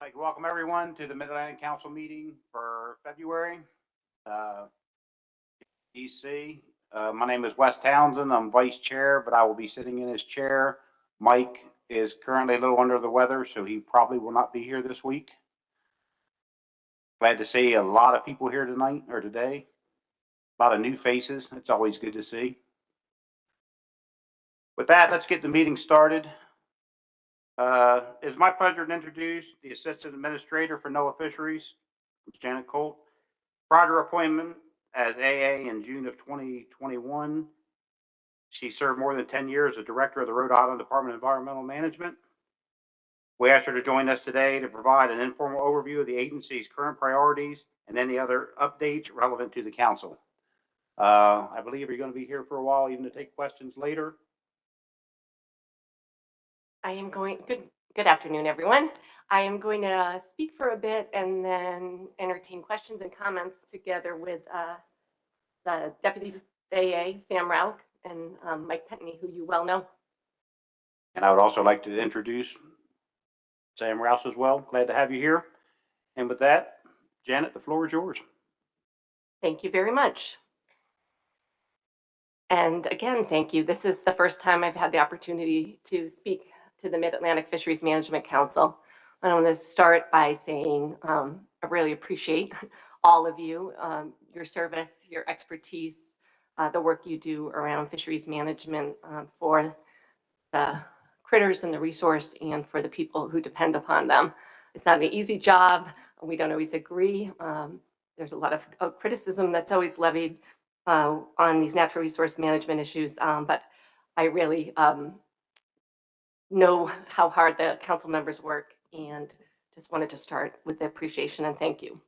I'd like to welcome everyone to the Mid-Atlantic Council meeting for February. Uh, DC. My name is Wes Townsend. I'm vice chair, but I will be sitting in his chair. Mike is currently a little under the weather, so he probably will not be here this week. Glad to see a lot of people here tonight or today. A lot of new faces. It's always good to see. With that, let's get the meeting started. It's my pleasure to introduce the Assistant Administrator for NOAA Fisheries, Janet Colt. Prior to her appointment as AA in June of 2021, she served more than 10 years as Director of the Rhode Island Department of Environmental Management. We asked her to join us today to provide an informal overview of the agency's current priorities and any other updates relevant to the council. I believe you're going to be here for a while, even to take questions later. Good afternoon, everyone. I am going to speak for a bit and then entertain questions and comments together with the Deputy AA, Sam Rauch, and Mike Petney, who you well know. And I would also like to introduce Sam Rouse as well. Glad to have you here. And with that, Janet, the floor is yours. Thank you very much. And again, thank you. This is the first time I've had the opportunity to speak to the Mid-Atlantic Fisheries Management Council. I want to start by saying I really appreciate all of you, your service, your expertise, the work you do around fisheries management for the critters and the resource and for the people who depend upon them. It's not an easy job. We don't always agree. There's a lot of criticism that's always levied on these natural resource management issues, but I really know how hard the council members work and just wanted to start with the appreciation and thank you.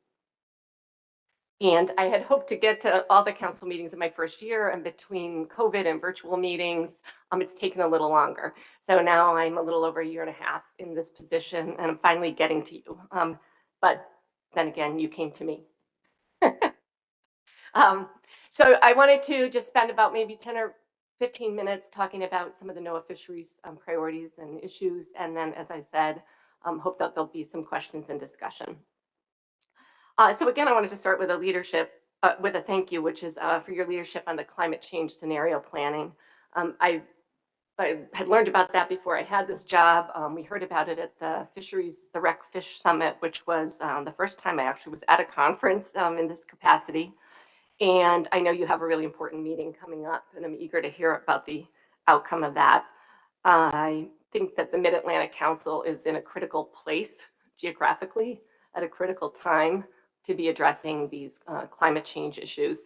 And I had hoped to get to all the council meetings in my first year, and between COVID and virtual meetings, it's taken a little longer. So now I'm a little over a year and a half in this position, and I'm finally getting to you. But then again, you came to me. So I wanted to just spend about maybe 10 or 15 minutes talking about some of the NOAA fisheries priorities and issues. And then, as I said, hope that there'll be some questions and discussion. So again, I wanted to start with with a thank you, which is for your leadership on the climate change scenario planning. I had learned about that before I had this job. We heard about it at the Rec Fish Summit, which was the first time I actually was at a conference in this capacity. And I know you have a really important meeting coming up, and I'm eager to hear about the outcome of that. I think that the Mid-Atlantic Council is in a critical place geographically at a critical time to be addressing these climate change issues.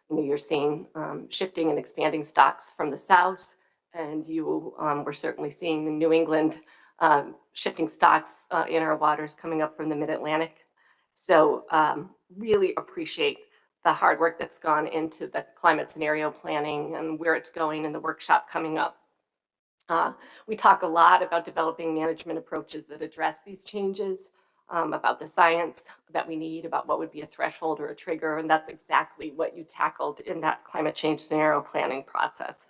You know, you're seeing shifting and expanding stocks from the south, and you we're certainly seeing in New England shifting stocks in our waters coming up from the Mid-Atlantic. So really appreciate the hard work that's gone into the climate scenario planning and where it's going in the workshop coming up. We talk a lot about developing management approaches that address these changes, about the science that we need, about what would be a threshold or a trigger, and that's exactly what you tackled in that climate change scenario planning process.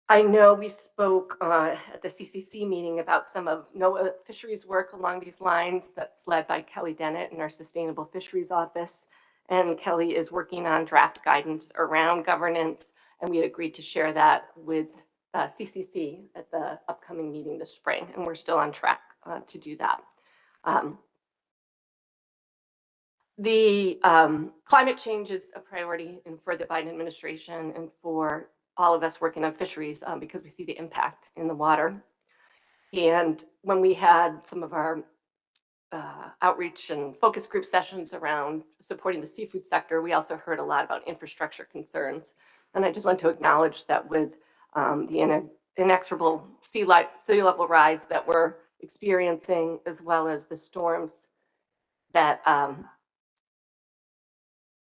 I know we spoke at the CCC meeting about some of NOAA fisheries work along these lines that's led by Kelly Dennett in our Sustainable Fisheries Office. And Kelly is working on draft guidance around governance, and we had agreed to share that with CCC at the upcoming meeting this spring, and we're still on track to do that. The climate change is a priority for the Biden administration and for all of us working on fisheries because we see the impact in the water. And when we had some of our outreach and focus group sessions around supporting the seafood sector, we also heard a lot about infrastructure concerns. And I just want to acknowledge that with the inexorable sea level rise that we're experiencing, as well as the storms, that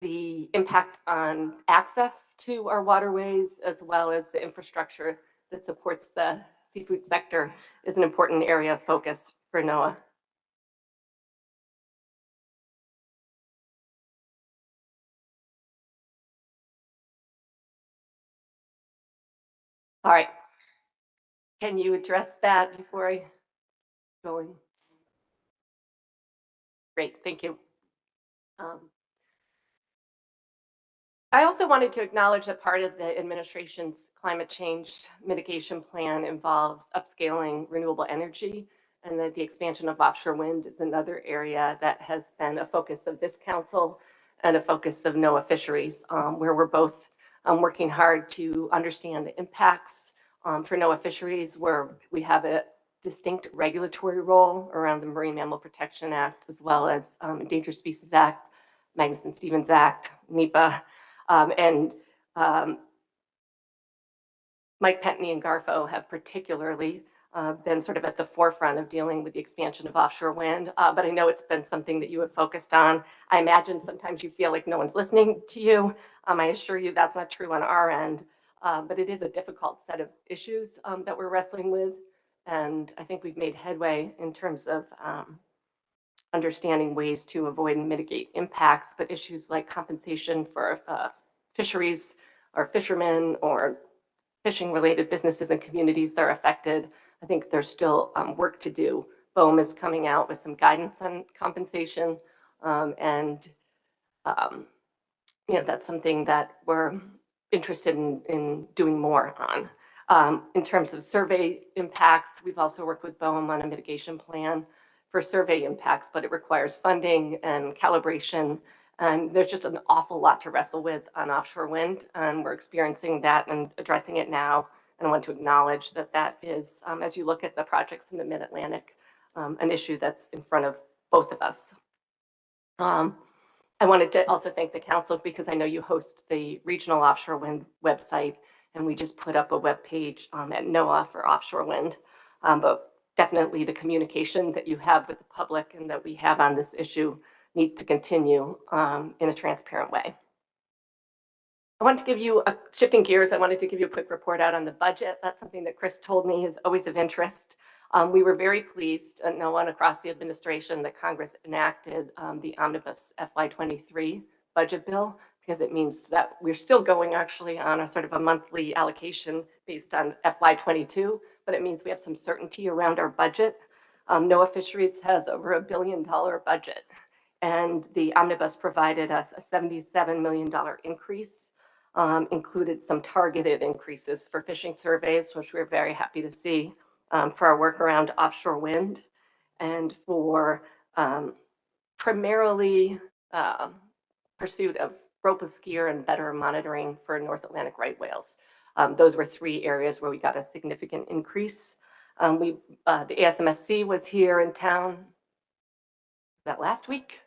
the impact on access to our waterways, as well as the infrastructure that supports the seafood sector, is an important area of focus for NOAA. All right. Can you address that before I go in? Great, thank you. I also wanted to acknowledge that part of the administration's climate change mitigation plan involves upscaling renewable energy, and that the expansion of offshore wind is another area that has been a focus of this council and a focus of NOAA Fisheries, where we're both working hard to understand the impacts for NOAA Fisheries, where we have a distinct regulatory role around the Marine Mammal Protection Act, as well as Endangered Species Act, Magnuson-Stevens Act, NEPA, and Mike Pentney and Garfo have particularly been sort of at the forefront of dealing with the expansion of offshore wind. But I know it's been something that you have focused on. I imagine sometimes you feel like no one's listening to you. I assure you that's not true on our end, but it is a difficult set of issues that we're wrestling with. And I think we've made headway in terms of understanding ways to avoid and mitigate impacts, but issues like compensation for fisheries or fishermen or fishing related businesses and communities that are affected, I think there's still work to do. BOEM is coming out with some guidance on compensation, and that's something that we're interested in doing more on. In terms of survey impacts, we've also worked with BOEM on a mitigation plan for survey impacts, but it requires funding and calibration. And there's just an awful lot to wrestle with on offshore wind, and we're experiencing that and addressing it now. And I want to acknowledge that that is, as you look at the projects in the Mid-Atlantic, an issue that's in front of both of us. I wanted to also thank the council because I know you host the regional offshore wind website, and we just put up a web page at NOAA for offshore wind. But definitely the communication that you have with the public and that we have on this issue needs to continue in a transparent way. I want to give you, shifting gears, I wanted to give you a quick report out on the budget. That's something that Chris told me is always of interest. We were very pleased at NOAA and across the administration that Congress enacted the Omnibus FY23 budget bill, because it means that we're still going actually on a sort of a monthly allocation based on FY22, but it means we have some certainty around our budget. NOAA Fisheries has over $1 billion budget, and the Omnibus provided us a $77 million increase, included some targeted increases for fishing surveys, which we're very happy to see, for our work around offshore wind, and for primarily pursuit of ropeless gear and better monitoring for North Atlantic right whales. Those were three areas where we got a significant increase. The ASMFC was here in town, that last week,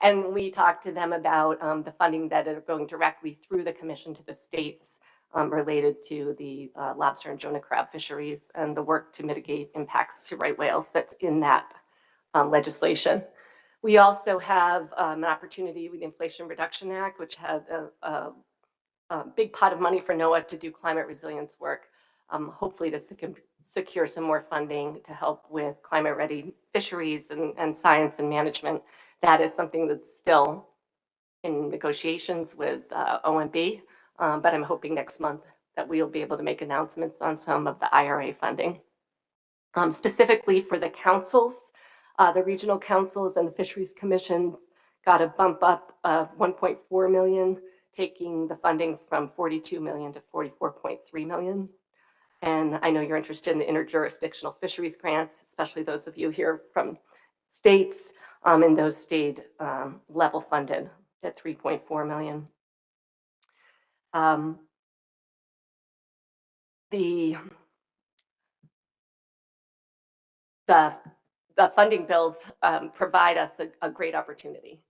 and we talked to them about the funding that are going directly through the commission to the states related to the lobster and Jonah crab fisheries and the work to mitigate impacts to right whales that's in that legislation. We also have an opportunity with the Inflation Reduction Act, which had a big pot of money for NOAA to do climate resilience work, hopefully to secure some more funding to help with climate ready fisheries and science and management. That is something that's still in negotiations with OMB, but I'm hoping next month that we'll be able to make announcements on some of the IRA funding. Specifically for the councils, the regional councils and the fisheries commissions got a bump up of 1.4 million, taking the funding from 42 million to 44.3 million. And I know you're interested in the interjurisdictional fisheries grants, especially those of you here from states, and those stayed level funded at 3.4 million. The funding bills provide us a great opportunity,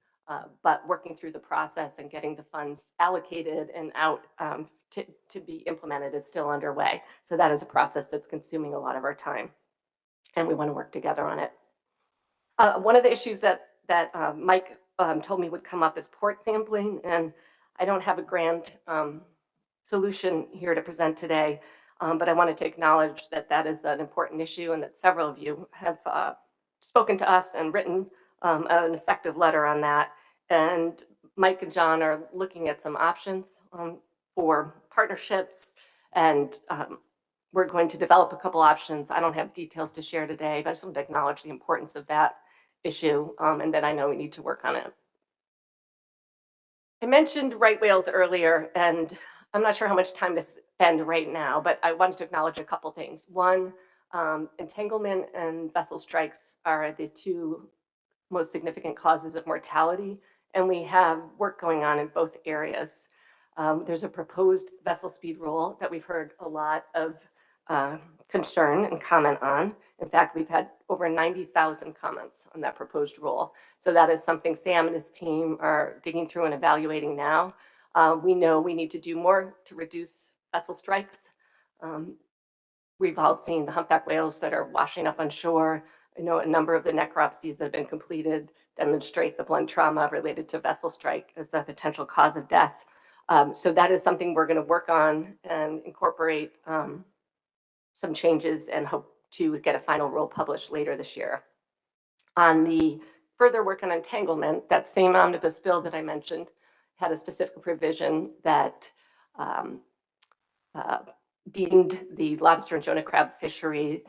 but working through the process and getting the funds allocated and out to be implemented is still underway. So that is a process that's consuming a lot of our time, and we want to work together on it. One of the issues that Mike told me would come up is port sampling, and I don't have a grand solution here to present today, but I wanted to acknowledge that that is an important issue and that several of you have spoken to us and written an effective letter on that. And Mike and John are looking at some options for partnerships, and we're going to develop a couple options. I don't have details to share today, but I just want to acknowledge the importance of that issue, and that I know we need to work on it. I mentioned right whales earlier, and I'm not sure how much time to spend right now, but I wanted to acknowledge a couple things. One, entanglement and vessel strikes are the two most significant causes of mortality, and we have work going on in both areas. There's a proposed vessel speed rule that we've heard a lot of concern and comment on. In fact, we've had over 90,000 comments on that proposed rule. So that is something Sam and his team are digging through and evaluating now. We know we need to do more to reduce vessel strikes. We've all seen the humpback whales that are washing up on shore. I know a number of the necropsies that have been completed demonstrate the blunt trauma related to vessel strike as a potential cause of death. So that is something we're going to work on and incorporate some changes and hope to get a final rule published later this year. On the further work on entanglement, that same omnibus bill that I mentioned had a specific provision that deemed the lobster and Jonah crab fishery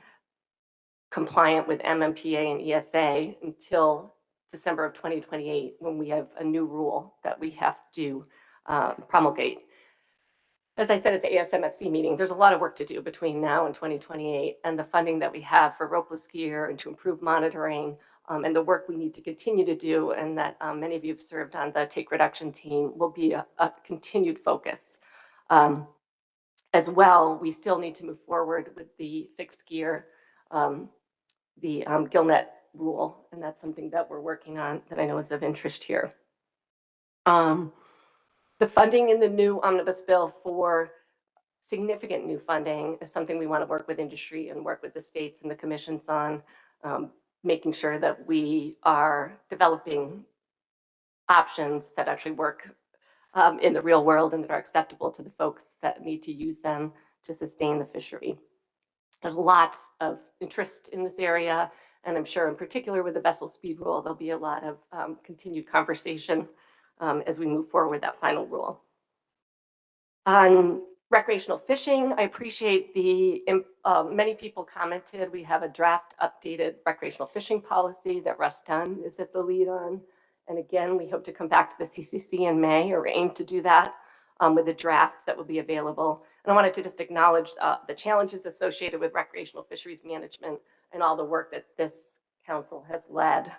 compliant with MMPA and ESA until December of 2028, when we have a new rule that we have to promulgate. As I said at the MAFMC meeting, there's a lot of work to do between now and 2028, and the funding that we have for ropeless gear and to improve monitoring and the work we need to continue to do, and that many of you have served on the take reduction team, will be a continued focus. As well, we still need to move forward with the fixed gear, the gillnet rule, and that's something that we're working on that I know is of interest here. The funding in the new omnibus bill for significant new funding is something we want to work with industry and work with the states and the commissions on, making sure that we are developing options that actually work in the real world and that are acceptable to the folks that need to use them to sustain the fishery. There's lots of interest in this area, and I'm sure in particular with the vessel speed rule, there'll be a lot of continued conversation as we move forward with that final rule. On recreational fishing, I appreciate the many people commented. We have a draft updated recreational fishing policy that Russ Dunn is at the lead on. And again, we hope to come back to the CCC in May, or aim to do that with a draft that will be available. And I wanted to just acknowledge the challenges associated with recreational fisheries management and all the work that this council has led.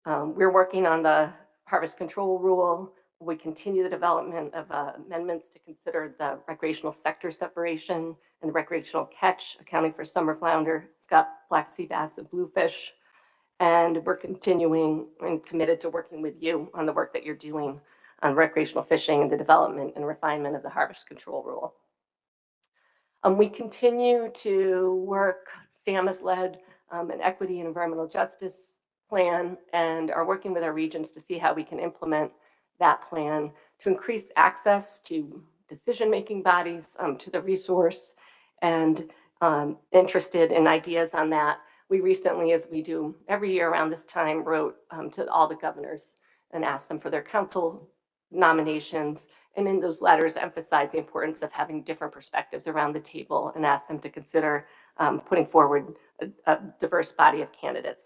We're working on the harvest control rule. We continue the development of amendments to consider the recreational sector separation and the recreational catch, accounting for summer flounder, scup, black sea bass, and bluefish. And we're continuing and committed to working with you on the work that you're doing on recreational fishing and the development and refinement of the harvest control rule. We continue to work, Sam has led an equity and environmental justice plan, and are working with our regions to see how we can implement that plan to increase access to decision-making bodies, to the resource, and interested in ideas on that. We recently, as we do every year around this time, wrote to all the governors and asked them for their council nominations, and in those letters emphasized the importance of having different perspectives around the table and asked them to consider putting forward a diverse body of candidates.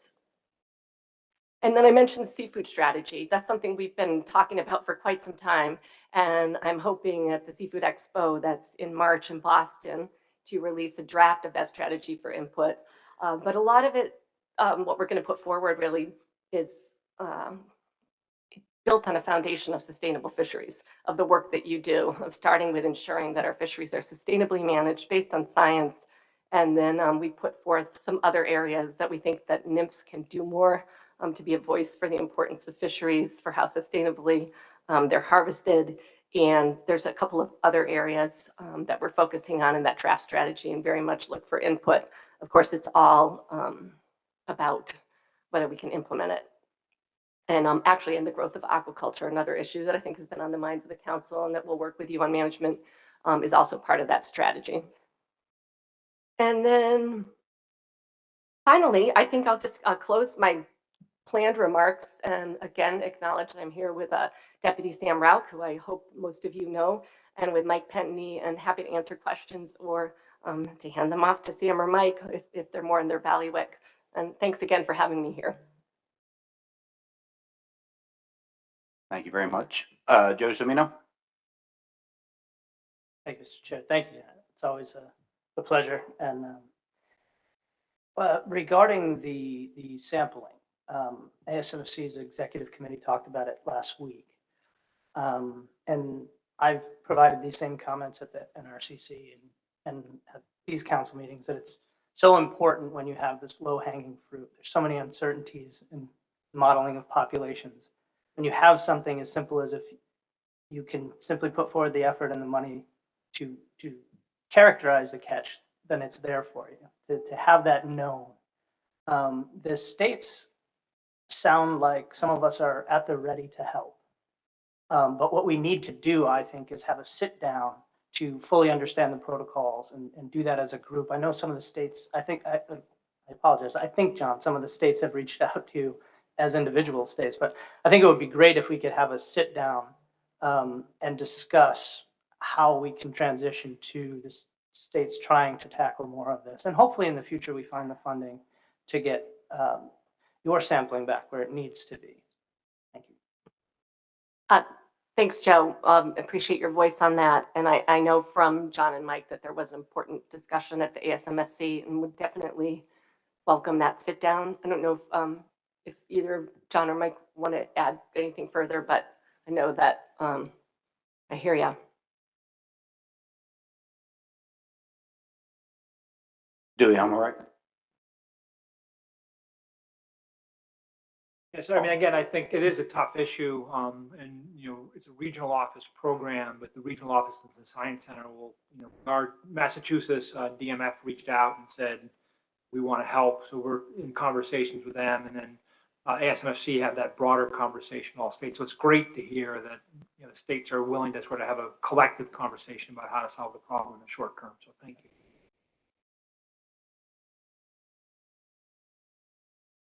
And then I mentioned the seafood strategy. That's something we've been talking about for quite some time, and I'm hoping at the Seafood Expo that's in March in Boston to release a draft of that strategy for input. But a lot of it, what we're going to put forward really is built on a foundation of sustainable fisheries, of the work that you do, of starting with ensuring that our fisheries are sustainably managed based on science. And then we put forth some other areas that we think that NIMS can do more to be a voice for the importance of fisheries, for how sustainably they're harvested. And there's a couple of other areas that we're focusing on in that draft strategy, and very much look for input. Of course, it's all about whether we can implement it. And actually, in the growth of aquaculture, another issue that I think has been on the minds of the council and that we'll work with you on management is also part of that strategy. And then finally, I think I'll just close my planned remarks and again acknowledge that I'm here with Deputy Sam Rauch, who I hope most of you know, and with Mike Pentney, and happy to answer questions or to hand them off to Sam or Mike if they're more in their ballywick And thanks again for having me here. Thank you very much. Joe Semino? Thank you, Mr. Chair. Thank you. It's always a pleasure. And regarding the sampling, ASMC's executive committee talked about it last week. And I've provided these same comments at the NRCC and at these council meetings that it's so important when you have this low-hanging fruit. There's so many uncertainties in modeling of populations. When you have something as simple as if you can simply put forward the effort and the money to characterize the catch, then it's there for you. To have that known. The states sound like some of us are at the ready to help. But what we need to do, I think, is have a sit down to fully understand the protocols and do that as a group. I know some of the states, I apologize, I think, John, some of the states have reached out to you as individual states, but I think it would be great if we could have a sit down and discuss how we can transition to the states trying to tackle more of this. And hopefully in the future, we find the funding to get your sampling back where it needs to be. Thank you. Thanks, Joe. Appreciate your voice on that. And I know from John and Mike that there was important discussion at the ASMFC and would definitely welcome that sit down. I don't know if either John or Mike want to add anything further, but I know that I hear you. Dewey, I'm all right. Yeah, so I mean, again, I think it is a tough issue, and it's a regional office program, but the regional office in the Science Center will, our Massachusetts DMF reached out and said we want to help, so we're in conversations with them, and then ASMFC had that broader conversation all states. So it's great to hear that the states are willing to sort of have a collective conversation about how to solve the problem in the short term. So thank you.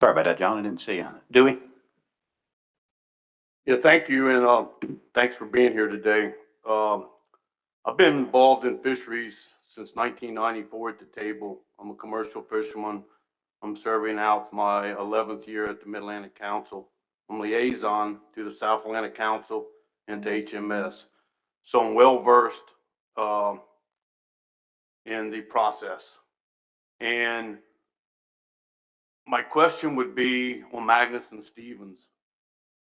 Sorry about that, John. I didn't see you. Dewey? Yeah, thank you, and thanks for being here today. I've been involved in fisheries since 1994 at the table. I'm a commercial fisherman. I'm serving out my 11th year at the Mid-Atlantic Council. I'm liaison to the South Atlantic Council and to HMS. So I'm well-versed in the process. And my question would be on Magnus and Stevens.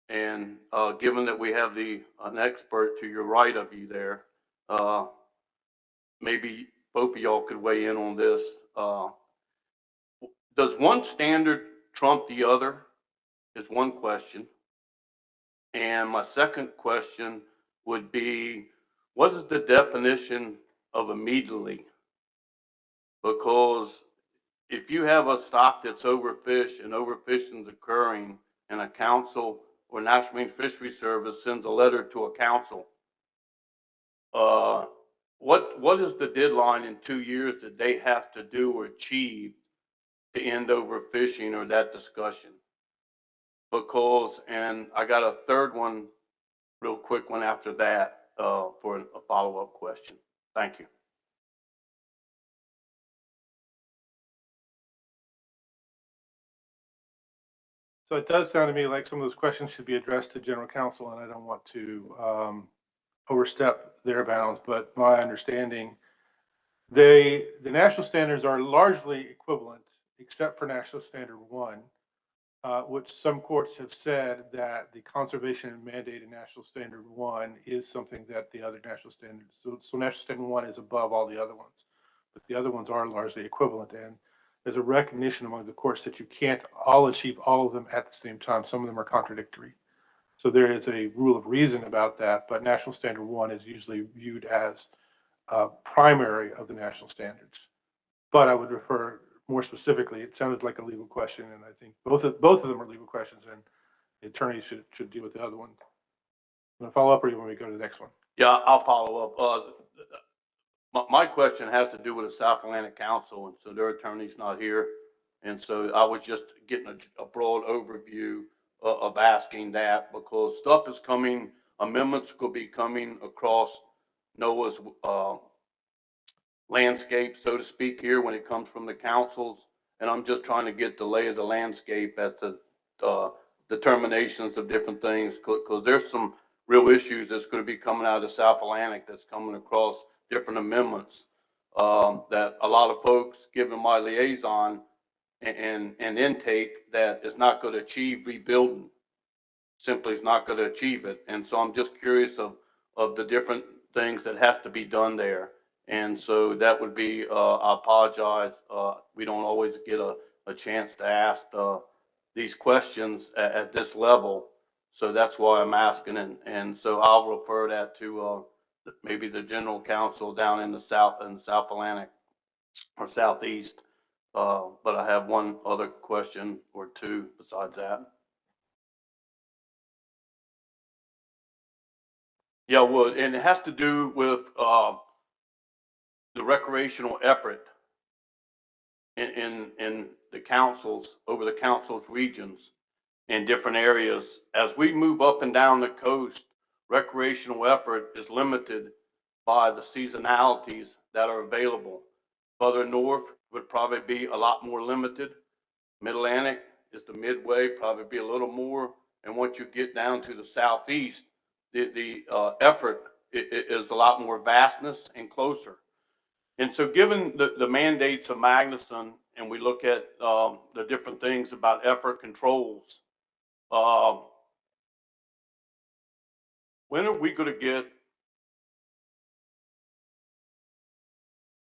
And given that we have an expert to your right of you there, maybe both of y'all could weigh in on this. Does one standard trump the other is one question. And my second question would be, what is the definition of immediately? Because if you have a stock that's overfished and overfishing is occurring and a council or National Marine Fisheries Service sends a letter to a council, what is the deadline in 2 years that they have to do or achieve to end overfishing or that discussion? Because, and I got a third one, real quick one after that for a follow-up question. Thank you. So it does sound to me like some of those questions should be addressed to General Counsel, and I don't want to overstep their bounds, but my understanding, the national standards are largely equivalent, except for National Standard 1, which some courts have said that the conservation mandate in National Standard 1 is something that the other national standards, so National Standard 1 is above all the other ones, but the other ones are largely equivalent. And there's a recognition among the courts that you can't all achieve all of them at the same time. Some of them are contradictory. So there is a rule of reason about that, but National Standard 1 is usually viewed as primary of the national standards. But I would refer more specifically, it sounded like a legal question, and I think both of them are legal questions, and the attorney should deal with the other one. Want to follow up, or you want me to go to the next one? Yeah, I'll follow up. My question has to do with the South Atlantic Council, and so their attorney's not here. And so I was just getting a broad overview of asking that, because stuff is coming, amendments could be coming across NOAA's landscape, so to speak, here when it comes from the councils. and I'm just trying to get the lay of the landscape as to determinations of different things, because there's some real issues that's going to be coming out of the South Atlantic that's coming across different amendments that a lot of folks, given my liaison and intake, that is not going to achieve rebuilding. Simply is not going to achieve it. And so I'm just curious of the different things that has to be done there. And so that would be, I apologize. We don't always get a chance to ask these questions at this level. So that's why I'm asking. And so I'll refer that to maybe the general counsel down in the South Atlantic or Southeast. But I have one other question or two besides that. Yeah, well, and it has to do with the recreational effort in the councils, over the council's regions in different areas. As we move up and down the coast, recreational effort is limited by the seasonalities that are available. Further north would probably be a lot more limited. Mid-Atlantic is the midway, probably be a little more. And once you get down to the southeast, the effort is a lot more vastness and closer. And so given the mandates of Magnuson, and we look at the different things about effort controls, when are we going to get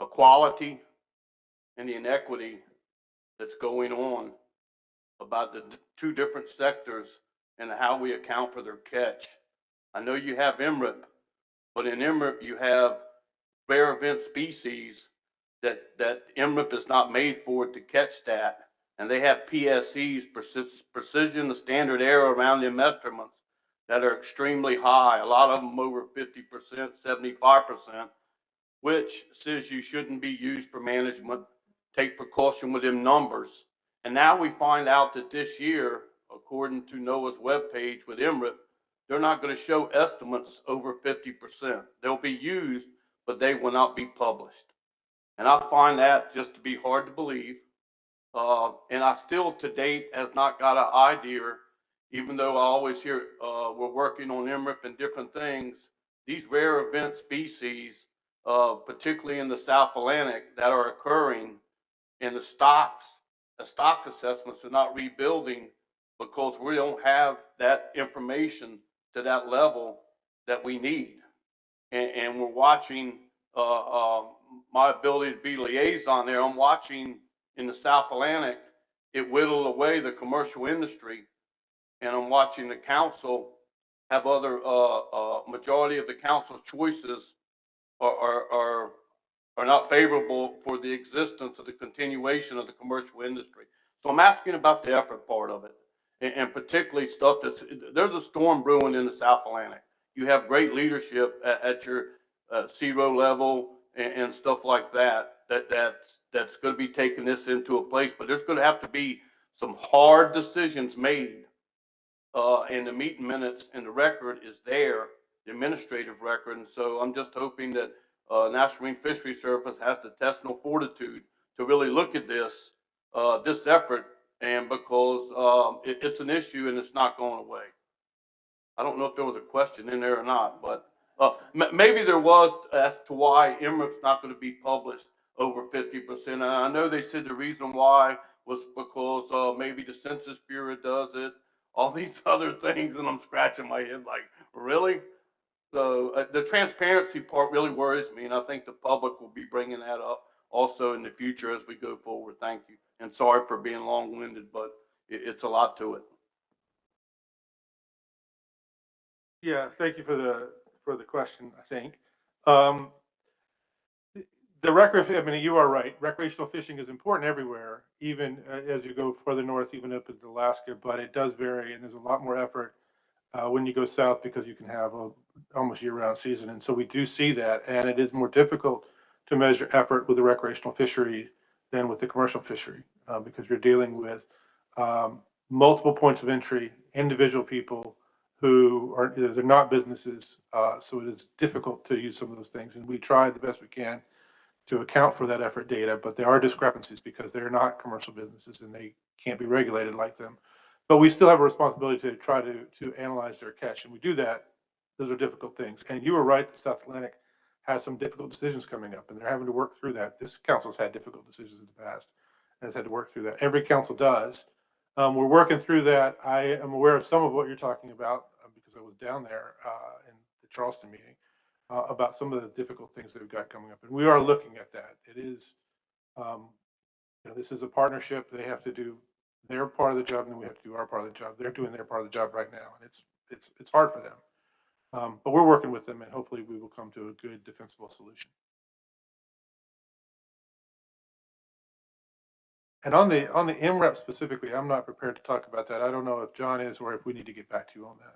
equality and the inequity that's going on about the two different sectors and how we account for their catch? I know you have MRIP, but in MRIP you have rare event species that MRIP is not made for to catch that. And they have PSEs, precision, the standard error around the estimates, that are extremely high. A lot of them over 50%, 75%, which says you shouldn't be used for management. Take precaution with them numbers. And now we find out that this year, according to NOAA's webpage with MRIP, they're not going to show estimates over 50%. They'll be used, but they will not be published. And I find that just to be hard to believe. And I still, to date, has not got an idea, even though I always hear we're working on MRIP and different things. These rare event species, particularly in the South Atlantic, that are occurring, and the stock assessments are not rebuilding because we don't have that information to that level that we need. And we're watching my ability to be liaison there. I'm watching in the South Atlantic it whittle away the commercial industry, and I'm watching the council have other majority of the council's choices are not favorable for the existence of the continuation of the commercial industry. So I'm asking about the effort part of it, and particularly stuff there's a storm brewing in the South Atlantic. You have great leadership at your CRO level and stuff like that, that's going to be taking this into a place, but there's going to have to be some hard decisions made, and the meeting minutes and the record is there, the administrative record. And so I'm just hoping that National Marine Fisheries Service has the intestinal fortitude to really look at this effort, and because it's an issue and it's not going away. I don't know if there was a question in there or not, but maybe there was as to why MRIP's not going to be published over 50%. And I know they said the reason why was because maybe the Census Bureau does it, all these other things, and I'm scratching my head like, really? So the transparency part really worries me, and I think the public will be bringing that up also in the future as we go forward. Thank you. And sorry for being long-winded, but it's a lot to it. Yeah, thank you for the question, I think. I mean, you are right. Recreational fishing is important everywhere, even as you go further north, even up into Alaska, but it does vary, and there's a lot more effort when you go south because you can have a almost year-round season. And so we do see that, and it is more difficult to measure effort with the recreational fishery than with the commercial fishery because you're dealing with multiple points of entry, individual people who are, they're not businesses. So it is difficult to use some of those things. And we try the best we can to account for that effort data, but there are discrepancies because they're not commercial businesses and they can't be regulated like them. But we still have a responsibility to try to analyze their catch, and we do that. Those are difficult things. And you were right, the South Atlantic has some difficult decisions coming up, and they're having to work through that. This council's had difficult decisions in the past and has had to work through that. Every council does. We're working through that. I am aware of some of what you're talking about because I was down there in the Charleston meeting about some of the difficult things that we've got coming up. And we are looking at that. It is, this is a partnership. They have to do their part of the job, and then we have to do our part of the job. They're doing their part of the job right now, and it's hard for them. But we're working with them, and hopefully we will come to a good, defensible solution. And on the MREP specifically, I'm not prepared to talk about that. I don't know if John is or if we need to get back to you on that.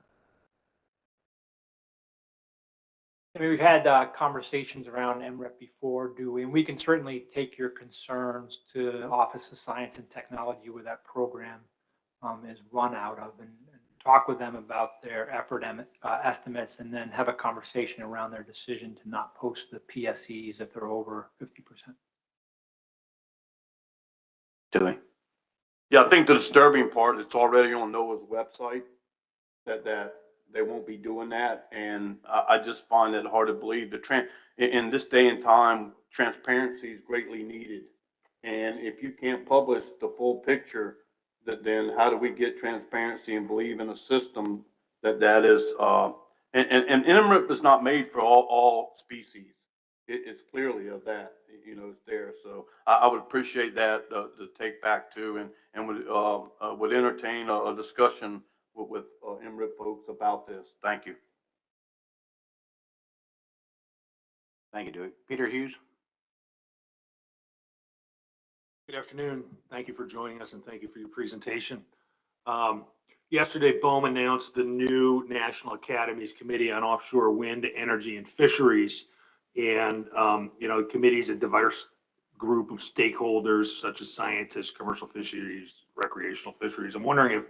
I mean, we've had conversations around MREP before, and we can certainly take your concerns to Office of Science and Technology where that program is run out of and talk with them about their effort estimates and then have a conversation around their decision to not post the PSEs if they're over 50%. Doing. Yeah, I think the disturbing part, it's already on NOAA's website that they won't be doing that. And I just find it hard to believe in this day and time, transparency is greatly needed. And if you can't publish the full picture, then how do we get transparency and believe in a system that is, and MRIP is not made for all species. It's clearly of that, it's there. So I would appreciate that to take back to and would entertain a discussion with MRIP folks about this. Thank you. Thank you, Dewey. Peter Hughes. Good afternoon. Thank you for joining us and thank you for your presentation. Yesterday, BOEM announced the new National Academies Committee on Offshore Wind, Energy, and Fisheries. And, the committee is a diverse group of stakeholders such as scientists, commercial fisheries, recreational fisheries. I'm wondering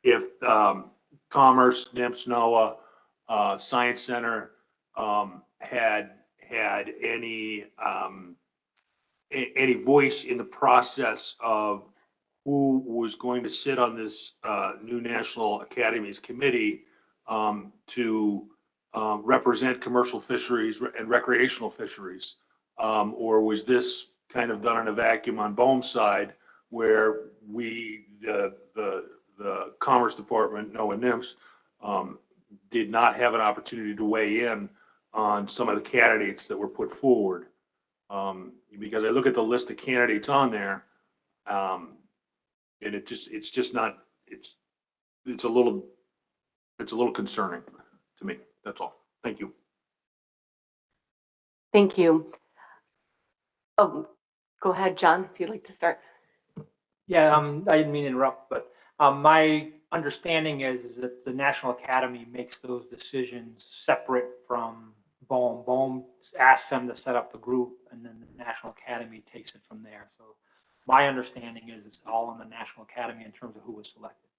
if Commerce, NIMS, NOAA, Science Center had any voice in the process of who was going to sit on this new National Academies Committee to represent commercial fisheries and recreational fisheries, or was this kind of done in a vacuum on BOEM's side, where the Commerce Department, NOAA, NIMS, did not have an opportunity to weigh in on some of the candidates that were put forward? Because I look at the list of candidates on there, and it's just not. It's a little concerning to me. That's all. Thank you. Thank you. Oh, go ahead, John, if you'd like to start. Yeah, I didn't mean to interrupt, but my understanding is that the National Academy makes those decisions separate from BOEM. BOEM asks them to set up the group, and then the National Academy takes it from there. So my understanding is it's all on the National Academy in terms of who was selected.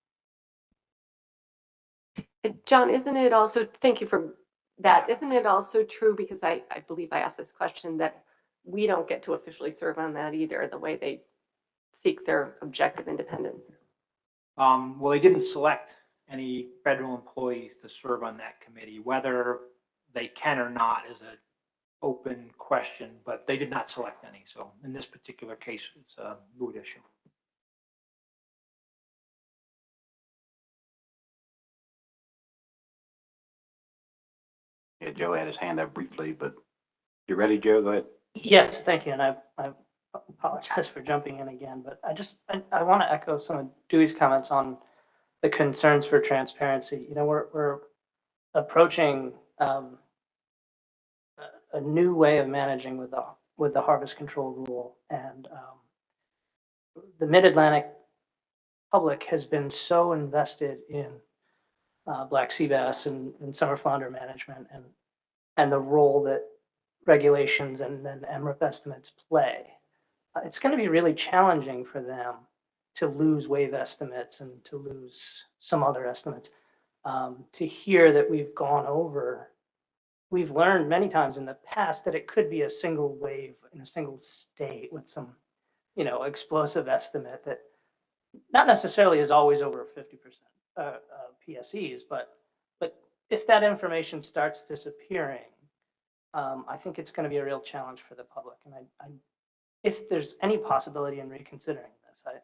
John, isn't it also, thank you for that, isn't it also true, because I believe I asked this question, that we don't get to officially serve on that either, the way they seek their objective independence? Well, they didn't select any federal employees to serve on that committee. Whether they can or not is an open question, but they did not select any. So in this particular case, it's a moot issue. Yeah, Joe had his hand up briefly, but you ready, Joe? Go ahead. Yes, thank you. And I apologize for jumping in again, but I want to echo some of Dewey's comments on the concerns for transparency. We're approaching a new way of managing with the harvest control rule, and the Mid-Atlantic public has been so invested in black sea bass and summer flounder management and the role that regulations and then MRIP estimates play. It's going to be really challenging for them to lose wave estimates and to lose some other estimates. To hear that we've gone over we've learned many times in the past that it could be a single wave in a single state with some, explosive estimate that not necessarily is always over 50% PSEs, but if that information starts disappearing, I think it's going to be a real challenge for the public. And if there's any possibility in reconsidering this,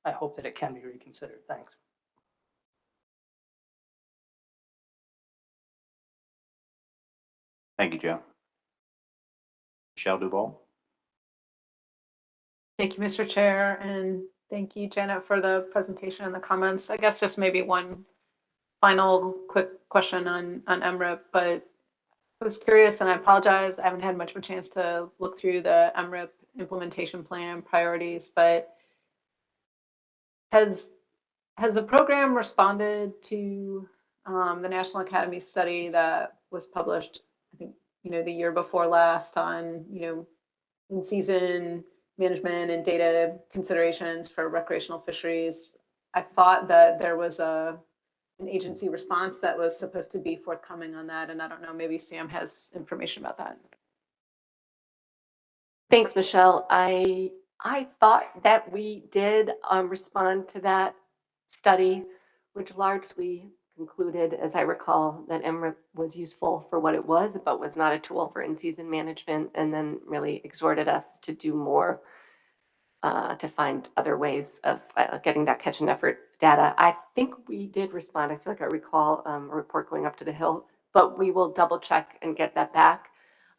I hope that it can be reconsidered. Thanks. Thank you, Joe. Michelle Duval. Thank you, Mr. Chair, and thank you, Janet, for the presentation and the comments. I guess just maybe one final quick question on MRIP, but I was curious, and I apologize, I haven't had much of a chance to look through the MRIP implementation plan priorities, but has the program responded to the National Academy study that was published, I think, the year before last on, in-season management and data considerations for recreational fisheries? I thought that there was an agency response that was supposed to be forthcoming on that, and I don't know, maybe Sam has information about that. Thanks, Michelle. I thought that we did respond to that study, which largely concluded, as I recall, that MRIP was useful for what it was, but was not a tool for in-season management, and then really exhorted us to do more to find other ways of getting that catch and effort data. I think we did respond. I feel like I recall a report going up to the Hill, but we will double check and get that back.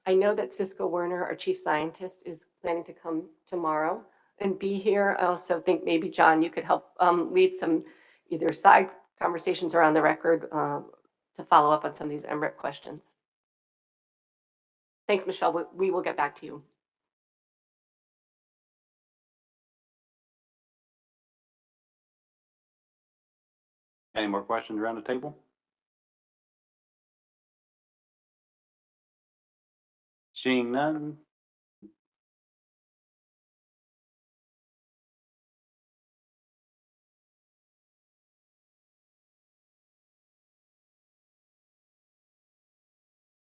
I know that Cisco Werner, our chief scientist, is planning to come tomorrow and be here. I also think maybe, John, you could help lead some either side conversations around the record to follow up on some of these MRIP questions. Thanks, Michelle. We will get back to you. Any more questions around the table? Seeing none.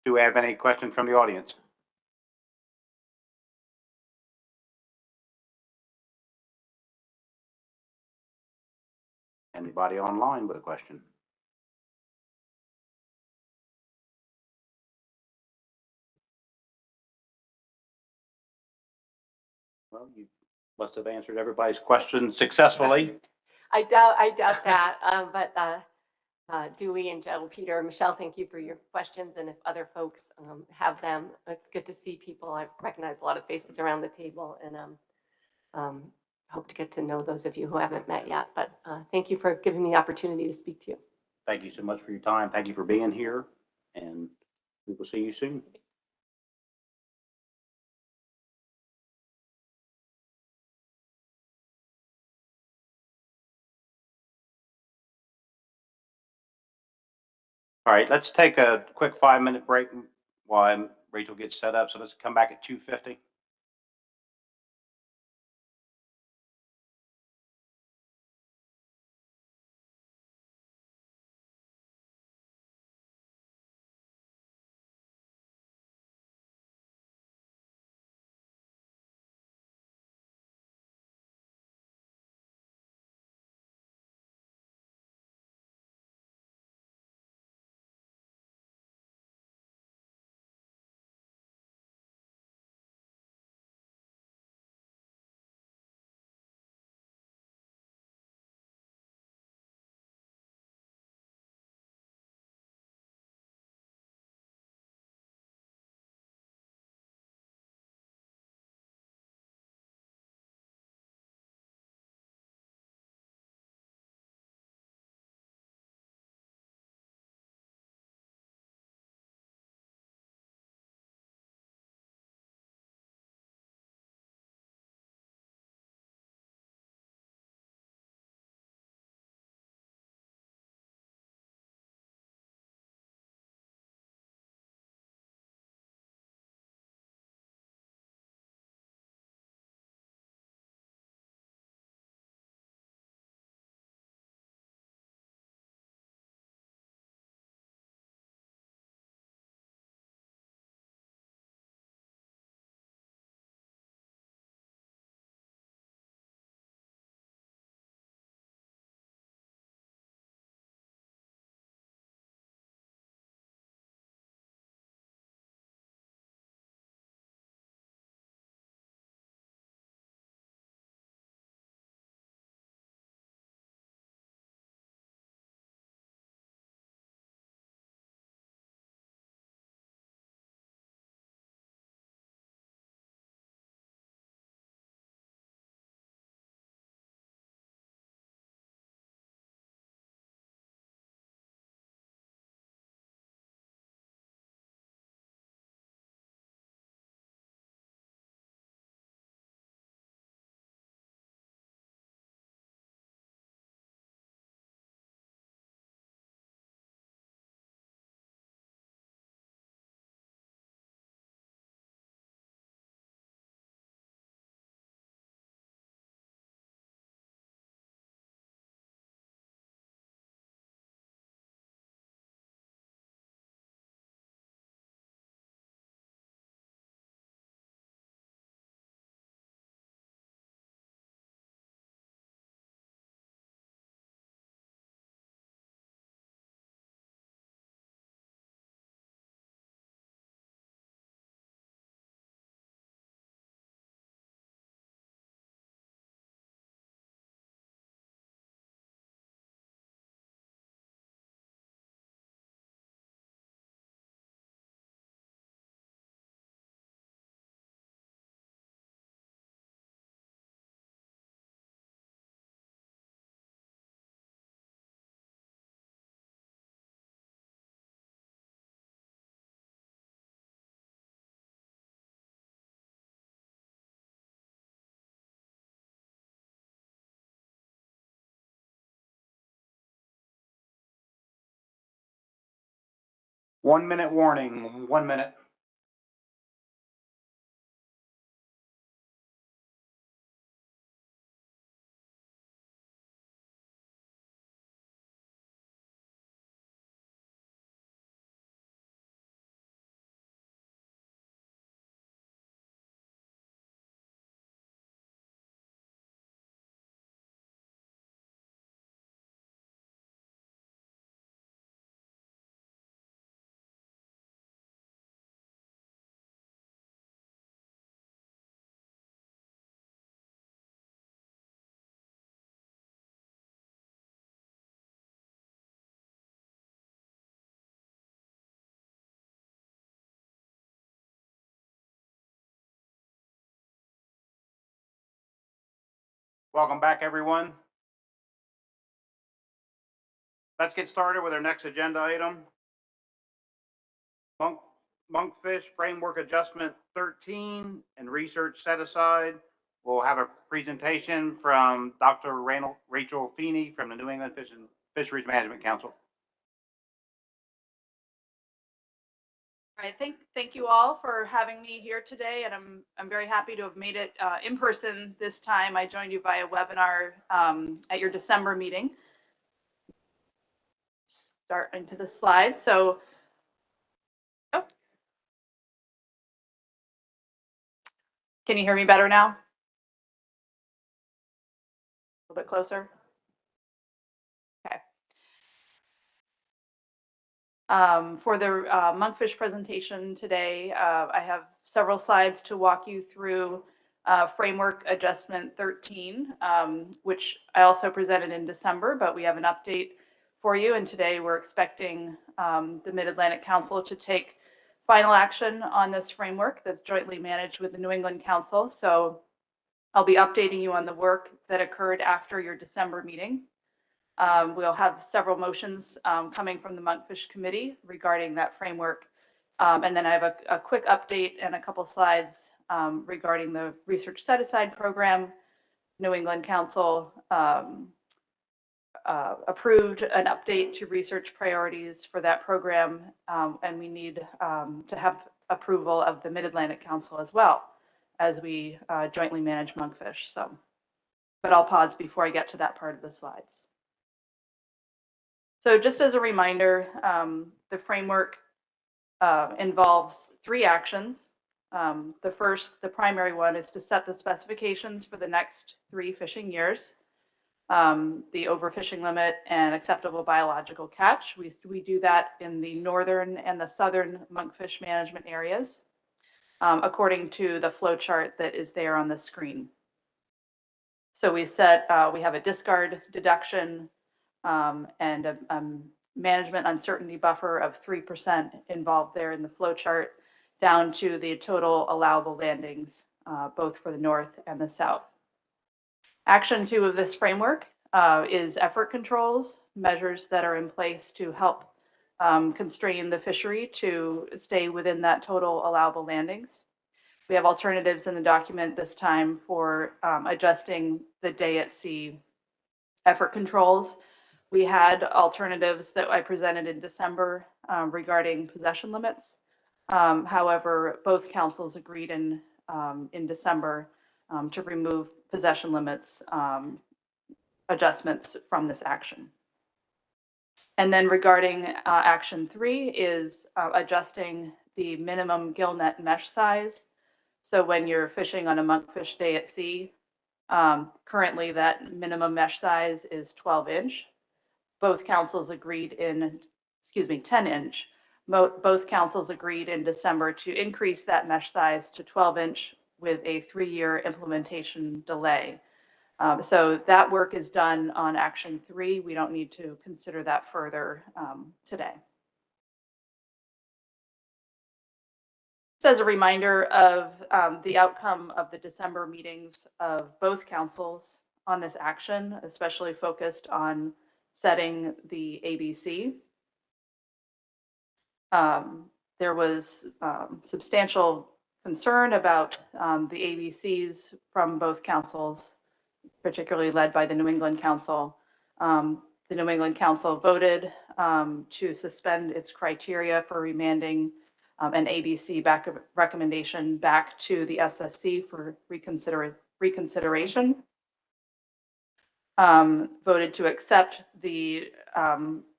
Do we have any questions from the audience? Anybody online with a question? Well, you must have answered everybody's questions successfully. I doubt that, but Dewey and Joe, Peter, Michelle, thank you for your questions. And if other folks have them, it's good to see people. I recognize a lot of faces around the table, and hope to get to know those of you who haven't met yet. But thank you for giving me the opportunity to speak to you. Thank you so much for your time. Thank you for being here, and we will see you soon. All right, let's take a quick 5-minute break while Rachel gets set up. So let's come back at 2:50. 1 minute warning, 1 minute. Welcome back, everyone. Let's get started with our next agenda item. Monkfish Framework Adjustment 13 and Research Set Aside. We'll have a presentation from Dr. Rachel Feeney from the New England Fisheries Management Council. All right, thank you all for having me here today, and I'm very happy to have made it in person this time. I joined you via webinar at your December meeting. Start into the slides. So, oh, can you hear me better now? A little bit closer. Okay. For the monkfish presentation today, I have several slides to walk you through Framework Adjustment 13, which I also presented in December, but we have an update for you. And today we're expecting the Mid-Atlantic Council to take final action on this framework that's jointly managed with the New England Council. So I'll be updating you on the work that occurred after your December meeting. We'll have several motions coming from the Monkfish Committee regarding that framework. And then I have a quick update and a couple slides regarding the Research Set Aside program. New England Council approved an update to research priorities for that program, and we need to have approval of the Mid-Atlantic Council as well as we jointly manage monkfish. So, but I'll pause before I get to that part of the slides. So just as a reminder, the framework involves 3 actions. The primary one is to set the specifications for the next 3 fishing years. The overfishing limit and acceptable biological catch. We do that in the northern and the southern monkfish management areas, according to the flow chart that is there on the screen. So we have a discard deduction and a management uncertainty buffer of 3% involved there in the flow chart, down to the total allowable landings, both for the north and the south. Action 2 of this framework is effort controls, measures that are in place to help constrain the fishery to stay within that total allowable landings. We have alternatives in the document this time for adjusting the day at sea effort controls. We had alternatives that I presented in December regarding possession limits. However, both councils agreed in December to remove possession limits adjustments from this action. And then regarding action 3 is adjusting the minimum gill net mesh size. So when you're fishing on a monkfish day at sea, currently that minimum mesh size is 12-inch. Both councils agreed 10-inch. Both councils agreed in December to increase that mesh size to 12-inch with a 3-year implementation delay. So that work is done on action 3. We don't need to consider that further today. Just as a reminder of the outcome of the December meetings of both councils on this action, especially focused on setting the ABC. There was substantial concern about the ABCs from both councils, particularly led by the New England Council. The New England Council voted to suspend its criteria for remanding an ABC recommendation back to the SSC for reconsideration. Voted to accept the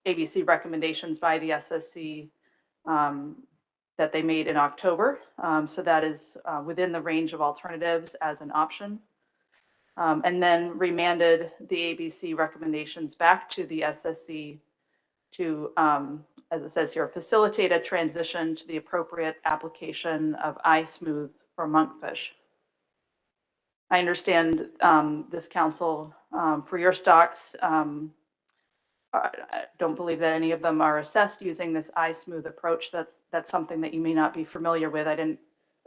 ABC recommendations by the SSC that they made in October. So that is within the range of alternatives as an option. And then remanded the ABC recommendations back to the SSC to, as it says here, facilitate a transition to the appropriate application of iSmooth for monkfish. I understand this council, for your stocks, I don't believe that any of them are assessed using this iSmooth approach. That's something that you may not be familiar with. I didn't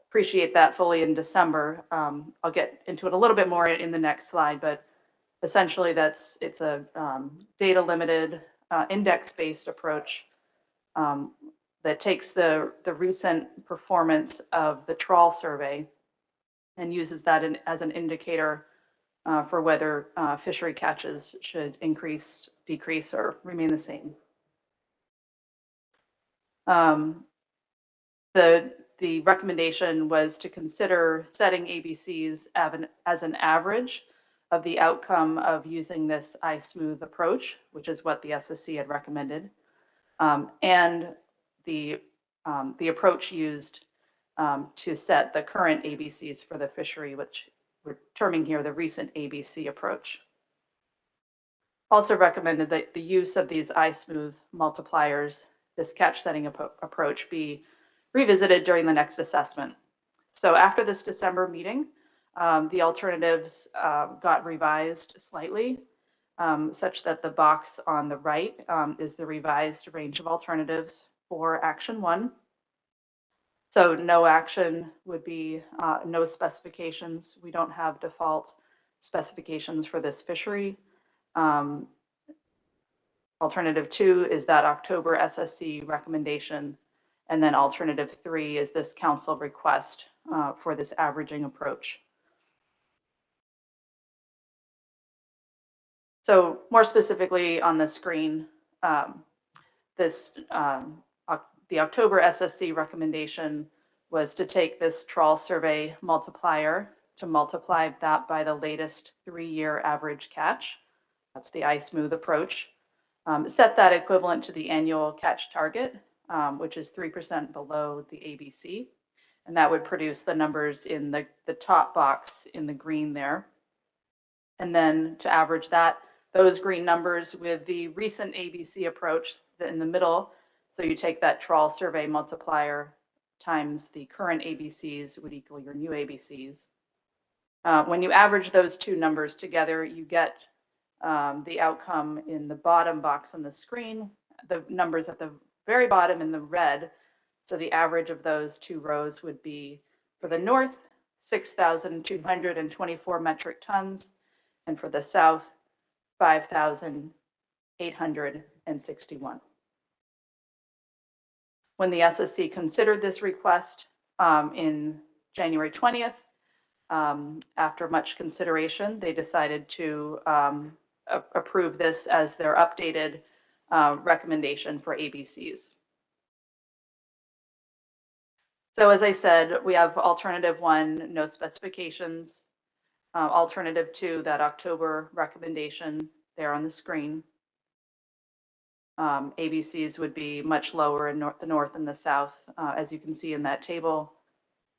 appreciate that fully in December. I'll get into it a little bit more in the next slide, but essentially it's a data limited, index-based approach that takes the recent performance of the trawl survey and uses that as an indicator for whether fishery catches should increase, decrease, or remain the same. The recommendation was to consider setting ABCs as an average of the outcome of using this iSmooth approach, which is what the SSC had recommended, and the approach used to set the current ABCs for the fishery, which we're terming here the recent ABC approach. Also recommended that the use of these iSmooth multipliers, this catch setting approach, be revisited during the next assessment. So after this December meeting, the alternatives got revised slightly, such that the box on the right is the revised range of alternatives for action 1. So no action would be no specifications. We don't have default specifications for this fishery. Alternative 2 is that October SSC recommendation. And then alternative 3 is this council request for this averaging approach. So more specifically on the screen, the October SSC recommendation was to take this trawl survey multiplier to multiply that by the latest 3-year average catch. That's the iSmooth approach. Set that equivalent to the annual catch target, which is 3% below the ABC. And that would produce the numbers in the top box in the green there. And then to average those green numbers with the recent ABC approach in the middle. So you take that trawl survey multiplier times the current ABCs would equal your new ABCs. When you average those two numbers together, you get the outcome in the bottom box on the screen, the numbers at the very bottom in the red. So the average of those two rows would be for the north, 6,224 metric tons, and for the south, 5,861. When the SSC considered this request in January 20th, after much consideration, they decided to approve this as their updated recommendation for ABCs. So as I said, we have alternative 1, no specifications. Alternative 2, that October recommendation there on the screen. ABCs would be much lower in the north and the south, as you can see in that table.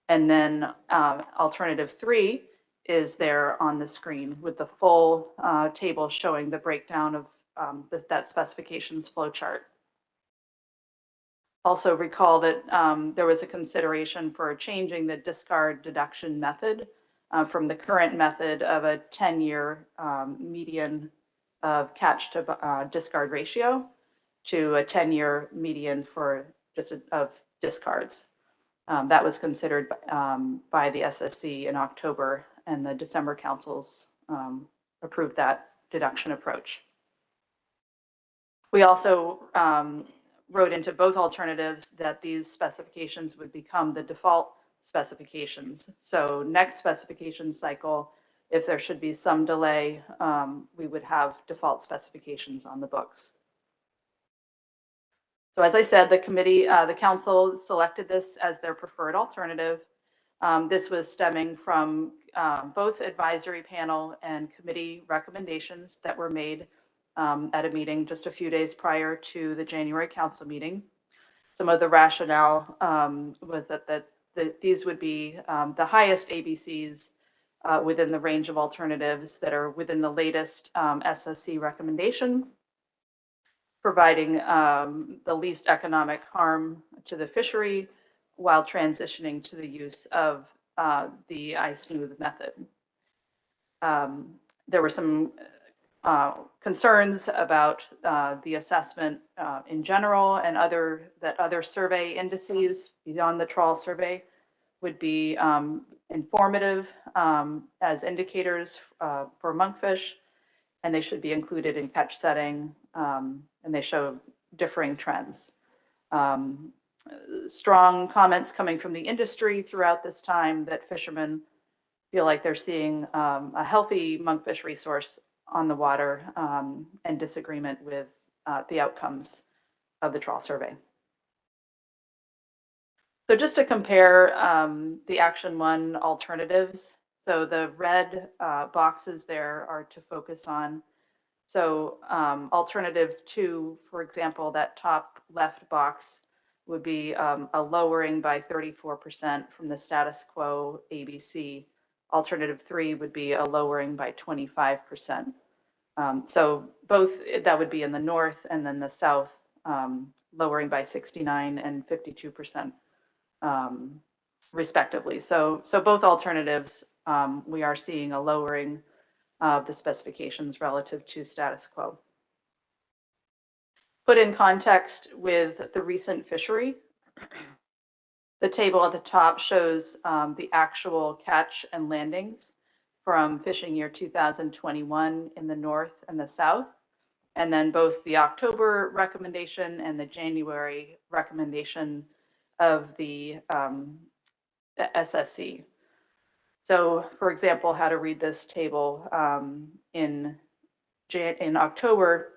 And then alternative 3 is there on the screen with the full table showing the breakdown of that specifications flow chart. Also recall that there was a consideration for changing the discard deduction method from the current method of a 10-year median of catch to discard ratio to a 10-year median for of discards. That was considered by the SSC in October, and the December councils approved that deduction approach. We also wrote into both alternatives that these specifications would become the default specifications. So next specification cycle, if there should be some delay, we would have default specifications on the books. So as I said, the council selected this as their preferred alternative. This was stemming from both advisory panel and committee recommendations that were made at a meeting just a few days prior to the January council meeting. Some of the rationale was that these would be the highest ABCs within the range of alternatives that are within the latest SSC recommendation, providing the least economic harm to the fishery while transitioning to the use of the iSmooth method. There were some concerns about the assessment in general and other survey indices beyond the trawl survey would be informative as indicators for monkfish, and they should be included in catch setting, and they show differing trends. Strong comments coming from the industry throughout this time that fishermen feel like they're seeing a healthy monkfish resource on the water, and disagreement with the outcomes of the trawl survey. So just to compare the Action 1 alternatives, so the red boxes there are to focus on. So alternative 2, for example, that top left box would be a lowering by 34% from the status quo ABC. Alternative 3 would be a lowering by 25%. So both, that would be in the north, and then the south, lowering by 69 and 52%, respectively. So both alternatives, we are seeing a lowering of the specifications relative to status quo. Put in context with the recent fishery, the table at the top shows the actual catch and landings from fishing year 2021 in the north and the south, and then both the October recommendation and the January recommendation of the SSC. So, for example, how to read this table in October,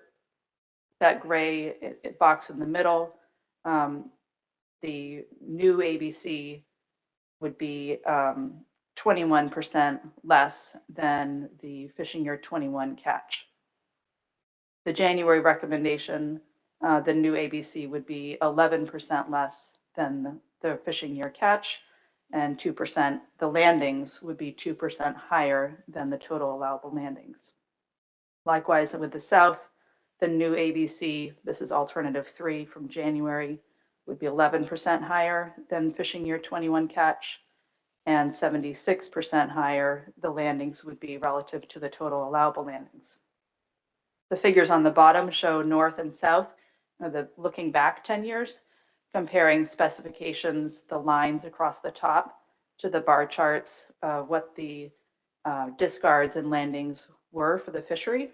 that gray box in the middle, the new ABC would be 21% less than the fishing year 21 catch. The January recommendation, the new ABC would be 11% less than the fishing year catch, and 2%, the landings would be 2% higher than the total allowable landings. Likewise, with the South, the new ABC, this is alternative 3 from January, would be 11% higher than fishing year 21 catch, and 76% higher the landings would be relative to the total allowable landings. The figures on the bottom show north and south, looking back 10 years, comparing specifications, the lines across the top, to the bar charts, what the discards and landings were for the fishery.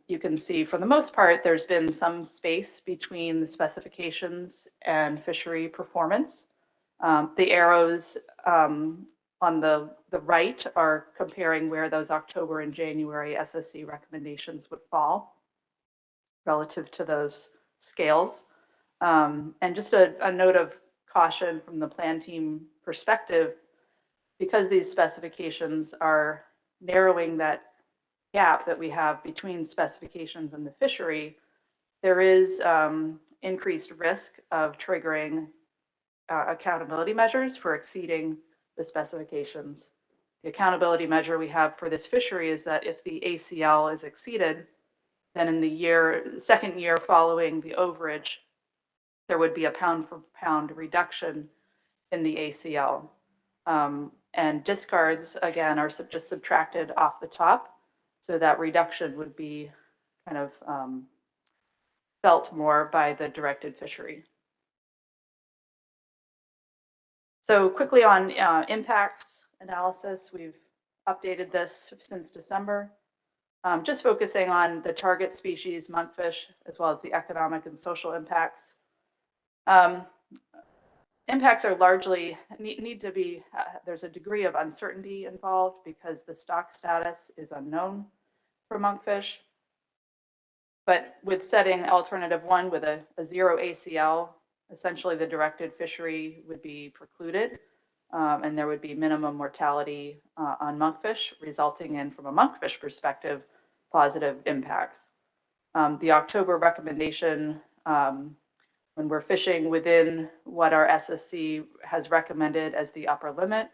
You can see for the most part, there's been some space between the specifications and fishery performance. The arrows on the right are comparing where those October and January SSC recommendations would fall relative to those scales. And just a note of caution from the plan team perspective, because these specifications are narrowing that gap that we have between specifications and the fishery, there is increased risk of triggering accountability measures for exceeding the specifications. The accountability measure we have for this fishery is that if the ACL is exceeded, then in the second year following the overage, there would be a pound for pound reduction in the ACL. And discards, again, are just subtracted off the top. So that reduction would be kind of felt more by the directed fishery. So quickly on impacts analysis, we've updated this since December, just focusing on the target species, monkfish, as well as the economic and social impacts. Impacts are largely, need to be, there's a degree of uncertainty involved because the stock status is unknown for monkfish. But with setting alternative one with a zero ACL, essentially the directed fishery would be precluded. And there would be minimum mortality on monkfish, resulting in, from a monkfish perspective, positive impacts. The October recommendation, when we're fishing within what our SSC has recommended as the upper limit,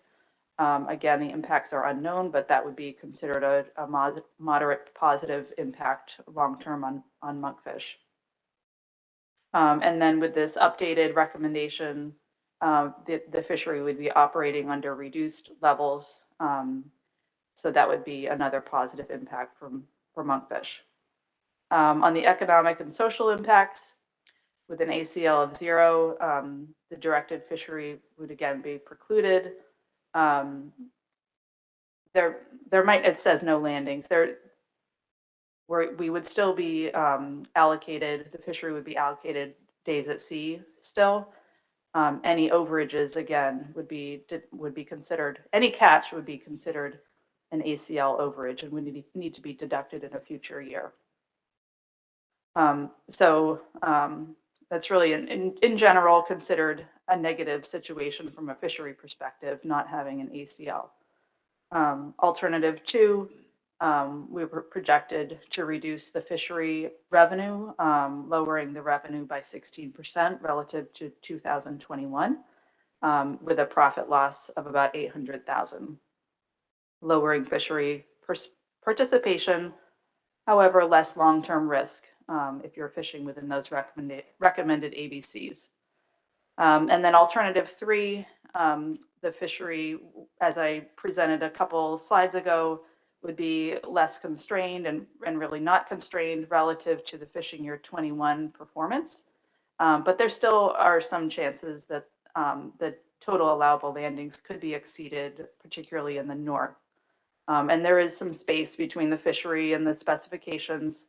again, the impacts are unknown, but that would be considered a moderate positive impact long-term on monkfish. And then with this updated recommendation, the fishery would be operating under reduced levels. So that would be another positive impact for monkfish. On the economic and social impacts, with an ACL of 0, the directed fishery would again be precluded. There might, it says no landings. We would still be allocated, the fishery would be allocated days at sea still. Any overages, again, would be considered, any catch would be considered an ACL overage and would need to be deducted in a future year. That's really, in general, considered a negative situation from a fishery perspective, not having an ACL. Alternative 2, we were projected to reduce the fishery revenue, lowering the revenue by 16% relative to 2021, with a profit loss of about $800,000. Lowering fishery participation, however, less long-term risk if you're fishing within those recommended ABCs. And then alternative 3, the fishery, as I presented a couple slides ago, would be less constrained and really not constrained relative to the fishing year 21 performance. But there still are some chances that the total allowable landings could be exceeded, particularly in the north. And there is some space between the fishery and the specifications,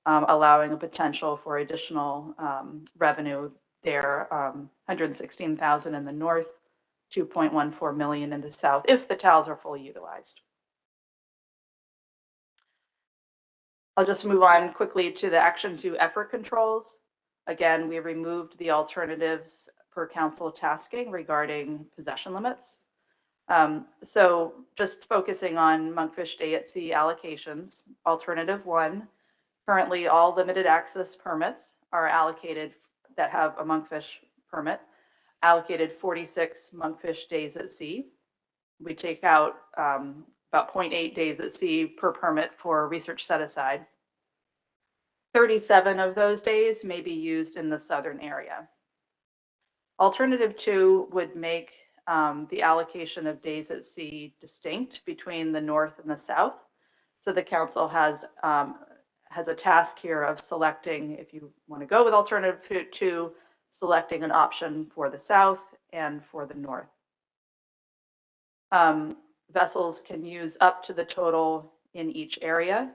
allowing a potential for additional revenue there, 116,000 in the north, 2.14 million in the south, if the TALs are fully utilized. I'll just move on quickly to the Action 2 effort controls. Again, we removed the alternatives per council tasking regarding possession limits. So just focusing on monkfish day at sea allocations, alternative 1, currently all limited access permits are allocated that have a monkfish permit, allocated 46 monkfish days at sea. We take out about 0.8 days at sea per permit for research set aside. 37 of those days may be used in the southern area. Alternative 2 would make the allocation of days at sea distinct between the north and the south. So the council has a task here of selecting, if you want to go with alternative 2, selecting an option for the south and for the north. Vessels can use up to the total in each area.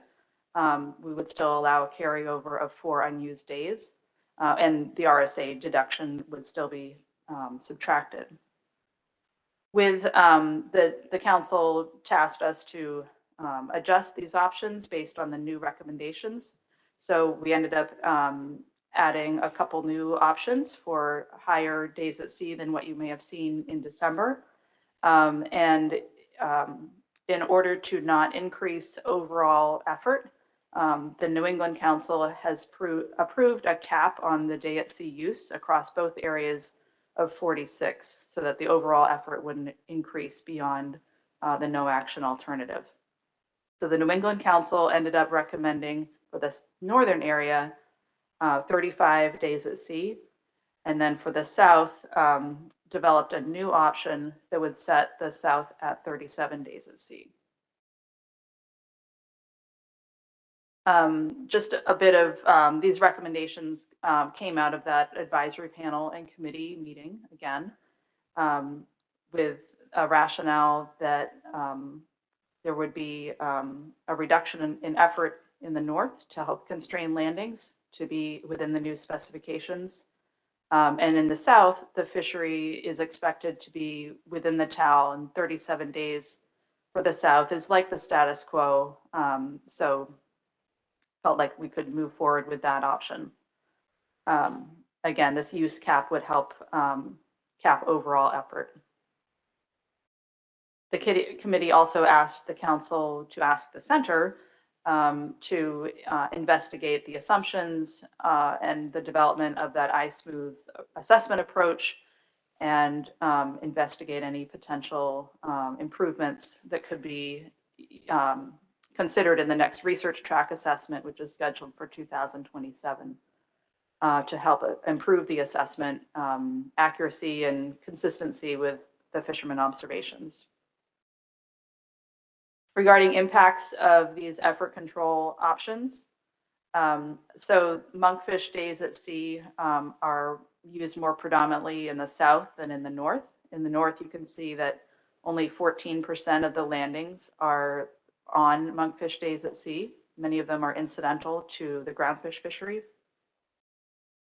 We would still allow a carryover of 4 unused days, and the RSA deduction would still be subtracted. With the council tasked us to adjust these options based on the new recommendations. So we ended up adding a couple new options for higher days at sea than what you may have seen in December. In order to not increase overall effort, the New England Council has approved a cap on the day at sea use across both areas of 46, so that the overall effort wouldn't increase beyond the no action alternative. So the New England Council ended up recommending for the northern area 35 days at sea, and then for the south developed a new option that would set the south at 37 days at sea. Just a bit of these recommendations came out of that advisory panel and committee meeting again, with a rationale that there would be a reduction in effort in the north to help constrain landings to be within the new specifications. And in the south, the fishery is expected to be within the TAL, and 37 days for the south is like the status quo. So felt like we could move forward with that option. Again, this use cap would help cap overall effort. The committee also asked the council to ask the center to investigate the assumptions and the development of that iSmooth assessment approach and investigate any potential improvements that could be considered in the next research track assessment, which is scheduled for 2027, to help improve the assessment accuracy and consistency with the fishermen observations. Regarding impacts of these effort control options, so monkfish days at sea are used more predominantly in the south than in the north. In the north, you can see that only 14% of the landings are on monkfish days at sea. Many of them are incidental to the groundfish fishery.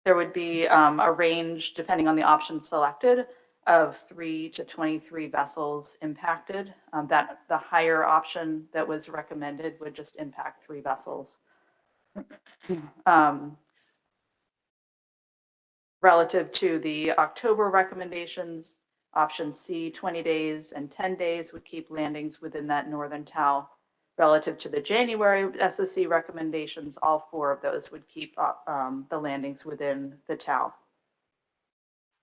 There would be a range, depending on the option selected, of 3 to 23 vessels impacted. That the higher option that was recommended would just impact 3 vessels. Relative to the October recommendations, option C, 20 days and 10 days would keep landings within that northern TAL. Relative to the January SSC recommendations, all 4 of those would keep the landings within the TAL.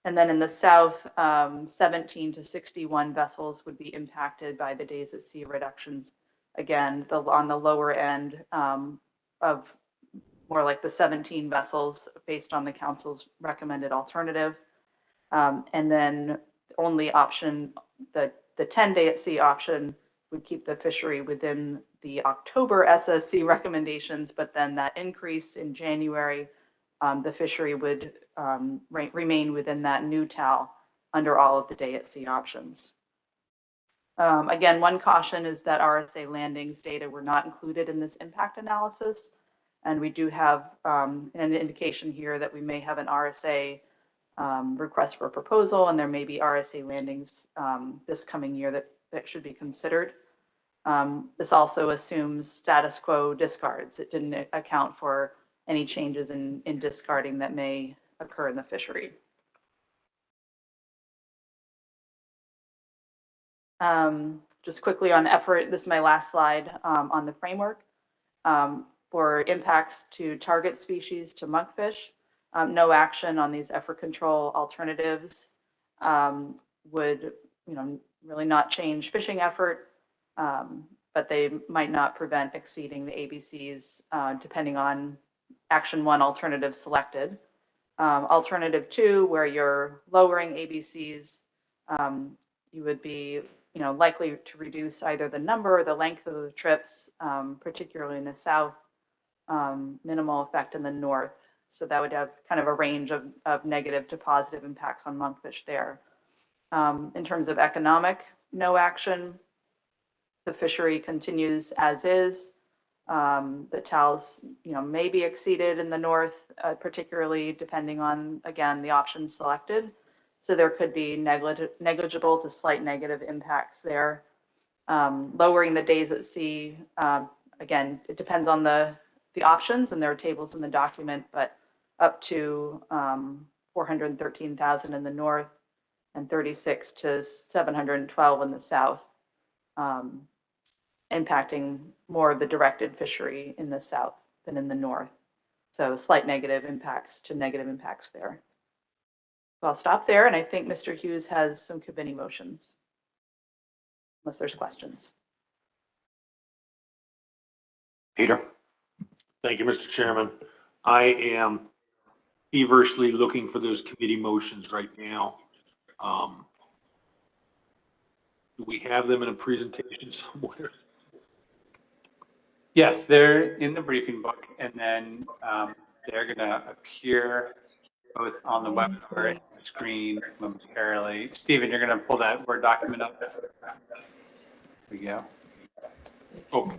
And then in the south, 17 to 61 vessels would be impacted by the days at sea reductions. Again, on the lower end of more like the 17 vessels based on the council's recommended alternative. And then only option, the 10-day at sea option would keep the fishery within the October SSC recommendations, but then that increase in January, the fishery would remain within that new TAL under all of the day at sea options. Again, one caution is that RSA landings data were not included in this impact analysis. And we do have an indication here that we may have an RSA request for proposal, and there may be RSA landings this coming year that should be considered. This also assumes status quo discards. It didn't account for any changes in discarding that may occur in the fishery. Just quickly on effort, this is my last slide on the framework. For impacts to target species to monkfish, no action on these effort control alternatives would, really not change fishing effort, but they might not prevent exceeding the ABCs depending on action 1 alternative selected. Alternative 2, where you're lowering ABCs, you would be likely to reduce either the number or the length of the trips, particularly in the south, minimal effect in the north. So that would have kind of a range of negative to positive impacts on monkfish there. In terms of economic, no action. The fishery continues as is. The TALs, may be exceeded in the north, particularly depending on, again, the options selected. So there could be negligible to slight negative impacts there. Lowering the days at sea, again, it depends on the options, and there are tables in the document, but up to 413,000 in the north and 36 to 712 in the south, impacting more of the directed fishery in the south than in the north. So slight negative impacts to negative impacts there. So I'll stop there, and I think Mr. Hughes has some committee motions, unless there's questions. Peter? Thank you, Mr. Chairman. I am feverishly looking for those committee motions right now. Do we have them in a presentation somewhere? Yes, they're in the briefing book, and then they're going to appear both on the webinar and the screen momentarily. Stephen, you're going to pull that Word document up. There we go. Okay.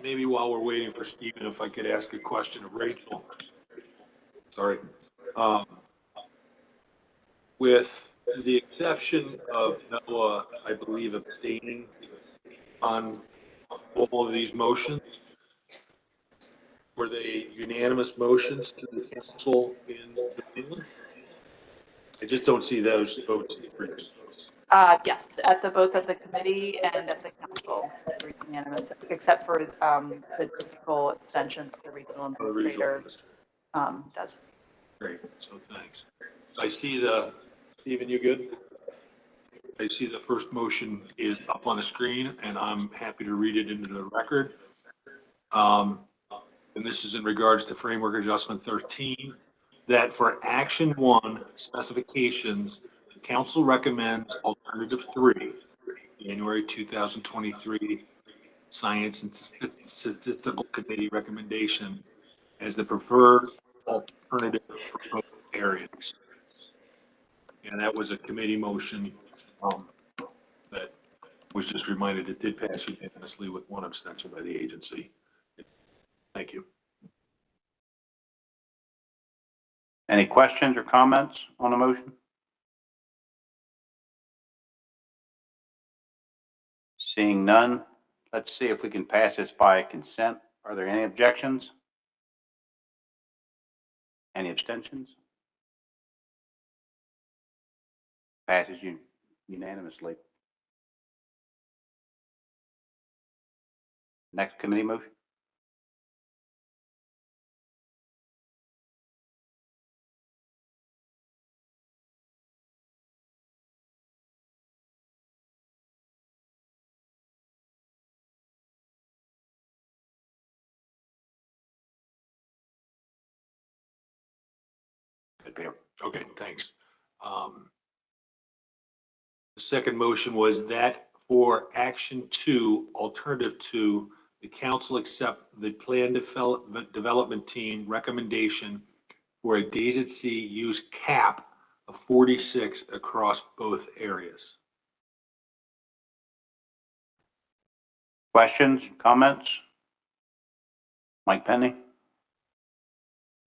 maybe while we're waiting for Stephen, if I could ask a question of Rachel. Sorry. With the exception of Noah, I believe abstaining on all of these motions, were they unanimous motions to the council in New England? I just don't see those votes. Yes, both at the committee and at the council, they were unanimous, except for the typical extensions the regional The regional administrator administrator. does. Great, so thanks. I see Stephen, you good? I see the first motion is up on the screen, and I'm happy to read it into the record. And this is in regards to Framework Adjustment 13, that for Action 1 specifications, the council recommends alternative 3, January 2023 Science and Statistical Committee recommendation as the preferred alternative for both areas. And that was a committee motion that was just reminded it did pass unanimously with one abstention by the agency. Thank you. Any questions or comments on the motion? Seeing none, let's see if we can pass this by consent. Are there any objections? Any abstentions? Passes unanimously. Next committee motion. Good, Peter. Okay, thanks. The second motion was that for Action 2, Alternative 2, the council accept the plan development team recommendation for a Days at Sea use cap of 46 across both areas. Questions, comments? Mike Penny?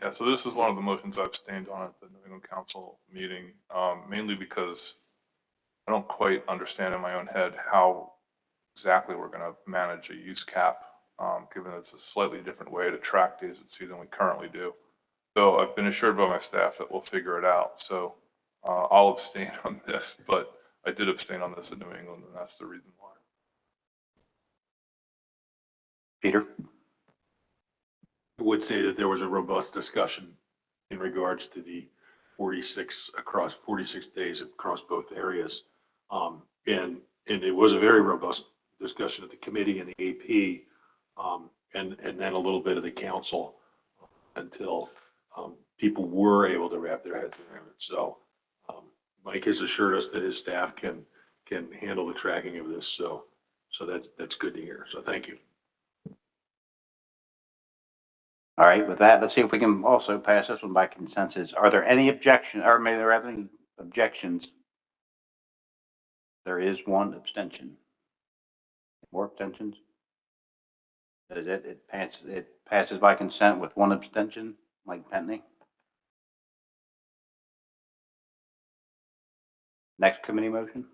Yeah, so this is one of the motions I abstained on at the New England Council meeting, mainly because I don't quite understand in my own head how exactly we're going to manage a use cap, given it's a slightly different way to track days at sea than we currently do. So I've been assured by my staff that we'll figure it out. So I'll abstain on this, but I did abstain on this in New England, and that's the reason why. Peter? I would say that there was a robust discussion in regards to the 46 days across both areas. And it was a very robust discussion at the committee and the AP, and then a little bit of the council until people were able to wrap their heads around it. So Mike has assured us that his staff can handle the tracking of this. So that's good to hear. So thank you. All right, with that, let's see if we can also pass this one by consensus. Are there any objections, or maybe there are any objections? There is one abstention. More abstentions? That is it. It passes by consent with one abstention. Mike Penny. Next committee motion.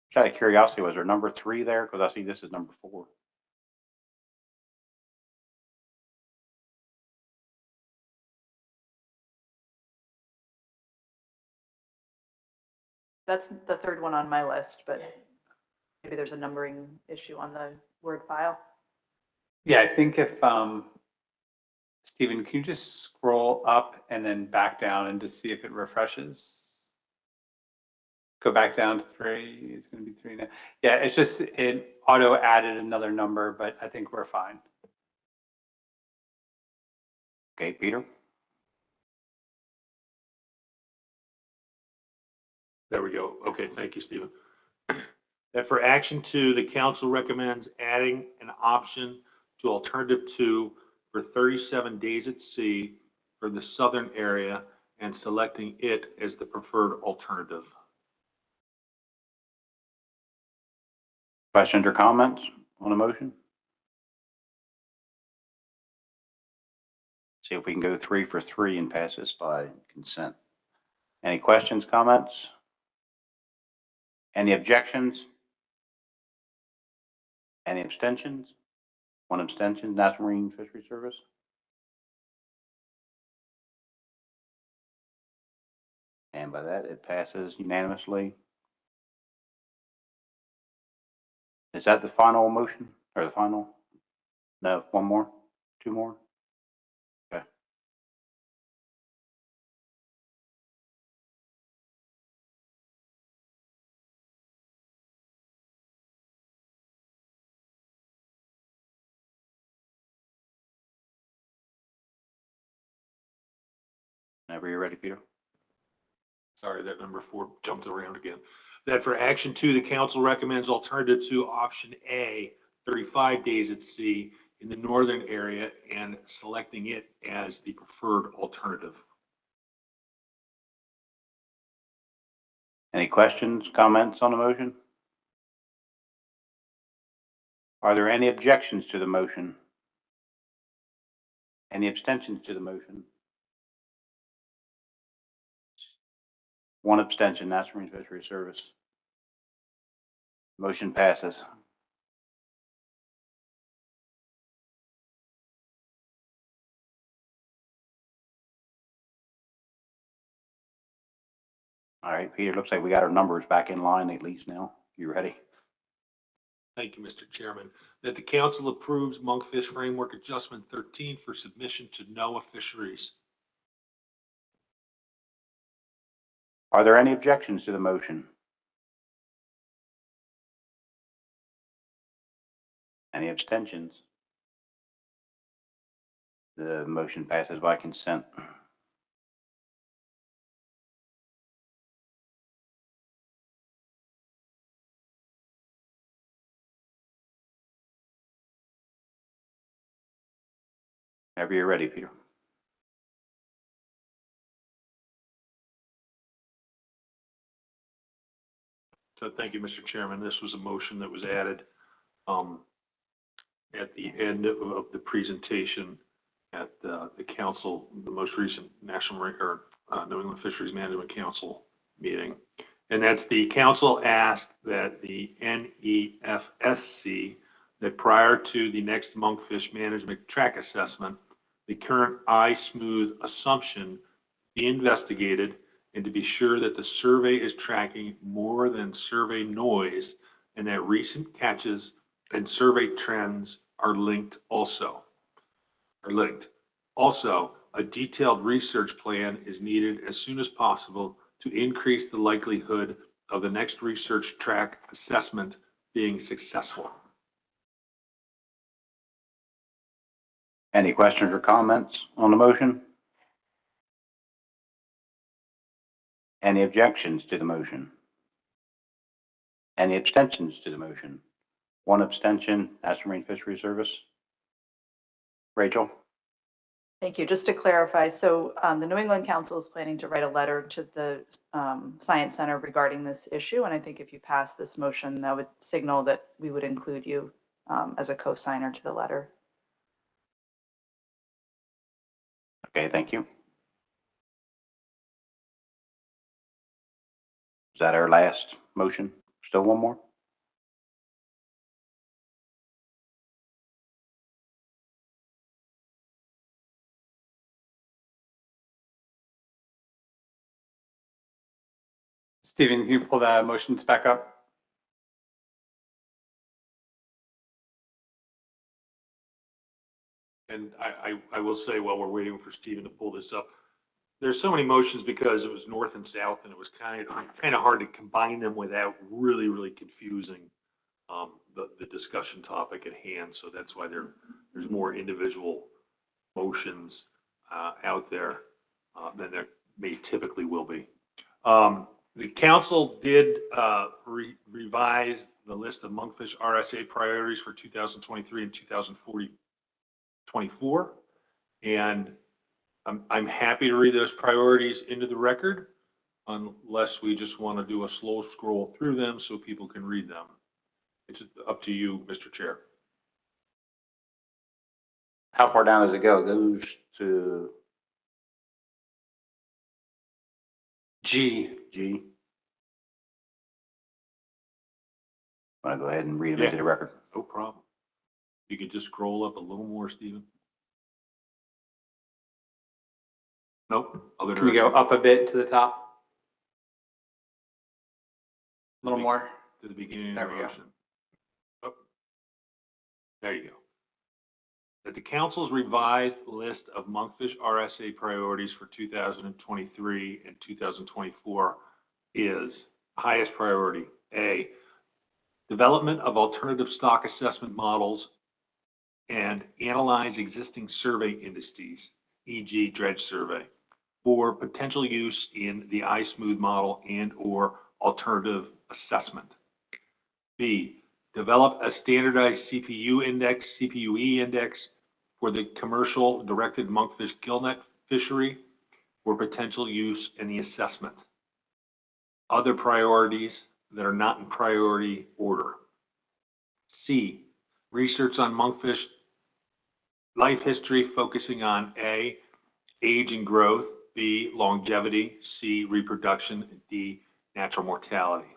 Just out of curiosity, was there number 3 there? Because I see this is number 4. That's the third one on my list, but maybe there's a numbering issue on the Word file. Yeah, I think if, Stephen, can you just scroll up and then back down and just see if it refreshes? Go back down to 3, it's gonna be 3 now. Yeah, it's just, it auto added another number, but I think we're fine. Okay, Peter. There we go. Okay, thank you, Stephen. That for action 2, the council recommends adding an option to alternative 2 for 37 days at sea for the southern area and selecting it as the preferred alternative. Questions or comments on the motion? See if we can go 3 for 3 and pass this by consent. Any questions, comments? Any objections? Any abstentions? 1 abstention, National Marine Fisheries Service. And by that, it passes unanimously. Is that the final motion or the final? No, 1 more, 2 more? Okay. Whenever you're ready, Peter. Sorry, that number 4 jumped around again. That for action 2, the council recommends alternative to option A, 35 days at sea in the northern area and selecting it as the preferred alternative. Any questions, comments on the motion? Are there any objections to the motion? Any abstentions to the motion? 1 abstention, National Marine Fisheries Service. Motion passes. All right, Peter, looks like we got our numbers back in line at least now. You ready? Thank you, Mr. Chairman. That the council approves Monkfish Framework Adjustment 13 for submission to NOAA Fisheries. Are there any objections to the motion? Any abstentions? The motion passes by consent. Whenever you're ready, Peter. So thank you, Mr. Chairman. This was a motion that was added at the end of the presentation at the council, the most recent National Marine or New England Fisheries Management Council meeting. And that's the council asked that the NEFSC, that prior to the next monkfish management track assessment, the current iSmooth assumption be investigated and to be sure that the survey is tracking more than survey noise and that recent catches and survey trends are linked. Also, a detailed research plan is needed as soon as possible to increase the likelihood of the next research track assessment being successful. Any questions or comments on the motion? Any objections to the motion? Any abstentions to the motion? 1 abstention, National Marine Fisheries Service. Rachel? Thank you. Just to clarify, so the New England Council is planning to write a letter to the Science Center regarding this issue. And I think if you pass this motion, that would signal that we would include you as a co-signer to the letter. Okay, thank you. Is that our last motion? Still 1 more? Stephen, can you pull the motions back up? And I will say while we're waiting for Stephen to pull this up, there's so many motions because it was north and south and it was kind of hard to combine them without really confusing the discussion topic at hand. So that's why there's more individual motions out there than there may typically will be. The council did revise the list of monkfish RSA priorities for 2023 and 2024. And I'm happy to read those priorities into the record, unless we just want to do a slow scroll through them so people can read them. It's up to you, Mr. Chair. How far down does it go? It goes to G. G. Want to go ahead and read them Yeah. into the record? No problem. You could just scroll up a little more, Stephen. Nope. Other Can we go direction. up a bit to the top? A little more? To the beginning There of the we go. motion. Oh, there you go. That the council's revised list of monkfish RSA priorities for 2023 and 2024 is highest priority. A, development of alternative stock assessment models and analyze existing survey indices, e.g. dredge survey, for potential use in the iSmooth model and or alternative assessment. B, develop a standardized CPU index, CPUE index for the commercial directed monkfish gillnet fishery for potential use in the assessment. Other priorities that are not in priority order. C, research on monkfish life history focusing on A, age and growth, B, longevity, C, reproduction, and D, natural mortality.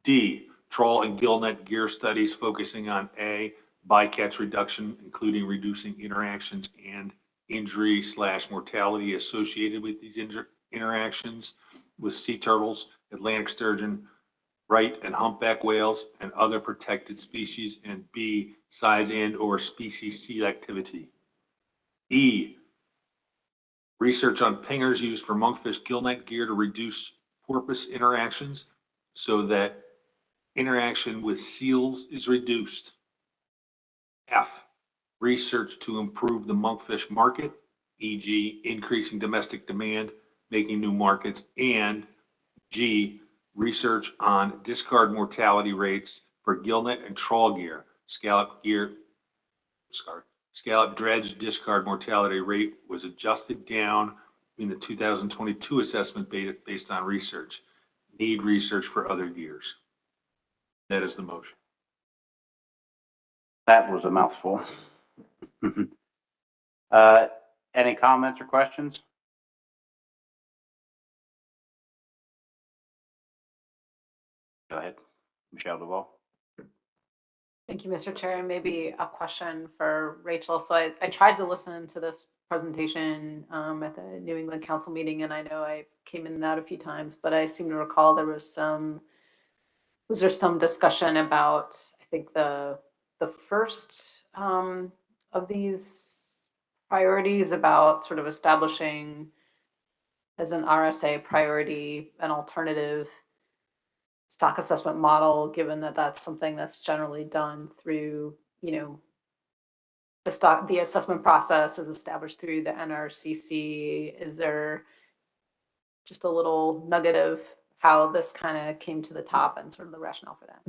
D, trawl and gillnet gear studies focusing on A, bycatch reduction, including reducing interactions and injury/mortality associated with these interactions with sea turtles, Atlantic sturgeon, right and humpback whales, and other protected species, and B, size and or species selectivity. E, research on pingers used for monkfish gillnet gear to reduce porpoise interactions so that interaction with seals is reduced. F, research to improve the monkfish market, e.g. increasing domestic demand, making new markets, and G, research on discard mortality rates for gillnet and trawl gear, scallop dredge discard mortality rate was adjusted down in the 2022 assessment based on research. Need research for other gears. That is the motion. That was a mouthful. Any comments or questions? Go ahead, Michelle Duval. Thank you, Mr. Chair. And maybe a question for Rachel. So I tried to listen to this presentation at the New England Council meeting, and I know I came in and out a few times, but I seem to recall there was some discussion about, I think the first of these priorities about sort of establishing as an RSA priority an alternative stock assessment model, given that that's something that's generally done through, the assessment process is established through the NRCC. Is there just a little nugget of how this kind of came to the top and sort of the rationale for that?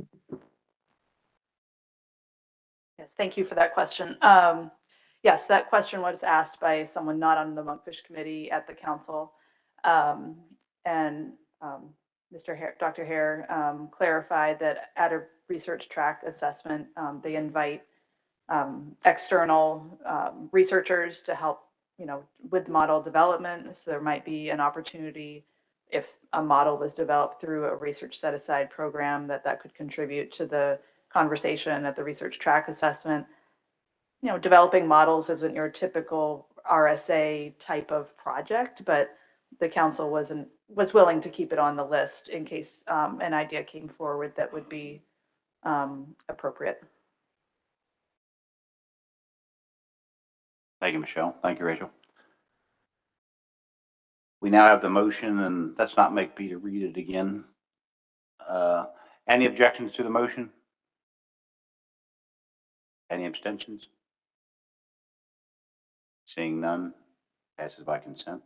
Yes, thank you for that question. Yes, that question was asked by someone not on the Monkfish Committee at the council. Dr. Hare clarified that at a research track assessment, they invite external researchers to help, with model development. So there might be an opportunity if a model was developed through a research set aside program that could contribute to the conversation at the research track assessment. Developing models isn't your typical RSA type of project, but the council was willing to keep it on the list in case an idea came forward that would be appropriate. Thank you, Michelle. Thank you, Rachel. We now have the motion, and let's not make Peter read it again. Any objections to the motion? Any abstentions? Seeing none, passes by consent.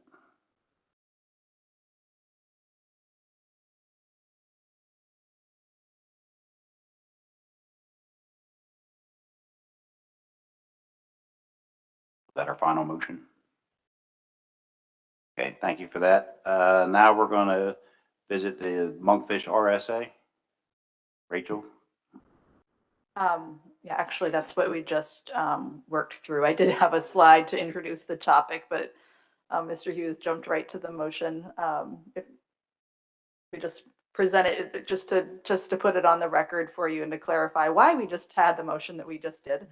that our final motion? Okay, thank you for that. Now we're going to visit the Monkfish RSA. Rachel? Yeah, actually, that's what we just worked through. I did have a slide to introduce the topic, but Mr. Hughes jumped right to the motion. If we just present it just to put it on the record for you and to clarify why we just had the motion that we just did.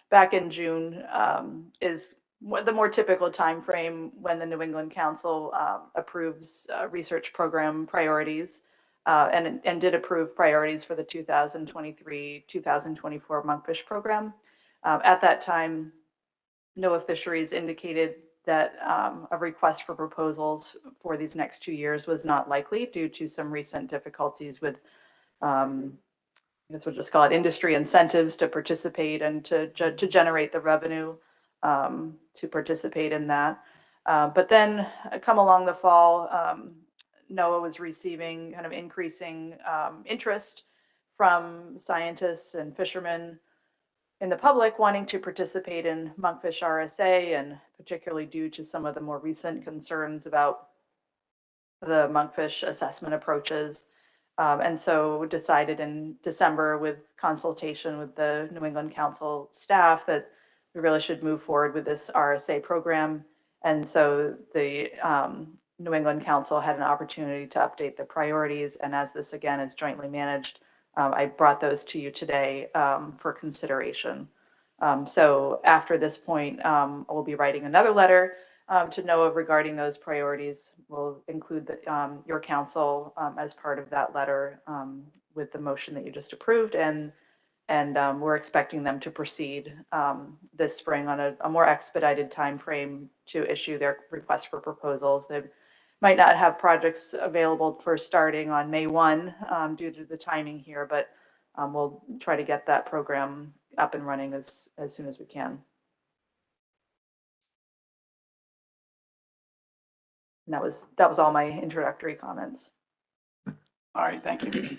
Back in June is the more typical time frame when the New England Council approves research program priorities and did approve priorities for the 2023-2024 monkfish program. At that time, NOAA Fisheries indicated that a request for proposals for these next 2 years was not likely due to some recent difficulties with I guess we'll just call it industry incentives to participate and to generate the revenue to participate in that. But then come along the fall, NOAA was receiving kind of increasing interest from scientists and fishermen in the public wanting to participate in monkfish RSA, and particularly due to some of the more recent concerns about the monkfish assessment approaches. And so decided in December with consultation with the New England Council staff that we really should move forward with this RSA program. And so the New England Council had an opportunity to update the priorities. And as this again is jointly managed, I brought those to you today for consideration. So after this point, we'll be writing another letter to NOAA regarding those priorities. We'll include your council as part of that letter with the motion that you just approved, and we're expecting them to proceed this spring on a more expedited time frame to issue their request for proposals. They might not have projects available for starting on May 1 due to the timing here, but we'll try to get that program up and running as soon as we can. And that was all my introductory comments. All right, thank you.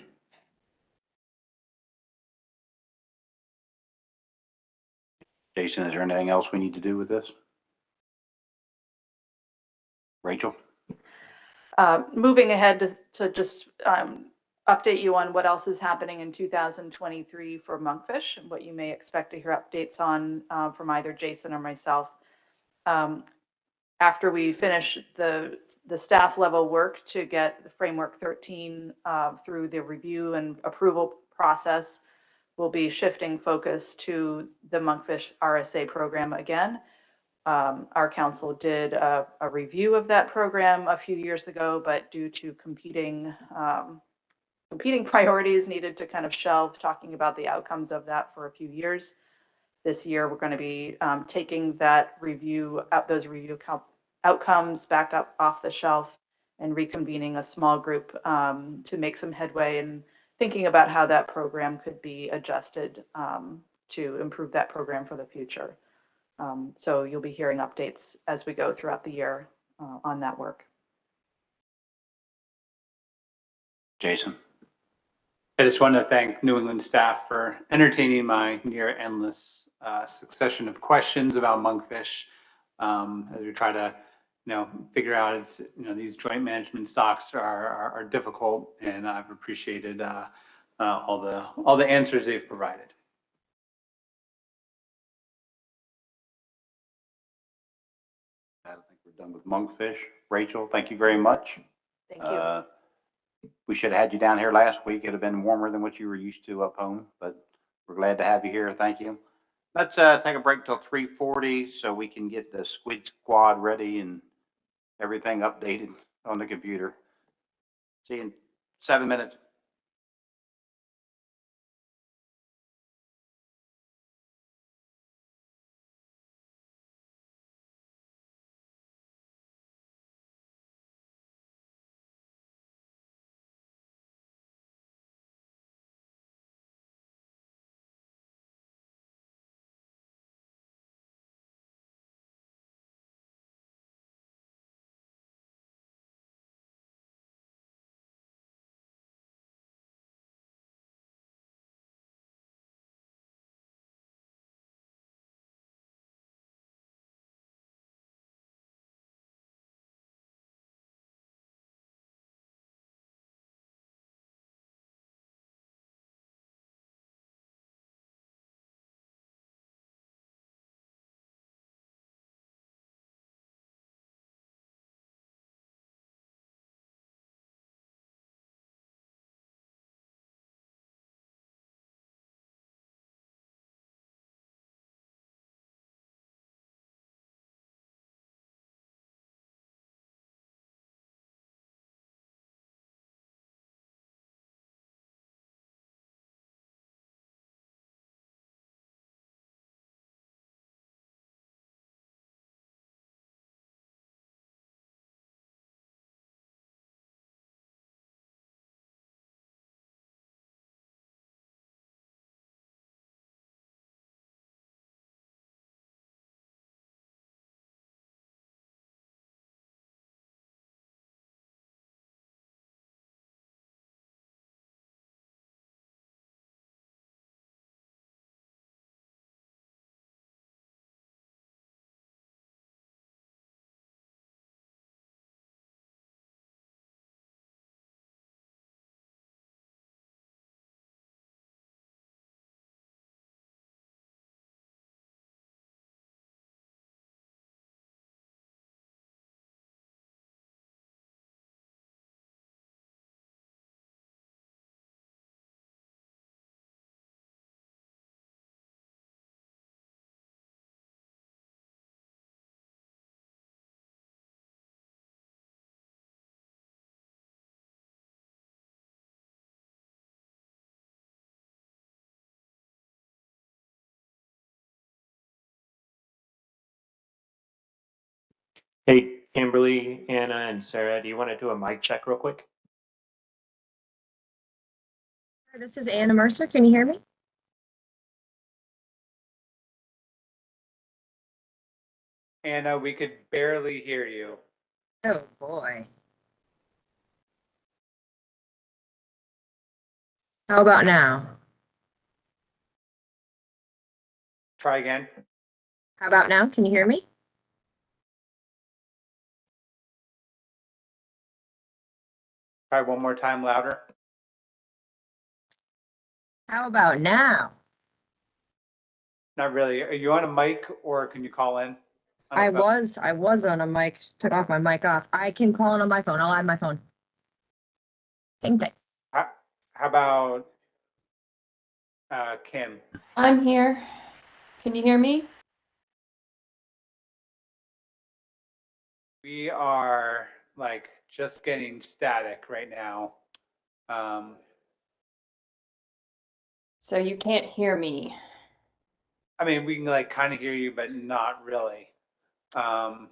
Jason, is there anything else we need to do with this? Rachel? Moving ahead to just update you on what else is happening in 2023 for monkfish and what you may expect to hear updates on from either Jason or myself. After we finish the staff level work to get the Framework 13 through the review and approval process, we'll be shifting focus to the monkfish RSA program again. Our council did a review of that program a few years ago, but due to competing priorities, needed to kind of shelve talking about the outcomes of that for a few years. This year, we're going to be taking that review, those review outcomes back up off the shelf and reconvening a small group to make some headway and thinking about how that program could be adjusted to improve that program for the future. So you'll be hearing updates as we go throughout the year on that work. Jason? I just want to thank New England staff for entertaining my near endless succession of questions about monkfish as we try to, figure out these joint management stocks are difficult, and I've appreciated all the answers they've provided. I think we're done with monkfish. Rachel, thank you very much. Thank you. We should have had you down here last week. It'd have been warmer than what you were used to up home, but we're glad to have you here. Thank you. Let's take a break till 3:40 so we can get the squid squad ready and everything updated on the computer. See you in 7 minutes. Hey, Kimberly, Anna, and Sarah, do you want to do a mic check real quick? This is Anna Mercer. Can you hear me? Anna, we could barely hear you. Oh boy. How about now? Try again. How about now? Can you hear me? Try one more time louder. How about now? Not really. Are you on a mic or can you call in? on a I phone? was on a mic, took off my mic off. I can call in on my phone. I'll add my phone. Think that. How about Kim? I'm here. Can you hear me? We are like just getting static right now. So you can't hear me. I mean, we can like kind of hear you, but not really. Hold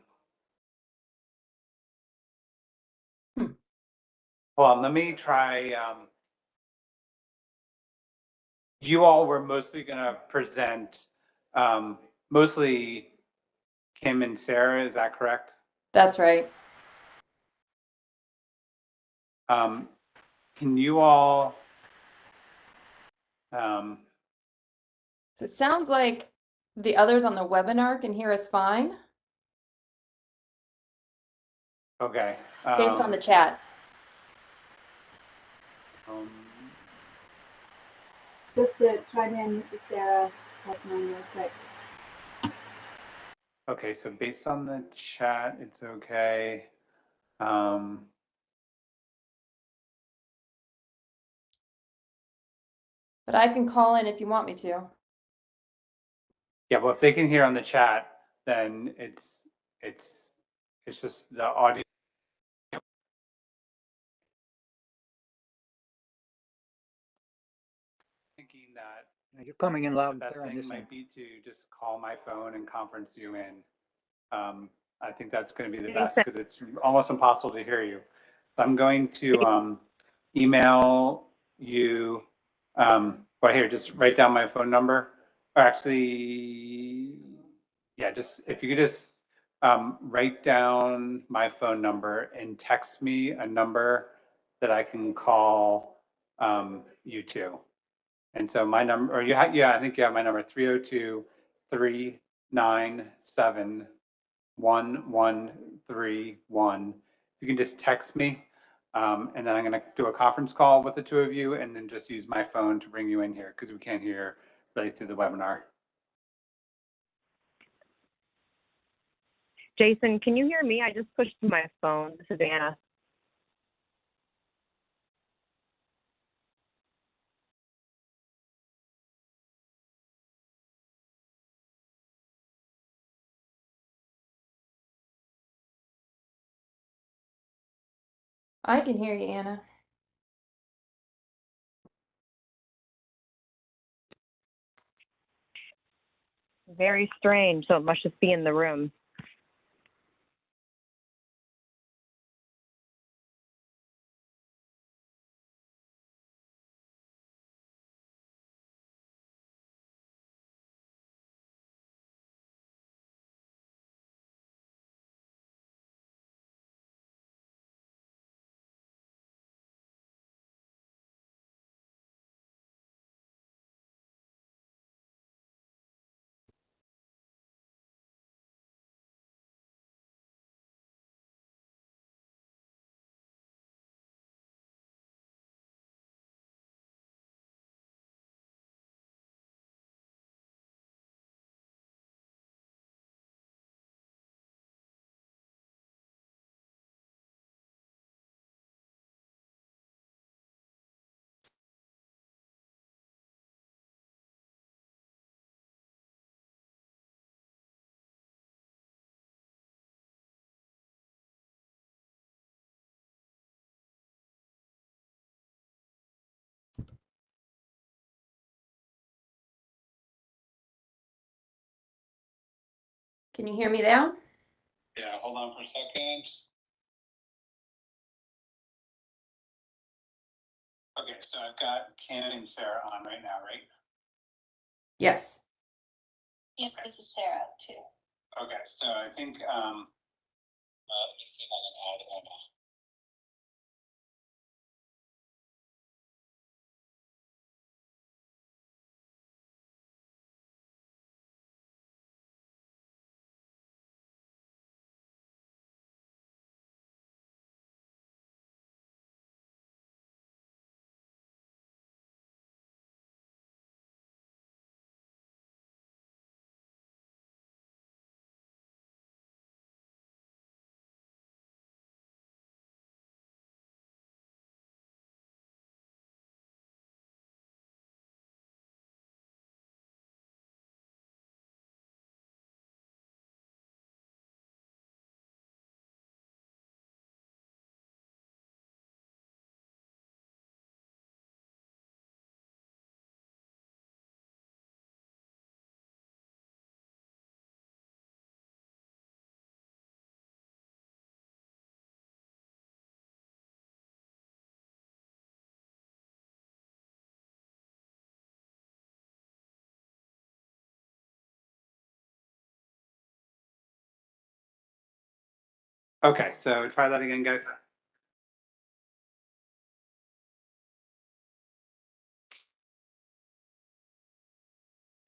on, let me try. You all were mostly going to present, mostly Kim and Sarah, is that correct? That's right. Can you all, So it sounds like the others on the webinar can hear us fine okay. based on the chat. Just to chime in, this is Sarah. That's mine real quick. Okay, so based on the chat, it's okay. But I can call in if you want me to. Yeah, well, if they can hear on the chat, then it's just the audio. Thinking that You're coming in loud the and best clear on thing this might end. be to just call my phone and conference you in. I think that's going to be the best because it's almost impossible to hear you. So I'm going to email you. Right here, just write down my phone number. Or actually, yeah, just if you could just write down my phone number and text me a number that I can call you to. And so my number, or yeah, I think you have my number, 302-397-1131. You can just text me, and then I'm going to do a conference call with the two of you, and then just use my phone to bring you in here because we can't hear really through the webinar. Jason, can you hear me? I just pushed my phone. This is Anna. I can hear you, Anna. Very strange. So it must just be in the room. Can you hear me now? Yeah, hold on for a second. Okay, so I've got Ken and Sarah on right now, right? Yes. Yep, this is Sarah too. Okay, so I think, let me see if I can add Emma. Okay, so try that again, guys.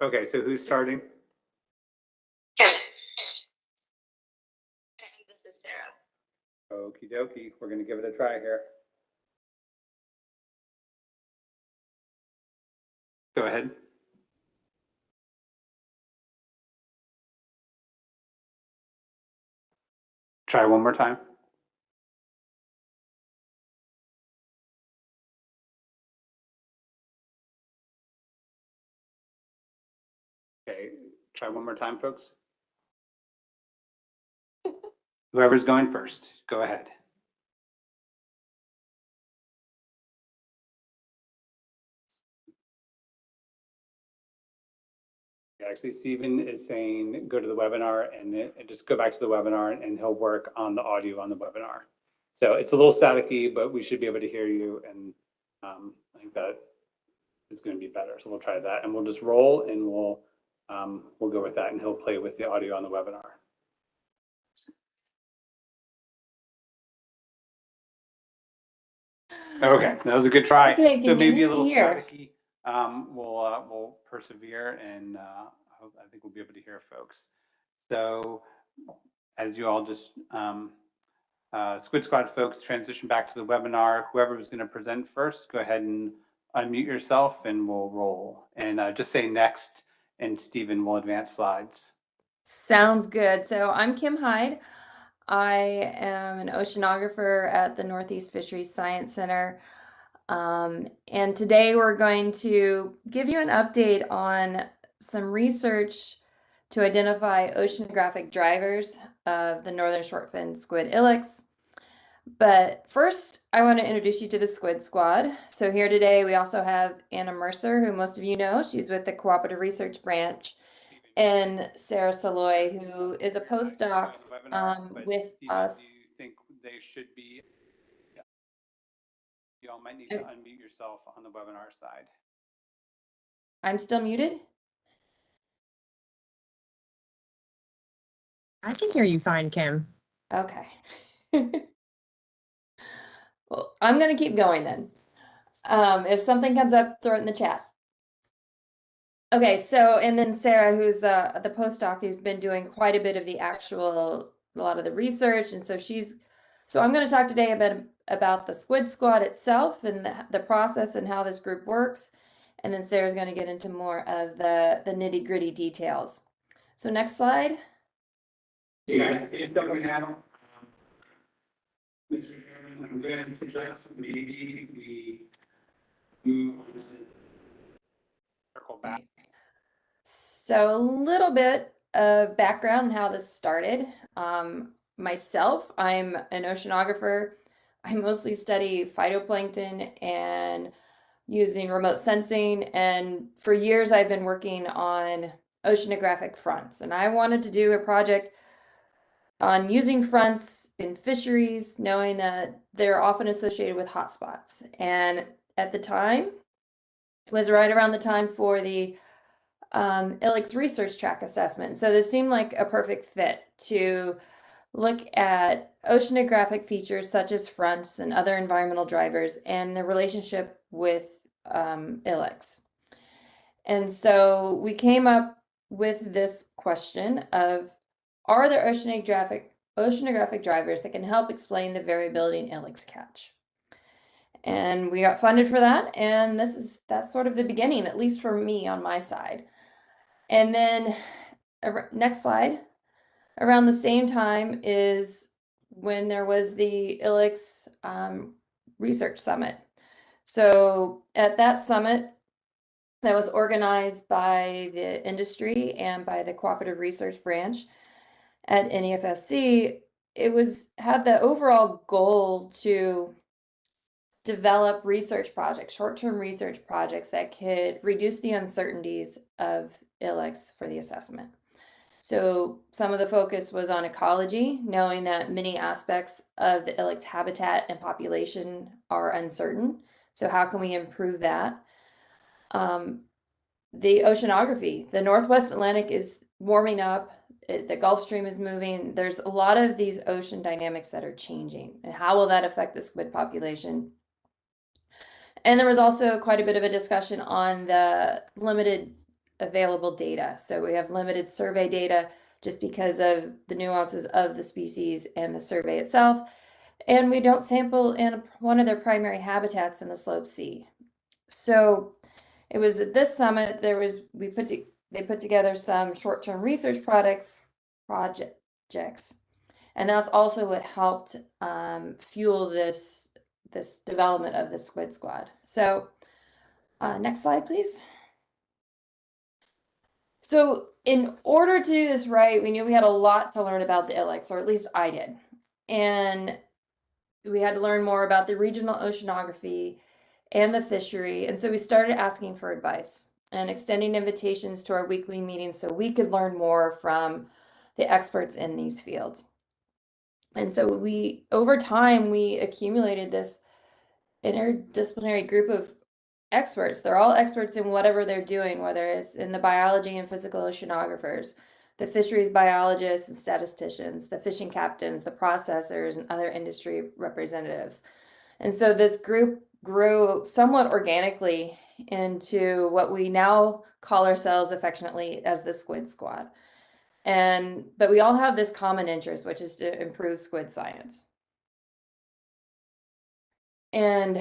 Okay, so who's starting? This is Sarah. Okie dokie, we're gonna give it a try here. Go ahead. Try one more time. Okay, try one more time, folks. Whoever's going first, go ahead. Actually, Stephen is saying, go to the webinar and just go back to the webinar and he'll work on the audio on the webinar. So it's a little staticky, but we should be able to hear you. And I think that is going to be better. So we'll try that and we'll just roll and we'll go with that and he'll play with the audio on the webinar. Okay, that was a good try. Okay, So can you maybe a hear little me here? staticky. We'll persevere and I think we'll be able to hear folks. So as you all just Squid Squad folks transition back to the webinar. Whoever was going to present first, go ahead and unmute yourself and we'll roll. And just say next and Stephen will advance slides. Sounds good. So I'm Kim Hyde. I am an oceanographer at the Northeast Fisheries Science Center. And today we're going to give you an update on some research to identify oceanographic drivers of the northern short-fin squid ilex. But first, I want to introduce you to the Squid Squad. So here today we also have Anna Mercer, who most of you know. She's with the Cooperative Research Branch, and Sarah Saloy, who is a postdoc with us. Do you think they should be? You all might need to unmute yourself on the webinar side. I'm still muted? I can hear you fine, Kim. Okay. Well, I'm going to keep going then. If something comes up, throw it in the chat. Okay, so, and then Sarah, who's the postdoc, who's been doing quite a bit of the actual, a lot of the research. And so I'm going to talk today about the Squid Squad itself and the process and how this group works. And then Sarah's going to get into more of the nitty gritty details. So next slide. You guys, please don't handle. Mr. Chairman, I'm going to suggest maybe we move on to circle back. So a little bit of background on how this started. Myself, I'm an oceanographer. I mostly study phytoplankton and using remote sensing. And for years, I've been working on oceanographic fronts. And I wanted to do a project on using fronts in fisheries, knowing that they're often associated with hotspots. And at the time, it was right around the time for the ILIC's research track assessment. So this seemed like a perfect fit to look at oceanographic features such as fronts and other environmental drivers and the relationship with ILICs. And so we came up with this question of, are there oceanographic drivers that can help explain the variability in ILIC's catch? And we got funded for that, and that's sort of the beginning, at least for me on my side. And then next slide. Around the same time is when there was the ILIC's research summit. So at that summit that was organized by the industry and by the cooperative research branch at NEFSC, it had the overall goal to develop research projects, short-term research projects that could reduce the uncertainties of ILICs for the assessment. So some of the focus was on ecology, knowing that many aspects of the ILIC's habitat and population are uncertain. So how can we improve that? The oceanography, the Northwest Atlantic is warming up, the Gulf Stream is moving. There's a lot of these ocean dynamics that are changing. And how will that affect the squid population? And there was also quite a bit of a discussion on the limited available data. So we have limited survey data just because of the nuances of the species and the survey itself. And we don't sample in one of their primary habitats in the Slope Sea. So it was at this summit, they put together some short-term research projects. And that's also what helped fuel this development of the Squid Squad. So next slide, please. So in order to do this right, we knew we had a lot to learn about the ILICs, or at least I did. And we had to learn more about the regional oceanography and the fishery. And so we started asking for advice and extending invitations to our weekly meetings so we could learn more from the experts in these fields. And so over time, we accumulated this interdisciplinary group of experts. They're all experts in whatever they're doing, whether it's in the biology and physical oceanographers, the fisheries biologists and statisticians, the fishing captains, the processors, and other industry representatives. And so this group grew somewhat organically into what we now call ourselves affectionately as the Squid Squad. But we all have this common interest, which is to improve squid science. And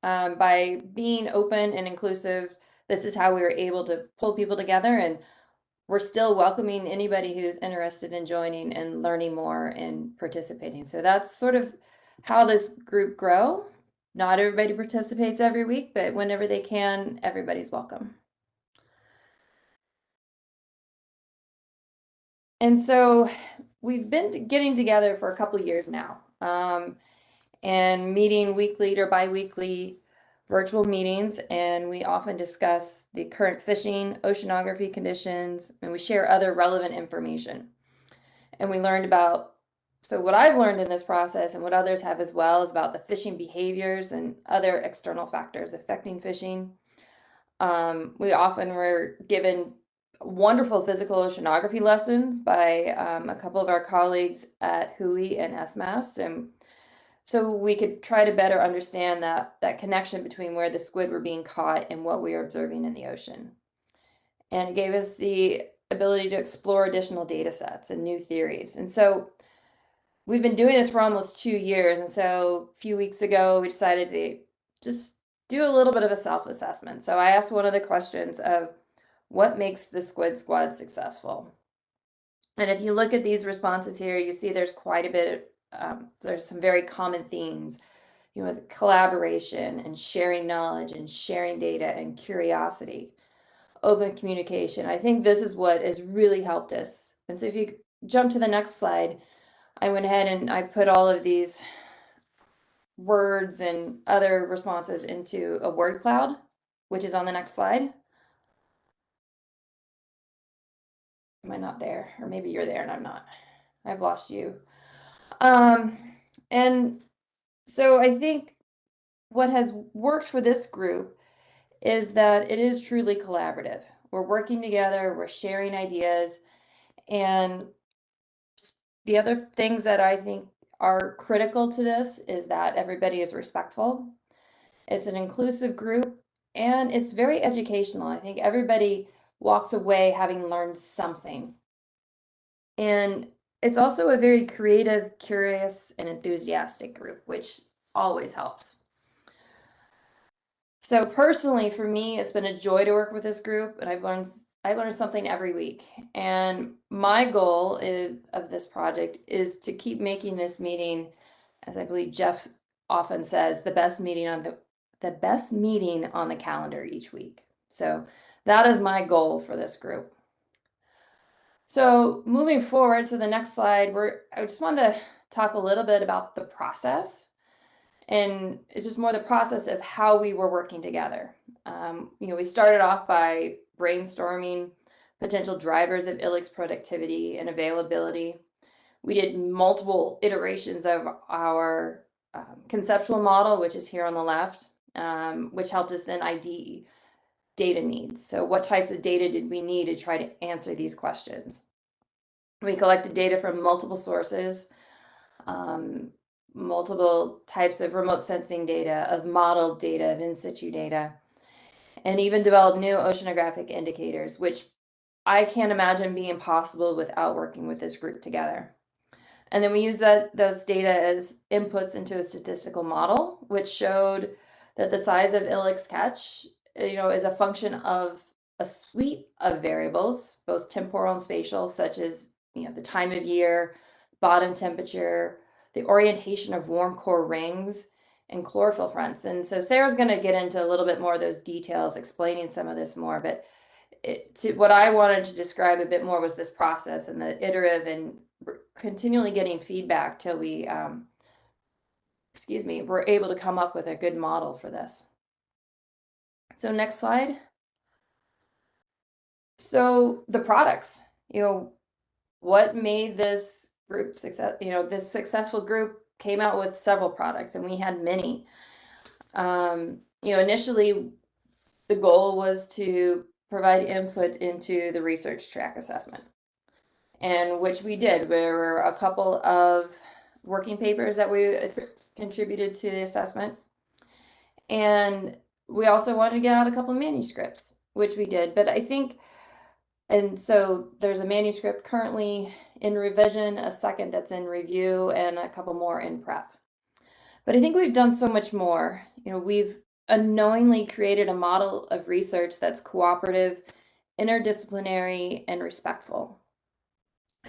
by being open and inclusive, this is how we were able to pull people together, and we're still welcoming anybody who's interested in joining and learning more and participating. So that's sort of how this group grow. Not everybody participates every week, but whenever they can, everybody's welcome. And so we've been getting together for a couple of years now, and meeting weekly or bi-weekly virtual meetings, and we often discuss the current fishing, oceanography conditions, and we share other relevant information. And we learned so what I've learned in this process and what others have as well is about the fishing behaviors and other external factors affecting fishing. We often were given wonderful physical oceanography lessons by a couple of our colleagues at HUI and SMAST, and so we could try to better understand that connection between where the squid were being caught and what we were observing in the ocean. And it gave us the ability to explore additional data sets and new theories. And so we've been doing this for almost 2 years. And so a few weeks ago, we decided to just do a little bit of a self-assessment. So I asked one of the questions of what makes the Squid Squad successful? And if you look at these responses here, you see there's quite a bit there's some very common themes, with collaboration and sharing knowledge and sharing data and curiosity, open communication. I think this is what has really helped us. And so if you jump to the next slide, I went ahead and I put all of these words and other responses into a word cloud, which is on the next slide. Am I not there? Or maybe you're there and I'm not. I've lost you. And so I think what has worked for this group is that it is truly collaborative. We're working together, we're sharing ideas, and the other things that I think are critical to this is that everybody is respectful. It's an inclusive group and it's very educational. I think everybody walks away having learned something. And it's also a very creative, curious, and enthusiastic group, which always helps. So personally, for me, it's been a joy to work with this group, and I learn something every week. And my goal of this project is to keep making this meeting, as I believe Jeff often says, the best meeting on the calendar each week. So that is my goal for this group. So moving forward to the next slide, I just wanted to talk a little bit about the process. And it's just more the process of how we were working together. We started off by brainstorming potential drivers of ILIC's productivity and availability. We did multiple iterations of our conceptual model, which is here on the left, which helped us then ID data needs. So what types of data did we need to try to answer these questions? We collected data from multiple sources, multiple types of remote sensing data, of modeled data, of in situ data, and even developed new oceanographic indicators, which I can't imagine being possible without working with this group together. And then we used those data as inputs into a statistical model, which showed that the size of ILIC's catch, is a function of a suite of variables, both temporal and spatial, such as the time of year, bottom temperature, the orientation of warm core rings, and chlorophyll fronts. And so Sarah's going to get into a little bit more of those details, explaining some of this more. But what I wanted to describe a bit more was this process and the iterative and continually getting feedback till we, were able to come up with a good model for this. So next slide. So the products, what made this group success, this successful group came out with several products, and we had many. Initially the goal was to provide input into the research track assessment, and which we did. There were a couple of working papers that we contributed to the assessment, and we also wanted to get out a couple of manuscripts, which we did. But I think, and so there's a manuscript currently in revision, a second that's in review, and a couple more in prep. But I think we've done so much more. We've unknowingly created a model of research that's cooperative, interdisciplinary, and respectful,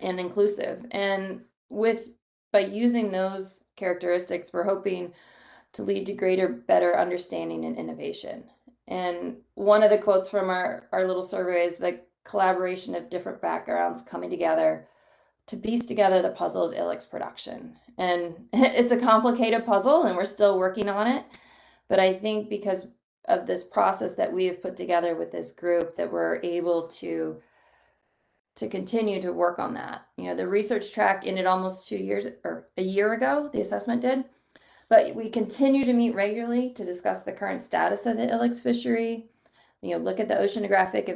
and inclusive. And by using those characteristics, we're hoping to lead to greater, better understanding and innovation. And one of the quotes from our little survey is the collaboration of different backgrounds coming together to piece together the puzzle of ILIC's production. And it's a complicated puzzle, and we're still working on it. But I think because of this process that we have put together with this group, that we're able to continue to work on that. The research track ended almost 2 years, or a year ago, the assessment did. But we continue to meet regularly to discuss the current status of the ILIC's fishery, look at the oceanographic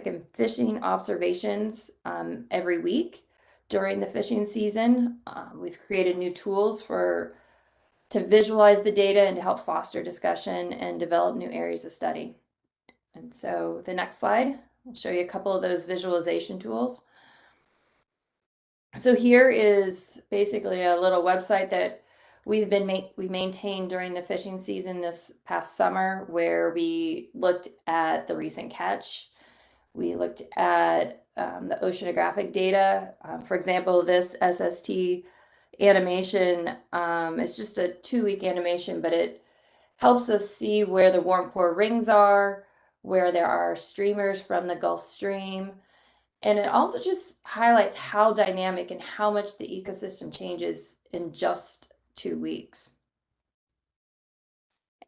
and fishing observations every week during the fishing season. We've created new tools to visualize the data and to help foster discussion and develop new areas of study. And so the next slide, I'll show you a couple of those visualization tools. So here is basically a little website that we maintained during the fishing season this past summer, where we looked at the recent catch. We looked at the oceanographic data. For example, this SST animation is just a 2-week animation, but it helps us see where the warm core rings are, where there are streamers from the Gulf Stream. And it also just highlights how dynamic and how much the ecosystem changes in just 2 weeks.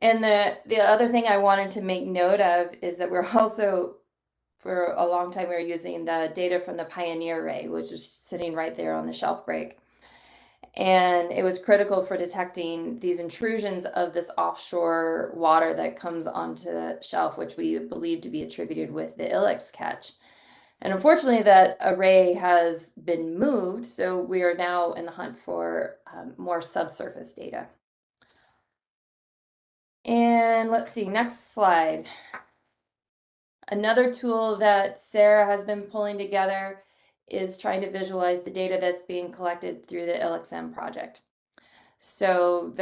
And the other thing I wanted to make note of is that we're also for a long time, we were using the data from the Pioneer array, which is sitting right there on the shelf break. And it was critical for detecting these intrusions of this offshore water that comes onto the shelf, which we believe to be attributed with the Ilex catch. And unfortunately, that array has been moved, so we are now in the hunt for more subsurface data. And let's see, next slide. Another tool that Sarah has been pulling together is trying to visualize the data that's being collected through the LXM project. So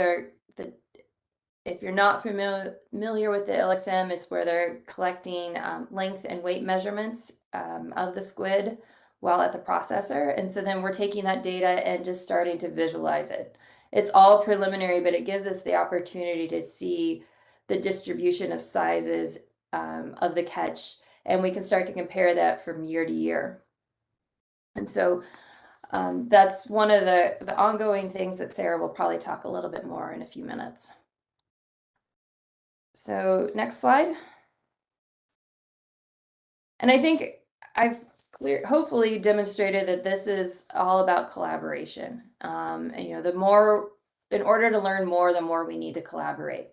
if you're not familiar with the LXM, it's where they're collecting length and weight measurements of the squid while at the processor. And so then we're taking that data and just starting to visualize it. It's all preliminary, but it gives us the opportunity to see the distribution of sizes of the catch, and we can start to compare that from year to year. And so that's one of the ongoing things that Sarah will probably talk a little bit more in a few minutes. So next slide. And I think I've hopefully demonstrated that this is all about collaboration. And, in order to learn more, the more we need to collaborate.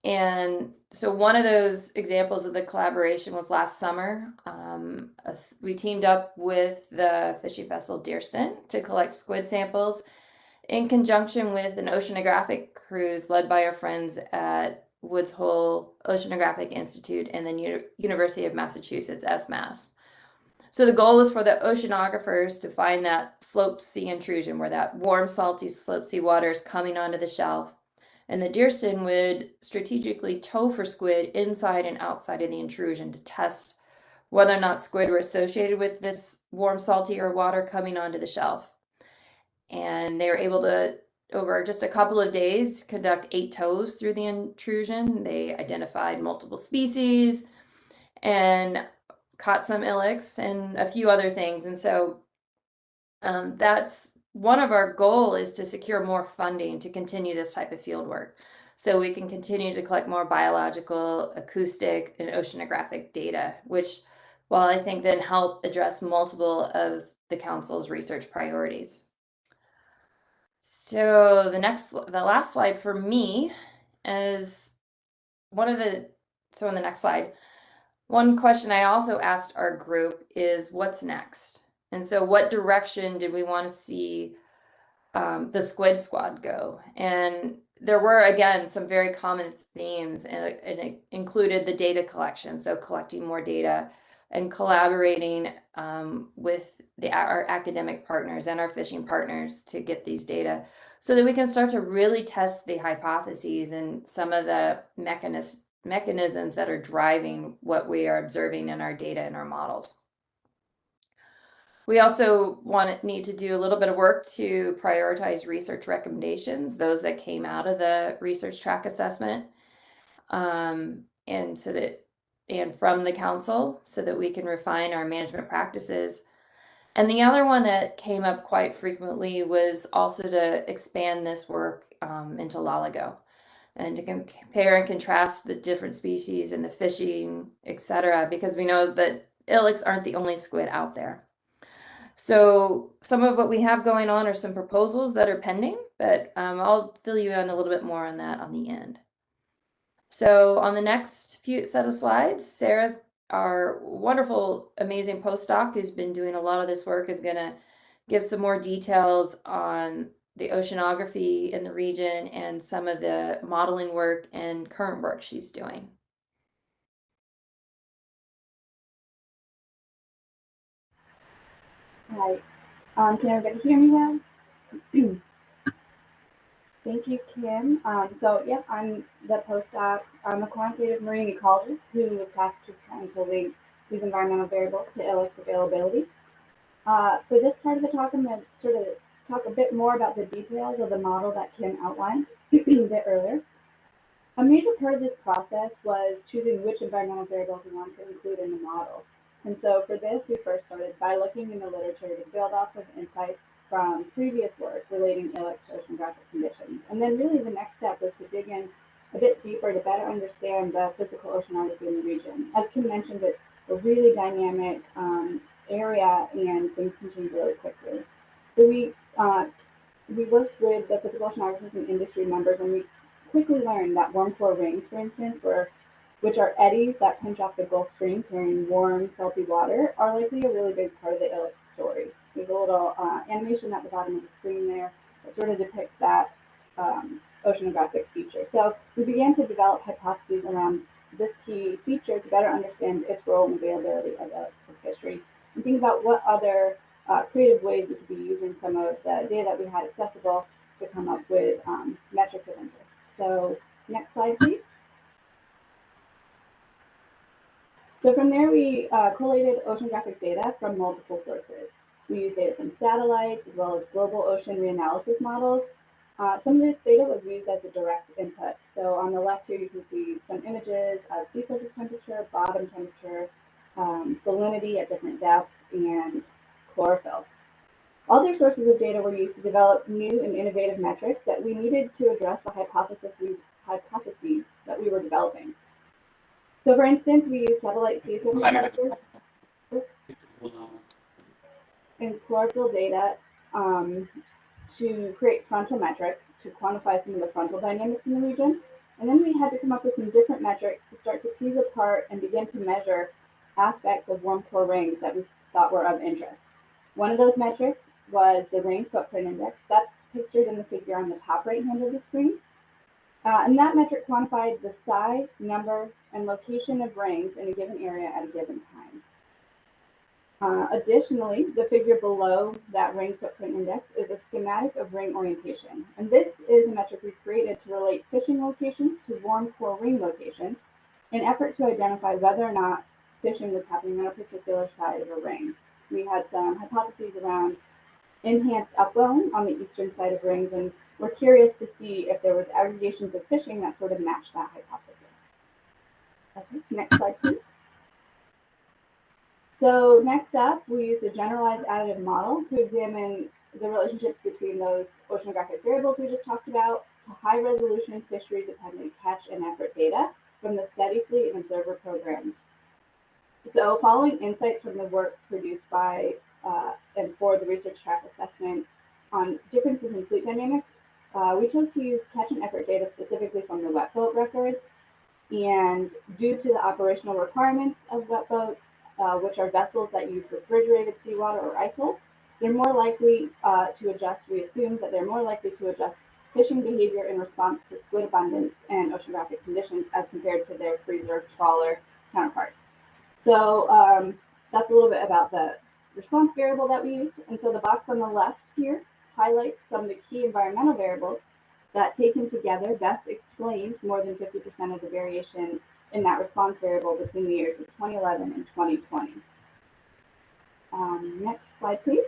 And so one of those examples of the collaboration was last summer. We teamed up with the fishing vessel Deerston to collect squid samples in conjunction with an oceanographic cruise led by our friends at Woods Hole Oceanographic Institute and the University of Massachusetts, SMAS. So the goal was for the oceanographers to find that slope sea intrusion, where that warm, salty slope sea water is coming onto the shelf. And the Deerston would strategically tow for squid inside and outside of the intrusion to test whether or not squid were associated with this warm, salty or water coming onto the shelf. And they were able to, over just a couple of days, conduct 8 tows through the intrusion. They identified multiple species and caught some ilex and a few other things. And so that's one of our goals, is to secure more funding to continue this type of field work, so we can continue to collect more biological, acoustic, and oceanographic data, which, while I think then help address multiple of the council's research priorities. So the last slide for me is so in the next slide, one question I also asked our group is, what's next? And so what direction did we want to see the Squid Squad go? And there were, again, some very common themes, and it included the data collection, so collecting more data and collaborating with our academic partners and our fishing partners to get these data, so that we can start to really test the hypotheses and some of the mechanisms that are driving what we are observing in our data and our models. We also need to do a little bit of work to prioritize research recommendations, those that came out of the research track assessment, and from the council, so that we can refine our management practices. And the other one that came up quite frequently was also to expand this work into loligo, and to compare and contrast the different species and the fishing, etc., because we know that ilex aren't the only squid out there. So some of what we have going on are some proposals that are pending, but I'll fill you in a little bit more on that on the end. So on the next few set of slides, Sarah's, our wonderful, amazing postdoc who's been doing a lot of this work, is going to give some more details on the oceanography in the region and some of the modeling work and current work she's doing. Hi. Can everybody hear me well? Thank you, Kim. So yeah, I'm the postdoc. I'm a quantitative marine ecologist who was tasked with trying to link these environmental variables to ilex availability. For this part of the talk, I'm going to sort of talk a bit more about the details of the model that Kim outlined a bit earlier. A major part of this process was choosing which environmental variables we want to include in the model. And so for this, we first started by looking in the literature to build off of insights from previous work relating ilex to oceanographic conditions. And then really the next step was to dig in a bit deeper to better understand the physical oceanography in the region. As Kim mentioned, it's a really dynamic area, and things can change really quickly. So we worked with the physical oceanographers and industry members, and we quickly learned that warm core rings, for instance, which are eddies that pinch off the Gulf Stream carrying warm, salty water, are likely a really big part of the Ilex story. There's a little animation at the bottom of the screen there that sort of depicts that oceanographic feature. So we began to develop hypotheses around this key feature to better understand its role and availability of Ilex fishery, and think about what other creative ways we could be using some of the data that we had accessible to come up with metrics of interest. So next slide, please. So from there, we collated oceanographic data from multiple sources. We used data from satellites as well as global ocean reanalysis models. Some of this data was used as a direct input. So on the left here, you can see some images of sea surface temperature, bottom temperature, salinity at different depths, and chlorophyll. Other sources of data were used to develop new and innovative metrics that we needed to address the hypotheses that we were developing. So for instance, we use satellite sea surface temperature and chlorophyll data to create frontal metrics to quantify some of the frontal dynamics in the region. And then we had to come up with some different metrics to start to tease apart and begin to measure aspects of warm core rings that we thought were of interest. One of those metrics was the ring footprint index. That's pictured in the figure on the top right hand of the screen. And that metric quantified the size, number, and location of rings in a given area at a given time. Additionally, the figure below that ring footprint index is a schematic of ring orientation. And this is a metric we created to relate fishing locations to warm core ring locations in an effort to identify whether or not fishing was happening on a particular side of a ring. We had some hypotheses around enhanced upwelling on the eastern side of rings, and we're curious to see if there was aggregations of fishing that sort of matched that hypothesis. Okay, next slide, please. So next up, we used a generalized additive model to examine the relationships between those oceanographic variables we just talked about to high-resolution fishery-dependent catch and effort data from the Steady Fleet and Observer programs. So following insights from the work produced by and for the research track assessment on differences in fleet dynamics, we chose to use catch and effort data specifically from the wet boat records. And due to the operational requirements of wet boats, which are vessels that use refrigerated seawater or ice holds, they're more likely to adjust, we assume that they're more likely to adjust fishing behavior in response to squid abundance and oceanographic conditions as compared to their freezer trawler counterparts. So that's a little bit about the response variable that we used. And so the box on the left here highlights some of the key environmental variables that, taken together, best explain more than 50% of the variation in that response variable between the years of 2011 and 2020. Next slide, please.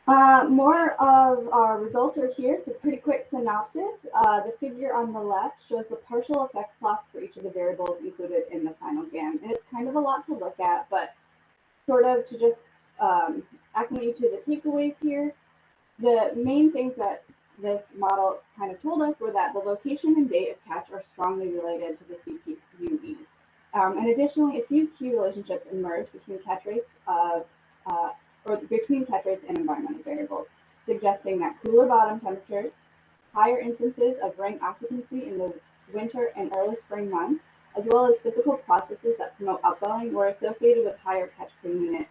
More of our results are here. It's a pretty quick synopsis. The figure on the left shows the partial effects plots for each of the variables included in the final GAM. And it's kind of a lot to look at, but sort of to just acclimate you to the takeaways here, the main things that this model kind of told us were that the location and date of catch are strongly related to the CPUE. And additionally, a few key relationships emerge between catch rates and environmental variables, suggesting that cooler bottom temperatures, higher instances of ring occupancy in the winter and early spring months, as well as physical processes that promote upwelling, were associated with higher catch per unit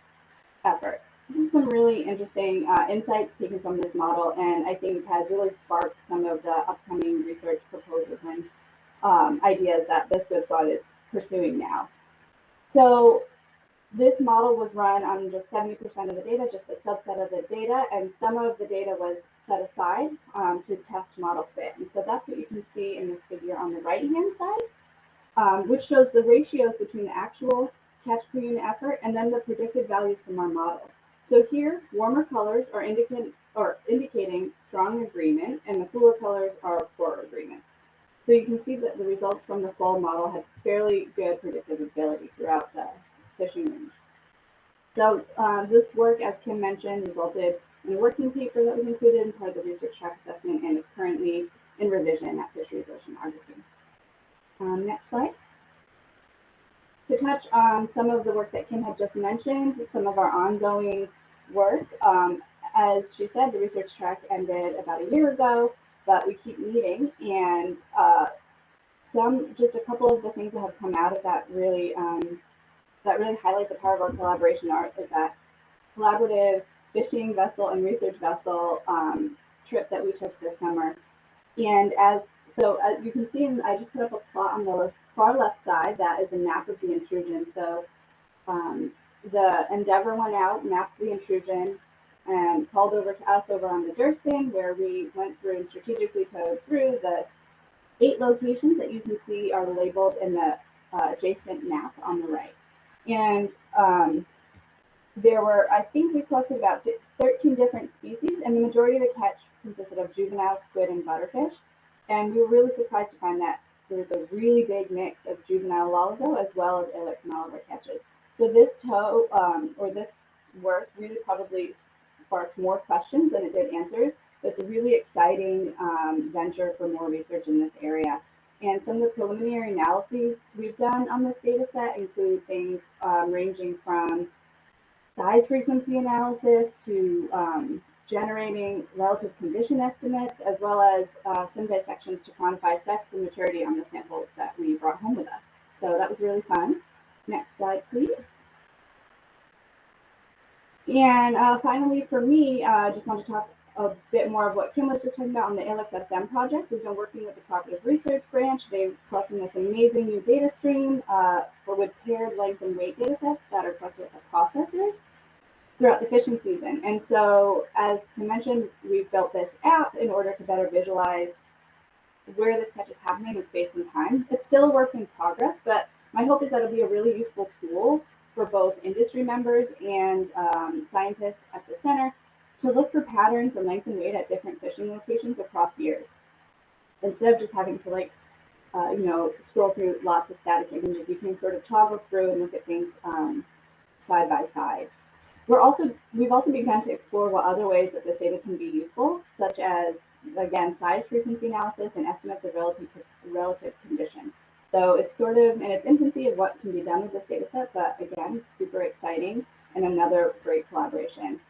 effort. This is some really interesting insights taken from this model, and I think has really sparked some of the upcoming research proposals and ideas that the Squid Squad is pursuing now. So this model was run on just 70% of the data, just a subset of the data, and some of the data was set aside to test model fit. And so that's what you can see in this figure on the right-hand side, which shows the ratios between the actual catch per unit effort and then the predicted values from our model. So here, warmer colors are indicating strong agreement, and the cooler colors are poor agreement. So you can see that the results from the full model had fairly good predictive ability throughout the fishing range. So this work, as Kim mentioned, resulted in a working paper that was included in part of the research track assessment and is currently in revision at Fisheries Oceanography. Next slide. to touch on some of the work that Kim had just mentioned, some of our ongoing work. As she said, the research track ended about a year ago, but we keep meeting, and just a couple of the things that have come out of that really highlight the power of our collaboration art is that collaborative fishing vessel and research vessel trip that we took this summer. And as you can see, I just put up a plot on the far left side that is a map of the intrusion. So the Endeavor went out, mapped the intrusion, and called over to us over on the Durston, where we went through and strategically towed through the 8 locations that you can see are labeled in the adjacent map on the right. And I think we collected about 13 different species, and the majority of the catch consisted of juvenile squid and butterfish. And we were really surprised to find that there was a really big mix of juvenile loligo as well as ilex and oliver catches. So this this work really probably sparked more questions than it did answers. But it's a really exciting venture for more research in this area. And some of the preliminary analyses we've done on this data set include things ranging from size frequency analysis to generating relative condition estimates, as well as some dissections to quantify sex and maturity on the samples that we brought home with us. So that was really fun. Next slide, please. And finally, for me, I just want to talk a bit more of what Kim was just talking about on the LXSM project. We've been working with the Cooperative Research Branch. They've collected this amazing new data stream with paired length and weight data sets that are collected at processors throughout the fishing season. And so, as Kim mentioned, we've built this app in order to better visualize where this catch is happening in space and time. It's still a work in progress, but my hope is that it'll be a really useful tool for both industry members and scientists at the center to look for patterns in length and weight at different fishing locations across years, instead of just having to scroll through lots of static images. You can sort of toggle through and look at things side by side. We've also begun to explore what other ways that this data can be useful, such as, again, size frequency analysis and estimates of relative condition. So it's sort of in its infancy of what can be done with this data set, but again, it's super exciting and another great collaboration.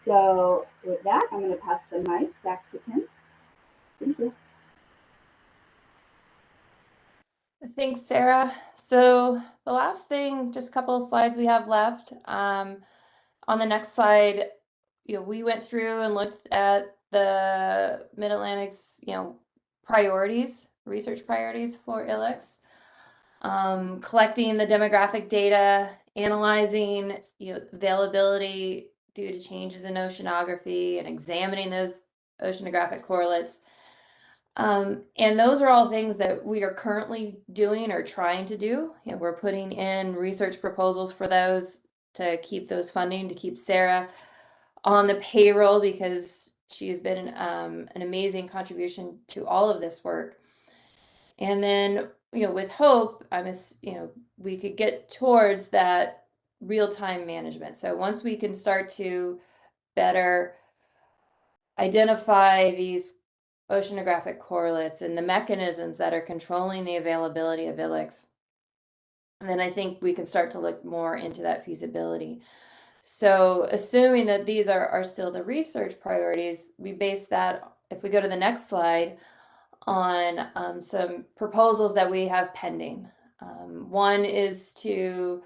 So with that, I'm going to pass the mic back to Kim. Thank you. Thanks, Sarah. So the last thing, just a couple of slides we have left. On the next slide, we went through and looked at the Mid-Atlantic's, priorities, research priorities for ilex, collecting the demographic data, analyzing, availability due to changes in oceanography, and examining those oceanographic correlates. And those are all things that we are currently doing or trying to do. We're putting in research proposals for those to keep those funding, to keep Sarah on the payroll, because she's been an amazing contribution to all of this work. And then, with hope, we could get towards that real-time management. So once we can start to better identify these oceanographic correlates and the mechanisms that are controlling the availability of ilex, then I think we can start to look more into that feasibility. So assuming that these are still the research priorities, we base that, if we go to the next slide, on some proposals that we have pending. One is to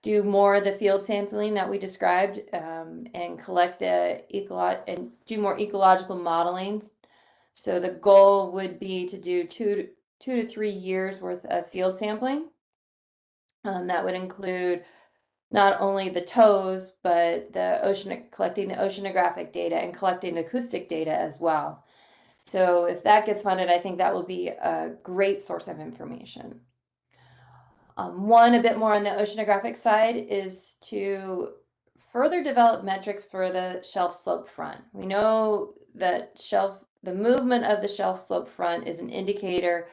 do more of the field sampling that we described, and collect and do more ecological modeling. So the goal would be to do 2 to 3 years worth of field sampling. That would include not only the tows, but collecting the oceanographic data and collecting acoustic data as well. So if that gets funded, I think that will be a great source of information. One a bit more on the oceanographic side is to further develop metrics for the shelf slope front. We know that the movement of the shelf slope front is an indicator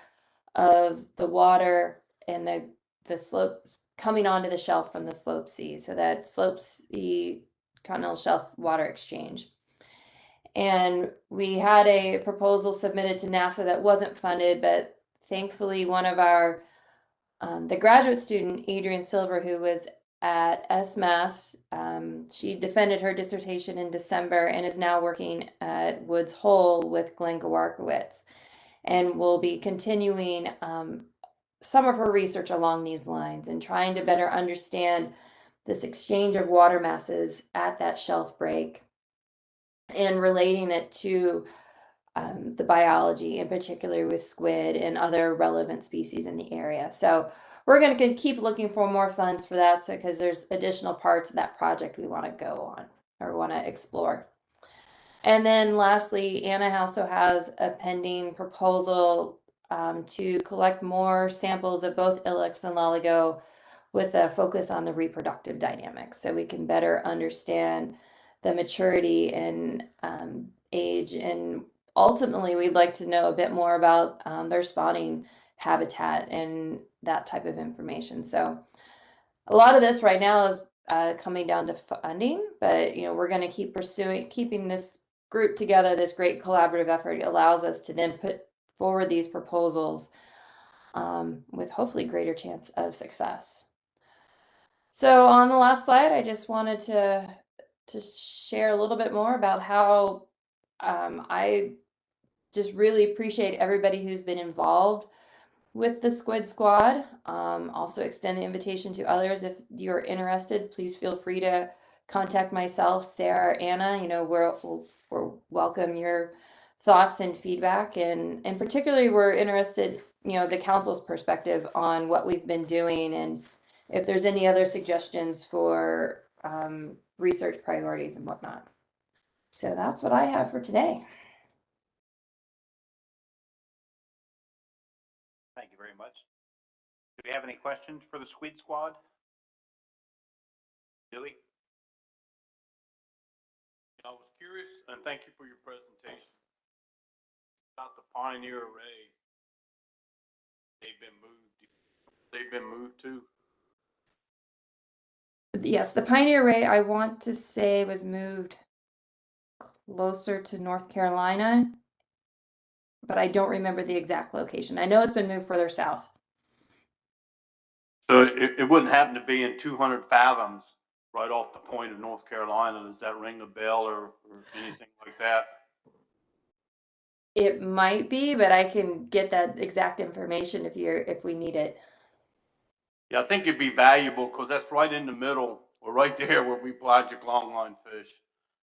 of the water and the slope coming onto the shelf from the slope sea. So that slope sea continental shelf water exchange. And we had a proposal submitted to NASA that wasn't funded, but thankfully one of our The graduate student, Adrienne Silver, who was at SMAS, she defended her dissertation in December and is now working at Woods Hole with Glenn Gawarkowitz, and will be continuing some of her research along these lines and trying to better understand this exchange of water masses at that shelf break and relating it to the biology, in particular with squid and other relevant species in the area. So we're going to keep looking for more funds for that, because there's additional parts of that project we want to go on or want to explore. And then lastly, Anna also has a pending proposal to collect more samples of both Ilex and Loligo with a focus on the reproductive dynamics, so we can better understand the maturity and age, and ultimately we'd like to know a bit more about their spawning habitat and that type of information. So a lot of this right now is coming down to funding, but we're going to keep keeping this group together. This great collaborative effort allows us to then put forward these proposals with hopefully greater chance of success. So on the last slide, I just wanted to share a little bit more about how I just really appreciate everybody who's been involved with the Squid Squad. Also extend the invitation to others. If you're interested, please feel free to contact myself, Sarah, or Anna. We're welcome your thoughts and feedback, and particularly we're interested, the council's perspective on what we've been doing, and if there's any other suggestions for research priorities and whatnot. So that's what I have for today. Thank you very much. Do we have any questions for the Squid Squad? Dewey? I was curious, and thank you for your presentation, about the Pioneer Array. They've been moved to? Yes, the Pioneer Array, I want to say, was moved closer to North Carolina, but I don't remember the exact location. I know it's been moved further south. So it wouldn't happen to be in 200 fathoms right off the point of North Carolina. Does that ring a bell or anything like that? It might be, but I can get that exact information if we need it. Yeah, I think it'd be valuable because that's right in the middle, or right there where we pelagic longline fish.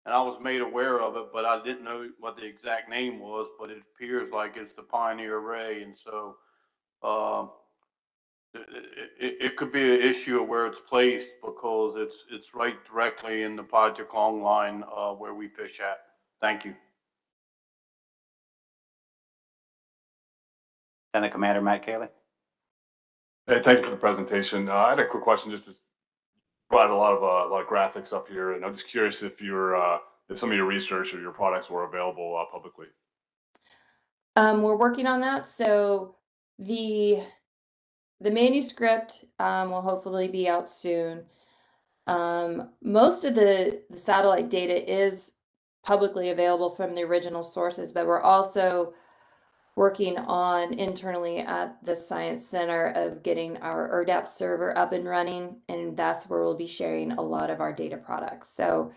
And I was made aware of it, but I didn't know what the exact name was, but it appears like it's the Pioneer Array. And so it could be an issue of where it's placed, because it's right directly in the pelagic longline where we fish at. Thank you. Lieutenant Commander Matt Cayley. Hey, thank you for the presentation. I had a quick question. Just to provide a lot of graphics up here, and I'm just curious if if some of your research or your products were available publicly. We're working on that. So the manuscript will hopefully be out soon. Most of the satellite data is publicly available from the original sources, but we're also working on internally at the Science Center of getting our ERDAP server up and running, and that's where we'll be sharing a lot of our data products. So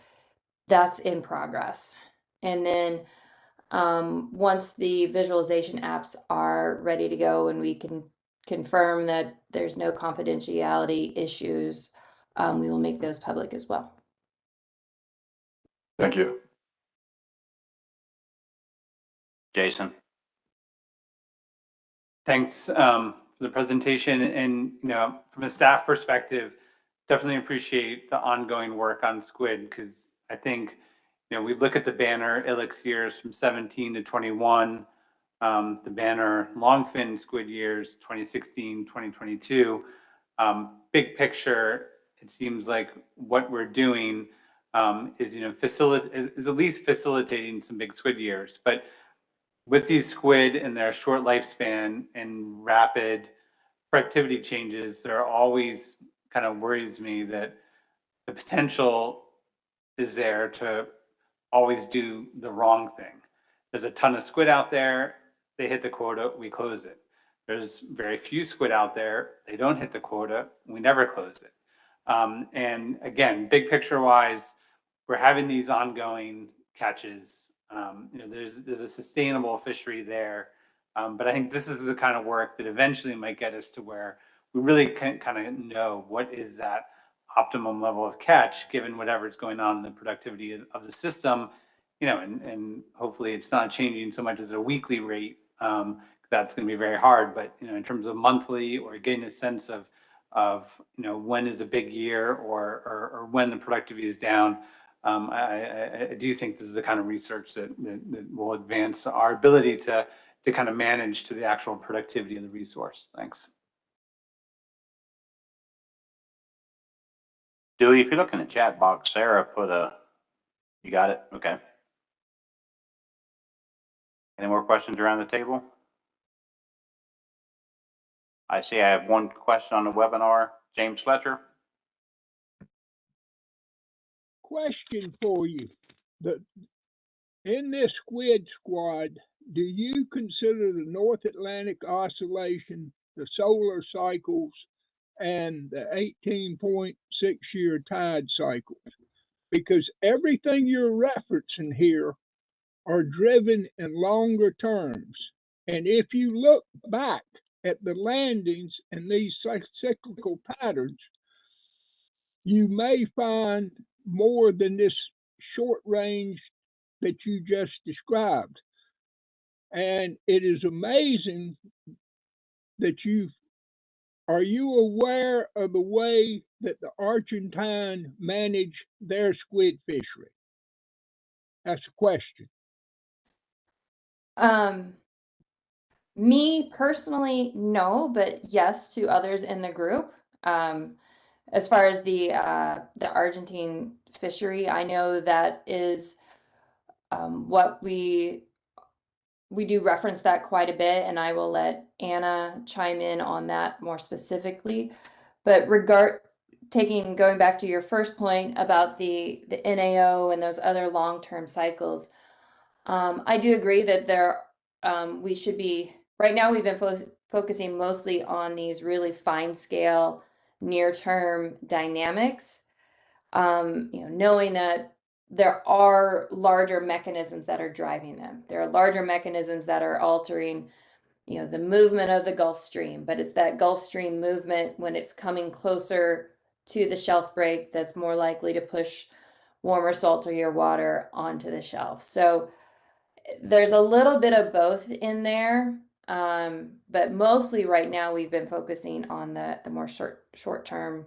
that's in progress. And then once the visualization apps are ready to go and we can confirm that there's no confidentiality issues, we will make those public as well. Thank you. Jason. Thanks for the presentation. And, from a staff perspective, definitely appreciate the ongoing work on squid, because I think, we look at the banner Ilex years from 17 to 21, the banner longfin squid years 2016, 2022. Big picture, it seems like what we're doing is, is at least facilitating some big squid years. But with these squid and their short lifespan and rapid productivity changes, there always kind of worries me that the potential is there to always do the wrong thing. There's a ton of squid out there. They hit the quota, we close it. There's very few squid out there. They don't hit the quota. We never close it. And again, big picture wise, we're having these ongoing catches. There's a sustainable fishery there. But I think this is the kind of work that eventually might get us to where we really can kind of know what is that optimum level of catch, given whatever's going on in the productivity of the system, and hopefully it's not changing so much as a weekly rate. That's going to be very hard, but in terms of monthly or getting a sense of when is a big year or when the productivity is down, I do think this is the kind of research that will advance our ability to kind of manage to the actual productivity of the resource. Thanks. Dewey, if you look in the chat box, Sarah put you got it? Okay. Any more questions around the table? I see I have one question on the webinar. James Fletcher. Question for you. In this squid squad, do you consider the North Atlantic Oscillation, the solar cycles, and the 18.6-year tide cycles? Because everything you're referencing here are driven in longer terms. And if you look back at the landings and these cyclical patterns, you may find more than this short range that you just described. And it is amazing that are you aware of the way that the Argentine manage their squid fishery? That's a question. Me personally, no, but yes to others in the group. As far as the Argentine fishery, I know that is what we do reference that quite a bit, and I will let Anna chime in on that more specifically. But going back to your first point about the NAO and those other long-term cycles, I do agree that we should be, right now we've been focusing mostly on these really fine scale, near-term dynamics, knowing that there are larger mechanisms that are driving them. There are larger mechanisms that are altering, the movement of the Gulf Stream, but it's that Gulf Stream movement when it's coming closer to the shelf break that's more likely to push warmer, saltier water onto the shelf. So there's a little bit of both in there, but mostly right now we've been focusing on the more short-term,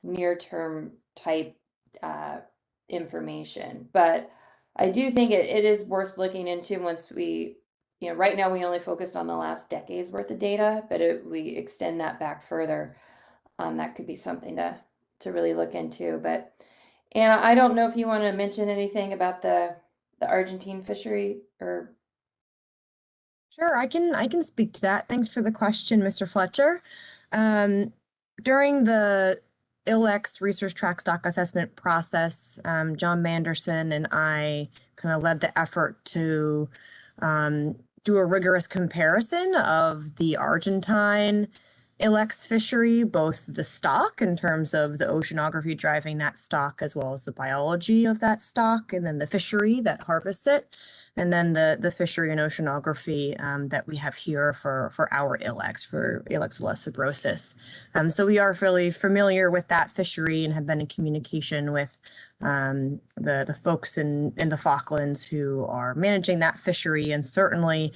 near-term type information. But I do think it is worth looking into once we, right now we only focused on the last decade's worth of data, but we extend that back further. That could be something to really look into. But Anna, I don't know if you want to mention anything about the Argentine fishery or. Sure, I can speak to that. Thanks for the question, Mr. Fletcher. During the ILEX research track stock assessment process, John Manderson and I kind of led the effort to do a rigorous comparison of the Argentine ILEX fishery, both the stock in terms of the oceanography driving that stock, as well as the biology of that stock, and then the fishery that harvests it, and then the fishery and oceanography that we have here for our ILEX, for Ilex lessobrosus. So we are fairly familiar with that fishery and have been in communication with the folks in the Falklands who are managing that fishery, and certainly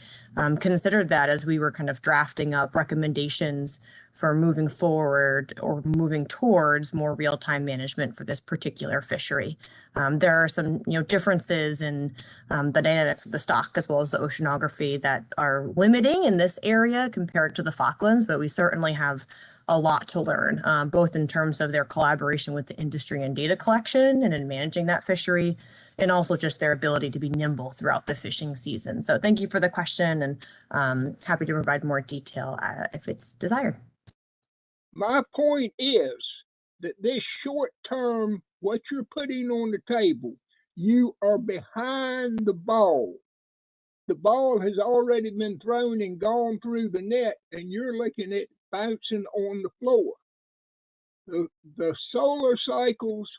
considered that as we were kind of drafting up recommendations for moving forward or moving towards more real-time management for this particular fishery. There are some differences in the dynamics of the stock as well as the oceanography that are limiting in this area compared to the Falklands, but we certainly have a lot to learn, both in terms of their collaboration with the industry and data collection and in managing that fishery, and also just their ability to be nimble throughout the fishing season. So thank you for the question, and happy to provide more detail if it's desired. My point is that this short term, what you're putting on the table, you are behind the ball. The ball has already been thrown and gone through the net, and you're looking at bouncing on the floor. The solar cycles,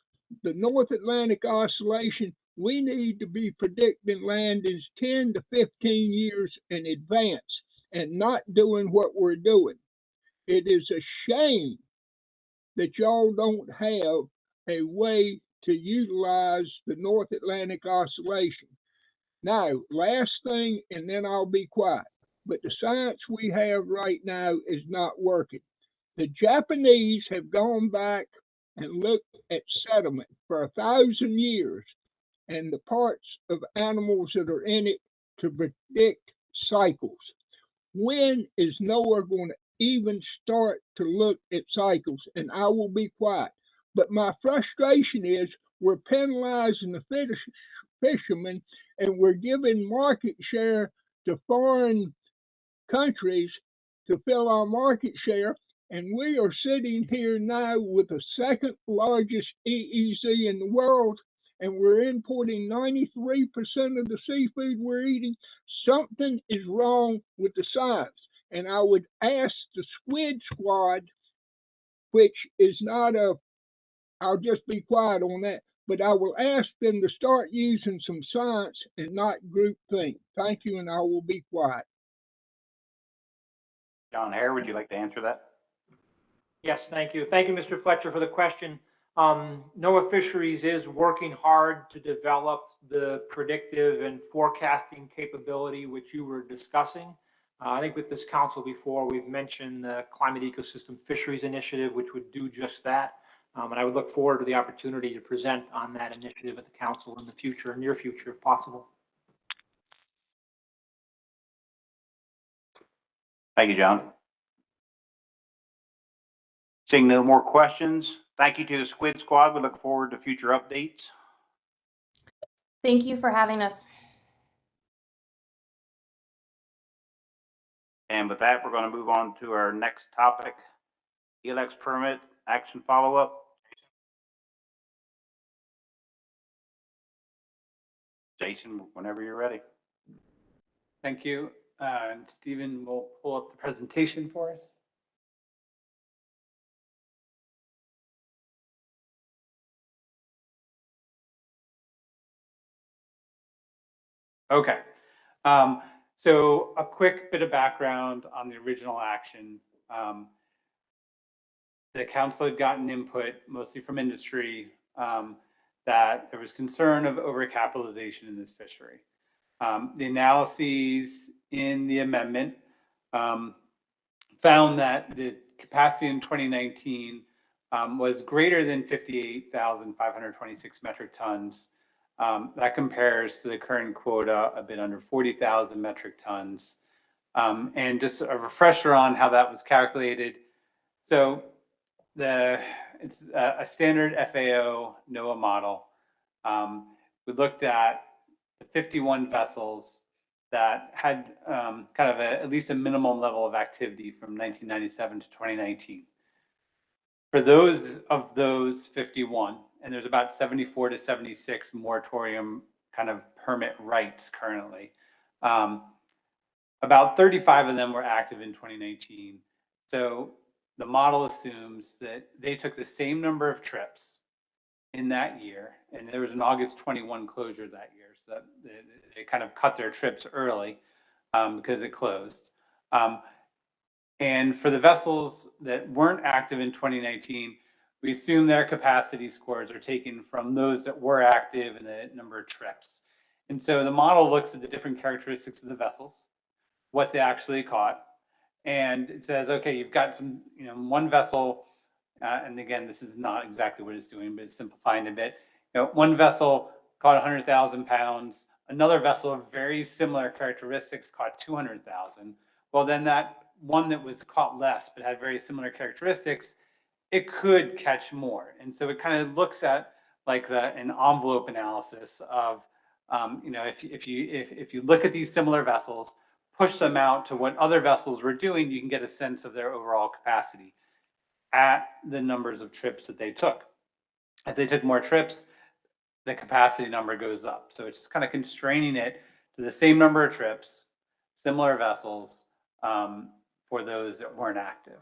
the North Atlantic oscillation, we need to be predicting landings 10 to 15 years in advance and not doing what we're doing. It is a shame that y'all don't have a way to utilize the North Atlantic oscillation. Now, last thing, and then I'll be quiet. But the science we have right now is not working. The Japanese have gone back and looked at sediment for 1,000 years and the parts of animals that are in it to predict cycles. When is NOAA going to even start to look at cycles? And I will be quiet. But my frustration is we're penalizing the fishermen and we're giving market share to foreign countries to fill our market share. And we are sitting here now with the second largest EEZ in the world, and we're importing 93% of the seafood we're eating. Something is wrong with the science. And I would ask the Squid Squad, which is not I'll just be quiet on that, but I will ask them to start using some science and not group think. Thank you, and I will be quiet. John Hare, would you like to answer that? Yes, thank you. Thank you, Mr. Fletcher, for the question. NOAA Fisheries is working hard to develop the predictive and forecasting capability which you were discussing. I think with this council before, we've mentioned the Climate Ecosystem Fisheries Initiative, which would do just that. And I would look forward to the opportunity to present on that initiative at the council in the future, near future, if possible. Thank you, John. Seeing no more questions, thank you to the Squid Squad. We look forward to future updates. Thank you for having us. And with that, we're going to move on to our next topic, ELEX permit action follow-up. Jason, whenever you're ready. Thank you. And Stephen will pull up the presentation for us. Okay. So a quick bit of background on the original action. The council had gotten input, mostly from industry, that there was concern of overcapitalization in this fishery. The analyses in the amendment found that the capacity in 2019 was greater than 58,526 metric tons. That compares to the current quota a bit under 40,000 metric tons. And just a refresher on how that was calculated. So it's a standard FAO NOAA model. We looked at the 51 vessels that had kind of at least a minimum level of activity from 1997 to 2019. For those 51, and there's about 74 to 76 moratorium kind of permit rights currently. About 35 of them were active in 2019. So the model assumes that they took the same number of trips in that year, and there was an August 21 closure that year. So they kind of cut their trips early because it closed. And for the vessels that weren't active in 2019, we assume their capacity scores are taken from those that were active and the number of trips. And so the model looks at the different characteristics of the vessels, what they actually caught. And it says, okay, you've got some, one vessel, and again, this is not exactly what it's doing, but it's simplifying a bit. One vessel caught 100,000 pounds. Another vessel of very similar characteristics caught 200,000. Well, then that one that was caught less but had very similar characteristics, it could catch more. And so it kind of looks at like an envelope analysis of, if you look at these similar vessels, push them out to what other vessels were doing, you can get a sense of their overall capacity at the numbers of trips that they took. If they took more trips, the capacity number goes up. So it's just kind of constraining it to the same number of trips, similar vessels, for those that weren't active.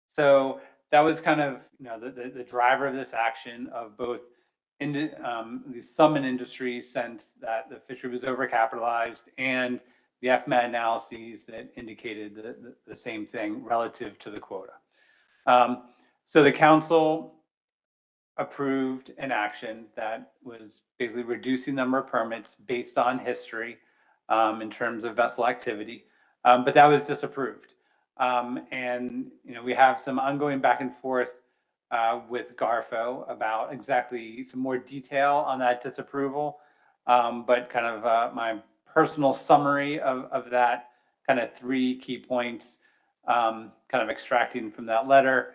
So that was kind of, the driver of this action of both some in industry sense that the fishery was overcapitalized, and the FMAT analyses that indicated the same thing relative to the quota. So the council approved an action that was basically reducing the number of permits based on history in terms of vessel activity, but that was disapproved. And we have some ongoing back and forth with Garfo about exactly some more detail on that disapproval, but kind of my personal summary of that kind of 3 key points, kind of extracting from that letter,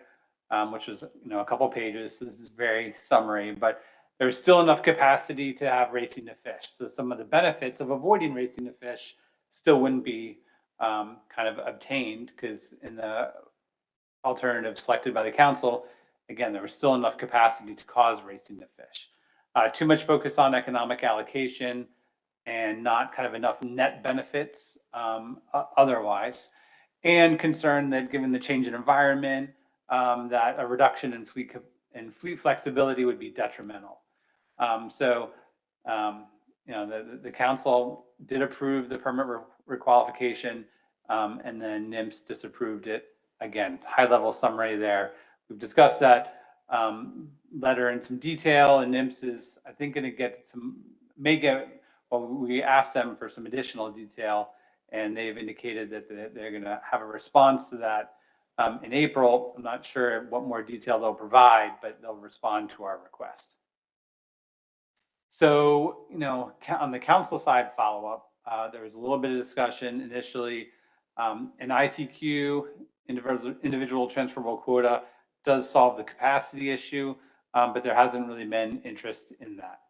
which was a couple pages. So this is very summary, but there's still enough capacity to have racing to fish. So some of the benefits of avoiding racing to fish still wouldn't be kind of obtained, because in the alternative selected by the council, again, there was still enough capacity to cause racing to fish. Too much focus on economic allocation and not kind of enough net benefits otherwise, and concern that given the change in environment, that a reduction in fleet flexibility would be detrimental. The council did approve the permit requalification, and then NIMS disapproved it. Again, high level summary there. We've discussed that letter in some detail, and NIMS is, I think, going to get we asked them for some additional detail, and they've indicated that they're going to have a response to that in April. I'm not sure what more detail they'll provide, but they'll respond to our request. So, on the council side follow-up, there was a little bit of discussion initially. An ITQ, individual transferable quota, does solve the capacity issue, but there hasn't really been interest in that.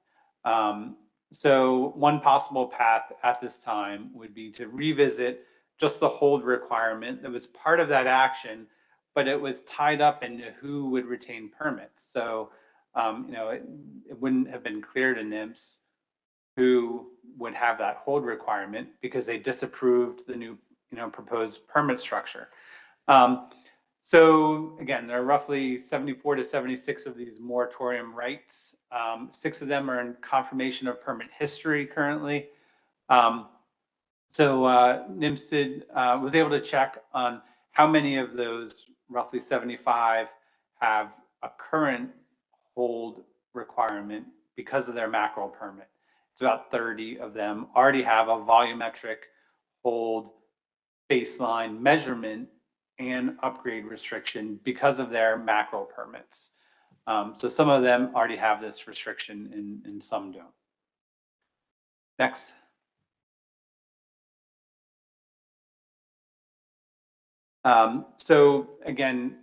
So one possible path at this time would be to revisit just the hold requirement that was part of that action, but it was tied up into who would retain permits. So, it wouldn't have been clear to NIMS who would have that hold requirement, because they disapproved the new, proposed permit structure. So again, there are roughly 74 to 76 of these moratorium rights. 6 of them are in confirmation of permit history currently. NIMS was able to check on how many of those roughly 75 have a current hold requirement because of their mackerel permit. It's about 30 of them already have a volumetric hold baseline measurement and upgrade restriction because of their mackerel permits. So some of them already have this restriction and some don't. Next. So again,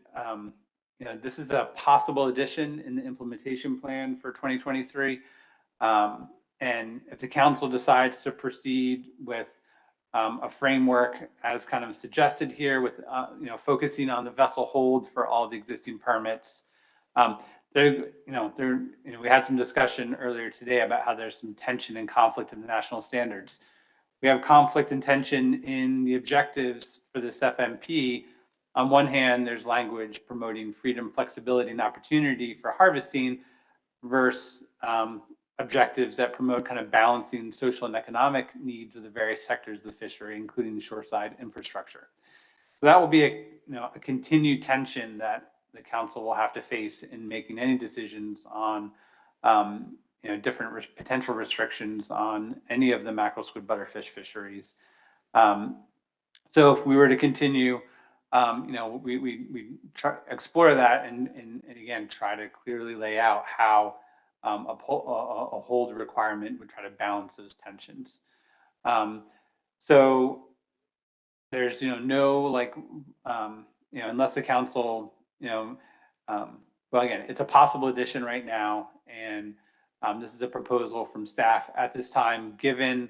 this is a possible addition in the implementation plan for 2023. And if the council decides to proceed with a framework as kind of suggested here, with focusing on the vessel hold for all the existing permits, we had some discussion earlier today about how there's some tension and conflict in the national standards. We have conflict and tension in the objectives for this FMP. On one hand, there's language promoting freedom, flexibility, and opportunity for harvesting versus objectives that promote kind of balancing social and economic needs of the various sectors of the fishery, including the shoreside infrastructure. So that will be a continued tension that the council will have to face in making any decisions on different potential restrictions on any of the mackerel, squid, butterfish fisheries. So if we were to continue, we explore that and again try to clearly lay out how a hold requirement would try to balance those tensions. So there's unless the council well, again, it's a possible addition right now, and this is a proposal from staff at this time, given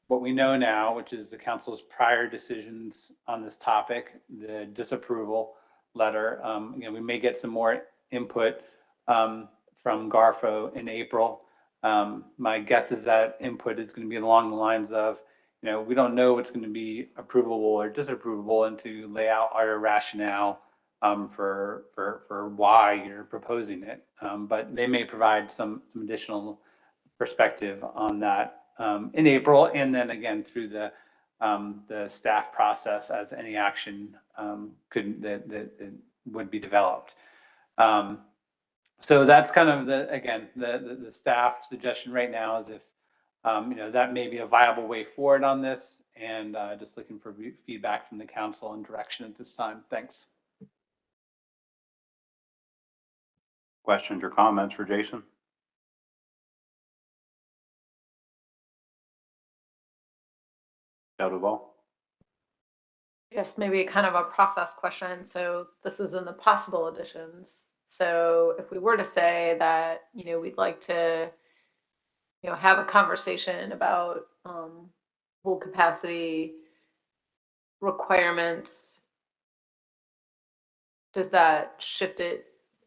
what we know now, which is the council's prior decisions on this topic, the disapproval letter. Again, we may get some more input from Garfo in April, My guess is that input is going to be along the lines of, we don't know what's going to be approvable or disapprovable, and to lay out our rationale for why you're proposing it. But they may provide some additional perspective on that in April, and then again through the staff process as any action that would be developed. So that's kind of the staff suggestion right now is if that may be a viable way forward on this, and just looking for feedback from the council and direction at this time. Thanks. Questions or comments for Jason? Joe Duvall? Yes, maybe kind of a process question. So this is in the possible additions. So if we were to say that, we'd like to, have a conversation about full capacity requirements, does that shift it?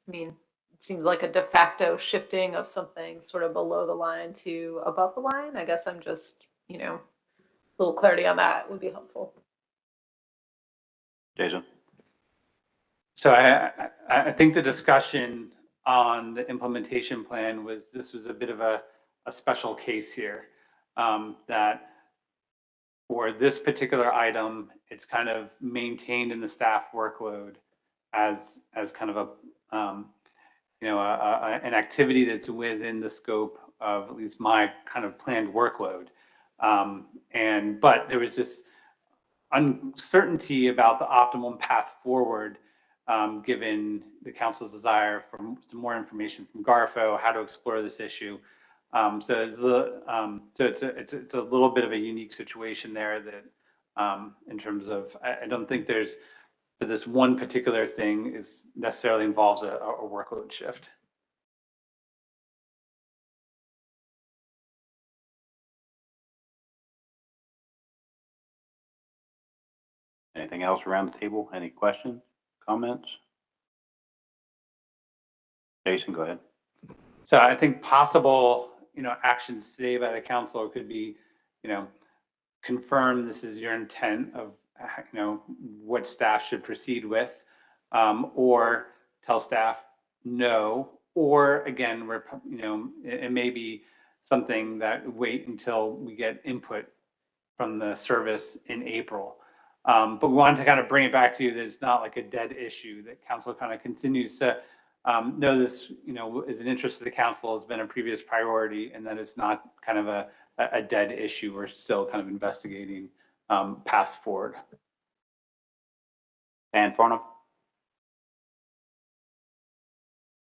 I mean, it seems like a de facto shifting of something sort of below the line to above the line. I guess I'm just, a little clarity on that would be helpful. Jason? So I think the discussion on the implementation plan was a bit of a special case here, that for this particular item, it's kind of maintained in the staff workload as kind of an activity that's within the scope of at least my kind of planned workload. But there was this uncertainty about the optimal path forward, given the council's desire for some more information from Garfo, how to explore this issue. So it's a little bit of a unique situation there that, in terms of, I don't think there's this one particular thing is necessarily involves a workload shift. Anything else around the table? Any questions, comments? Jason, go ahead. So I think possible, actions today by the council could be, confirm this is your intent of, what staff should proceed with, or tell staff no, or again, it may be something that wait until we get input from the service in April. But we wanted to kind of bring it back to you that it's not like a dead issue, that council kind of continues to know this, is an interest of the council, has been a previous priority, and that it's not kind of a dead issue. We're still kind of investigating paths forward. Dan Farnham?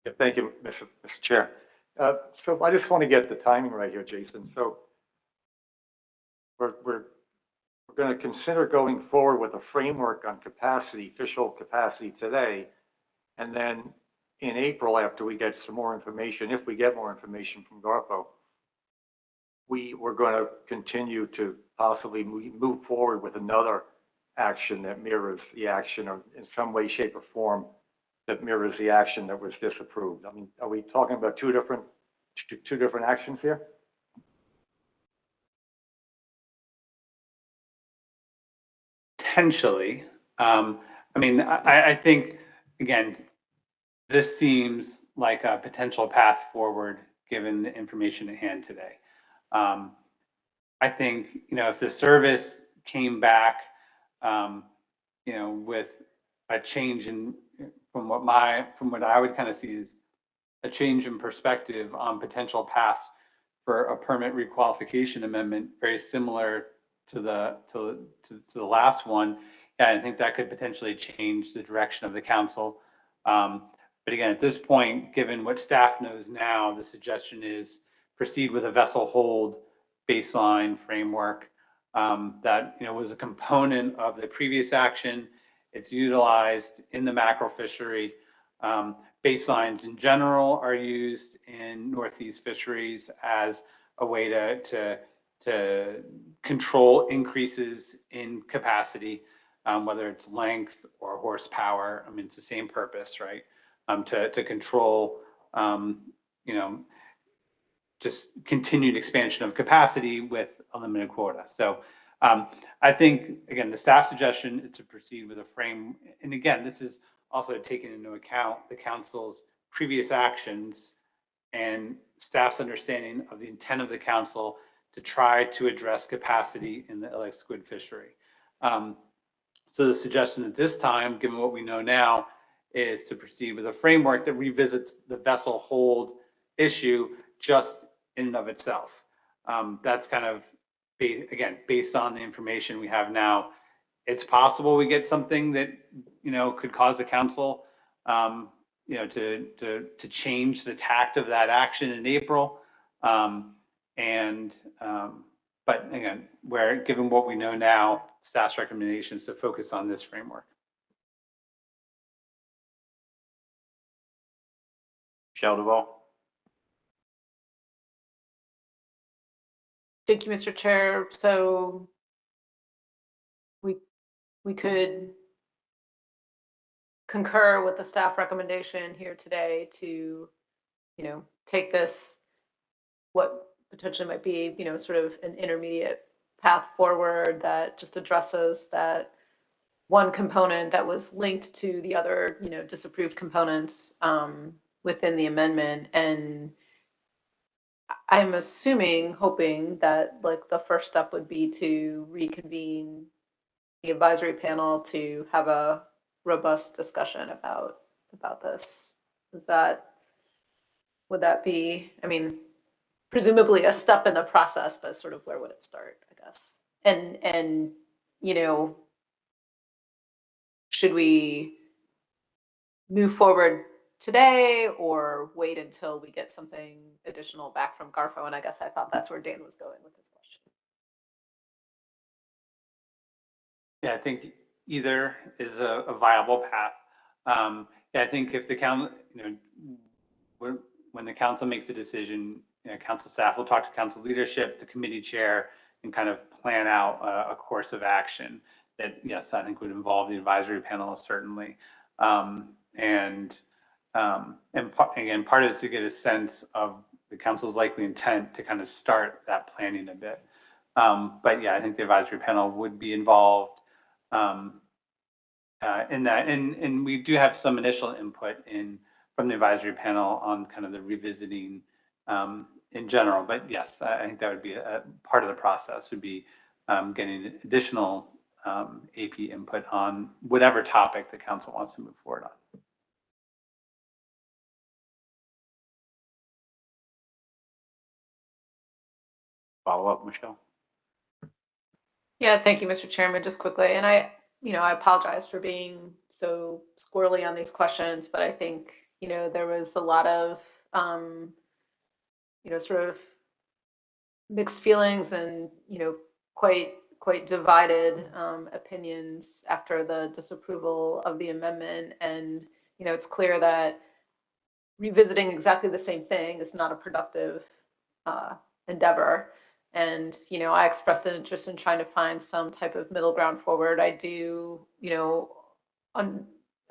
Yeah, thank you, Mr. Chair. So I just want to get the timing right here, Jason. So we're going to consider going forward with a framework on capacity, official capacity today, and then in April, after we get some more information, if we get more information from Garfo, we're going to continue to possibly move forward with another action that mirrors the action, or in some way, shape, or form that mirrors the action that was disapproved. I mean, are we talking about two different actions here? Potentially. I think, again, this seems like a potential path forward given the information at hand today. I think, if the service came back, with a change in, from what I would kind of see is a change in perspective on potential paths for a permit requalification amendment, very similar to the last one. Yeah, I think that could potentially change the direction of the council. But again, at this point, given what staff knows now, the suggestion is proceed with a vessel hold baseline framework that was a component of the previous action. It's utilized in the mackerel fishery. Baselines in general are used in Northeast fisheries as a way to control increases in capacity, whether it's length or horsepower. I mean, it's the same purpose, right? To control, just continued expansion of capacity with a limited quota. So I think, again, the staff suggestion is to proceed with a frame. And again, this is also taking into account the council's previous actions and staff's understanding of the intent of the council to try to address capacity in the Ilex squid fishery. So the suggestion at this time, given what we know now, is to proceed with a framework that revisits the vessel hold issue just in and of itself. That's kind of, again, based on the information we have now. It's possible we get something that, could cause the council, to change the tact of that action in April. But again, given what we know now, staff's recommendation is to focus on this framework. Michelle Duval. Thank you, Mr. Chair. So we could concur with the staff recommendation here today to, take this, what potentially might be, sort of an intermediate path forward that just addresses that one component that was linked to the other, disapproved components within the amendment. And I'm hoping that like the first step would be to reconvene the advisory panel to have a robust discussion about this. Would that be, presumably a step in the process, but sort of where would it start, I guess? And should we move forward today or wait until we get something additional back from Garfo? And I guess I thought that's where Dan was going with this question. Yeah, I think either is a viable path. I think if the council, when the council makes a decision, council staff will talk to council leadership, the committee chair, and kind of plan out a course of action that, yes, I think would involve the advisory panel certainly. Again, part is to get a sense of the council's likely intent to kind of start that planning a bit. But yeah, I think the advisory panel would be involved in that. And we do have some initial input from the advisory panel on kind of the revisiting in general. But yes, I think that would be a part of the process, would be getting additional AP input on whatever topic the council wants to move forward on. Follow up, Michelle. Yeah, thank you, Mr. Chairman. Just quickly, and I apologize for being so squirrely on these questions, but I think, there was a lot of, sort of mixed feelings and, quite divided opinions after the disapproval of the amendment. And, it's clear that revisiting exactly the same thing is not a productive endeavor. And, I expressed an interest in trying to find some type of middle ground forward. I do,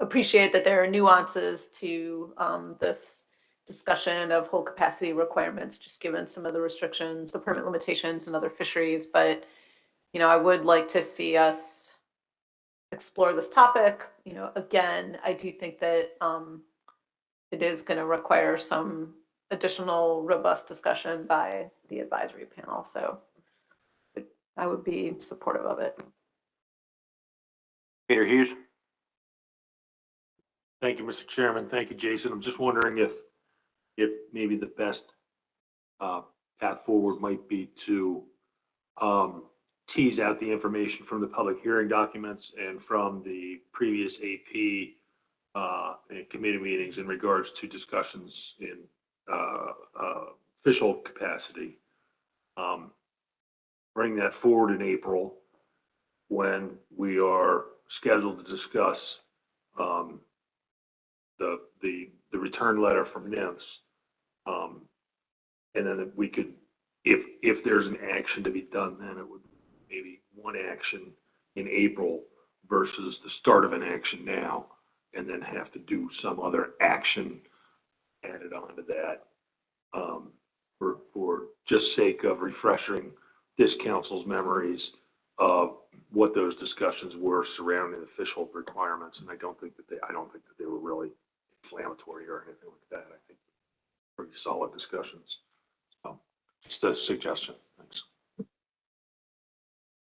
appreciate that there are nuances to this discussion of whole capacity requirements, just given some of the restrictions, the permit limitations and other fisheries. But, I would like to see us explore this topic. Again, I do think that it is going to require some additional robust discussion by the advisory panel. So I would be supportive of it. Peter Hughes. Thank you, Mr. Chairman. Thank you, Jason. I'm just wondering if maybe the best path forward might be to tease out the information from the public hearing documents and from the previous AP and committee meetings in regards to discussions in official capacity. Bring that forward in April when we are scheduled to discuss the return letter from NIMS. And then we could, if there's an action to be done, then it would maybe one action in April versus the start of an action now, and then have to do some other action added on to that. for just sake of refreshing this council's memories of what those discussions were surrounding official requirements. And I don't think that they were really inflammatory or anything like that. I think pretty solid discussions. So just a suggestion. Thanks.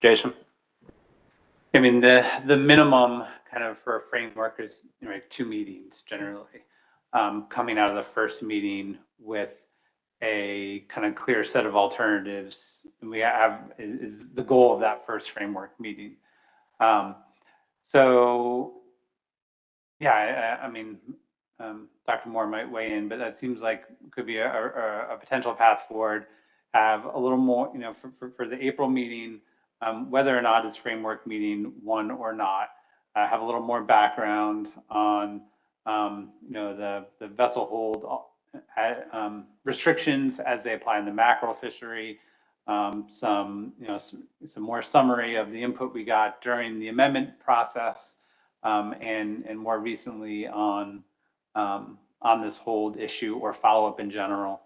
Jason? I mean, the minimum kind of for a framework is, you know, 2 meetings generally. Coming out of the first meeting with a kind of clear set of alternatives we have is the goal of that first framework meeting. So yeah, I mean, Dr. Moore might weigh in, but that seems like could be a potential path forward. Have a little more, you know, for the April meeting, whether or not it's framework meeting 1 or not, have a little more background on, you know, the vessel hold restrictions as they apply in the mackerel fishery, some, you know, some more summary of the input we got during the amendment process, and more recently on this hold issue or follow-up in general,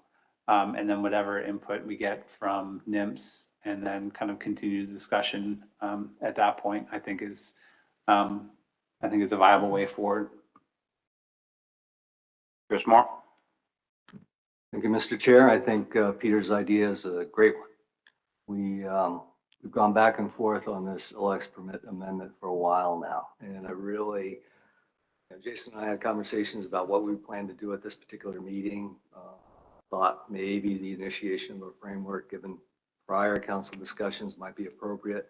and then whatever input we get from NIMS, and then kind of continue the discussion at that point, I think is a viable way forward. Chris Moore? Thank you, Mr. Chair. I think Peter's idea is a great one. We've gone back and forth on this LX permit amendment for a while now, and I really, you know, Jason and I had conversations about what we plan to do at this particular meeting. Thought maybe the initiation of a framework, given prior council discussions, might be appropriate.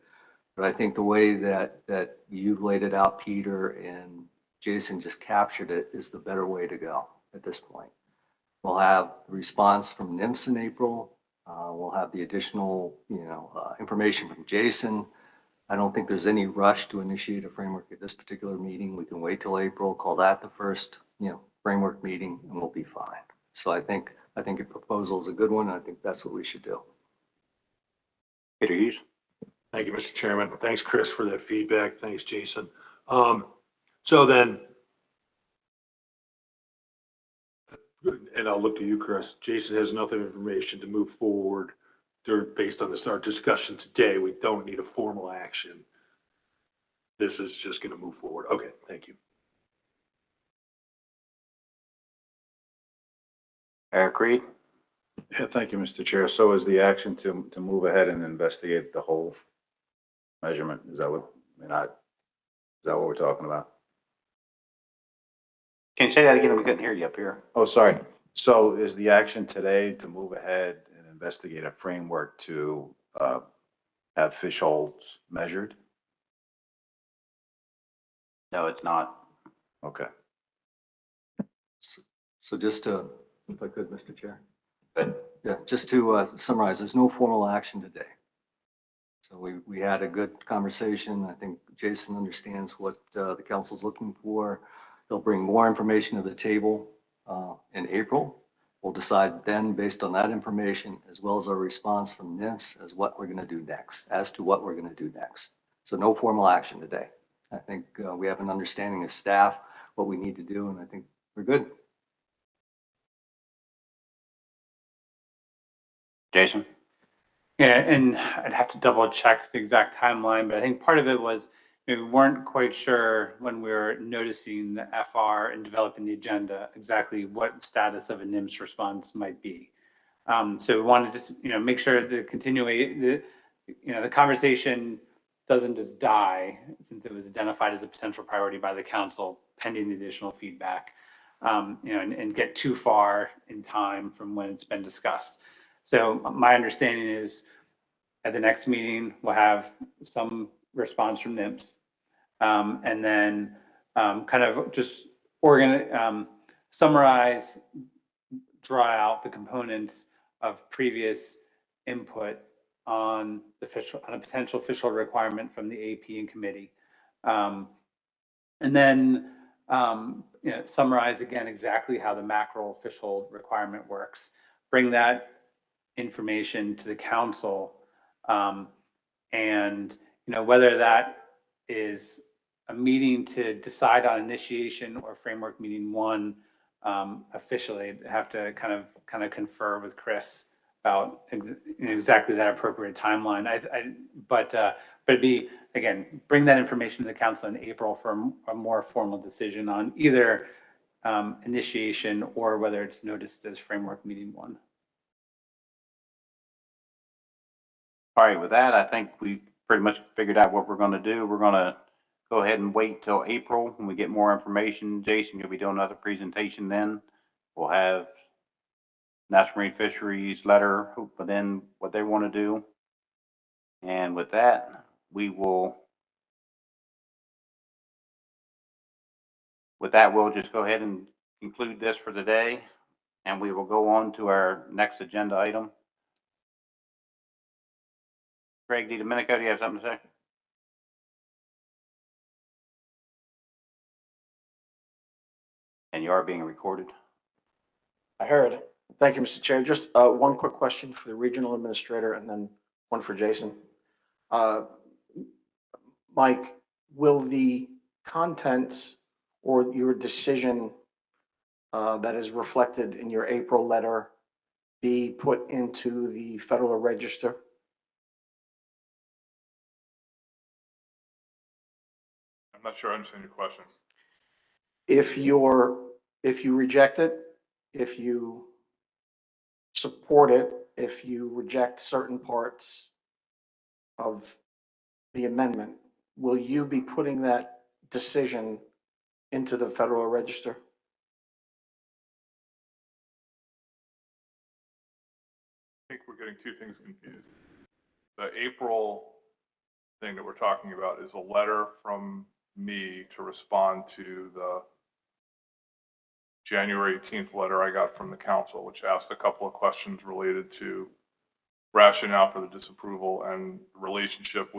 But I think the way that you've laid it out, Peter, and Jason just captured it, is the better way to go at this point. We'll have the response from NIMS in April. We'll have the additional, you know, information from Jason. I don't think there's any rush to initiate a framework at this particular meeting. We can wait till April, call that the first, you know, framework meeting, and we'll be fine. So I think your proposal is a good one. And I think that's what we should do. Peter Hughes? Thank you, Mr. Chairman. Thanks, Chris, for that feedback. Thanks, Jason. So then, and I'll look to you, Chris. Jason has enough information to move forward based on our discussion today. We don't need a formal action. This is just going to move forward. Okay, thank you. Eric Reed? Yeah, thank you, Mr. Chair. So is the action to move ahead and investigate the whole measurement? Is that what we're talking about? Can you say that again? We couldn't hear you up here. Oh, sorry. So is the action today to move ahead and investigate a framework to have fish holds measured? No, it's not. Okay. So just to, if I could, Mr. Chair. Good. Yeah, just to summarize, there's no formal action today. So we had a good conversation. I think Jason understands what the council's looking for. They'll bring more information to the table in April. We'll decide then, based on that information, as well as our response from NIMS, as to what we're going to do next. So no formal action today. I think we have an understanding of staff, what we need to do, and I think we're good. Jason? Yeah, and I'd have to double check the exact timeline, but I think part of it was we weren't quite sure when we were noticing the FR and developing the agenda exactly what status of a NIMS response might be. So we wanted to, make sure the the conversation doesn't just die, since it was identified as a potential priority by the council pending the additional feedback, and get too far in time from when it's been discussed. So my understanding is at the next meeting, we'll have some response from NIMS, and then kind of just summarize, draw out the components of previous input on a potential official requirement from the AP and committee, and then summarize again exactly how the mackerel official requirement works. Bring that information to the council, and whether that is a meeting to decide on initiation or framework meeting 1 officially, have to kind of confer with Chris about exactly that appropriate timeline. But it'd be, again, bring that information to the council in April for a more formal decision on either initiation or whether it's noticed as framework meeting 1. All right, with that, I think we pretty much figured out what we're going to do. We're going to go ahead and wait till April when we get more information. Jason, you'll be doing another presentation then. We'll have National Marine Fisheries letter, but then what they want to do. And with that, we'll just go ahead and conclude this for today. And we will go on to our next agenda item. Greg DiDomenico, do you have something to say? And you are being recorded. I heard. Thank you, Mr. Chair. Just one quick question for the regional administrator and then one for Jason. Mike, will the contents or your decision that is reflected in your April letter be put into the Federal Register? I'm not sure I understand your question. If you reject it, if you support it, if you reject certain parts of the amendment, will you be putting that decision into the Federal Register? I think we're getting two things confused. The April thing that we're talking about is a letter from me to respond to the January 18th letter I got from the council, which asked a couple of questions related to rationale for the disapproval and relationship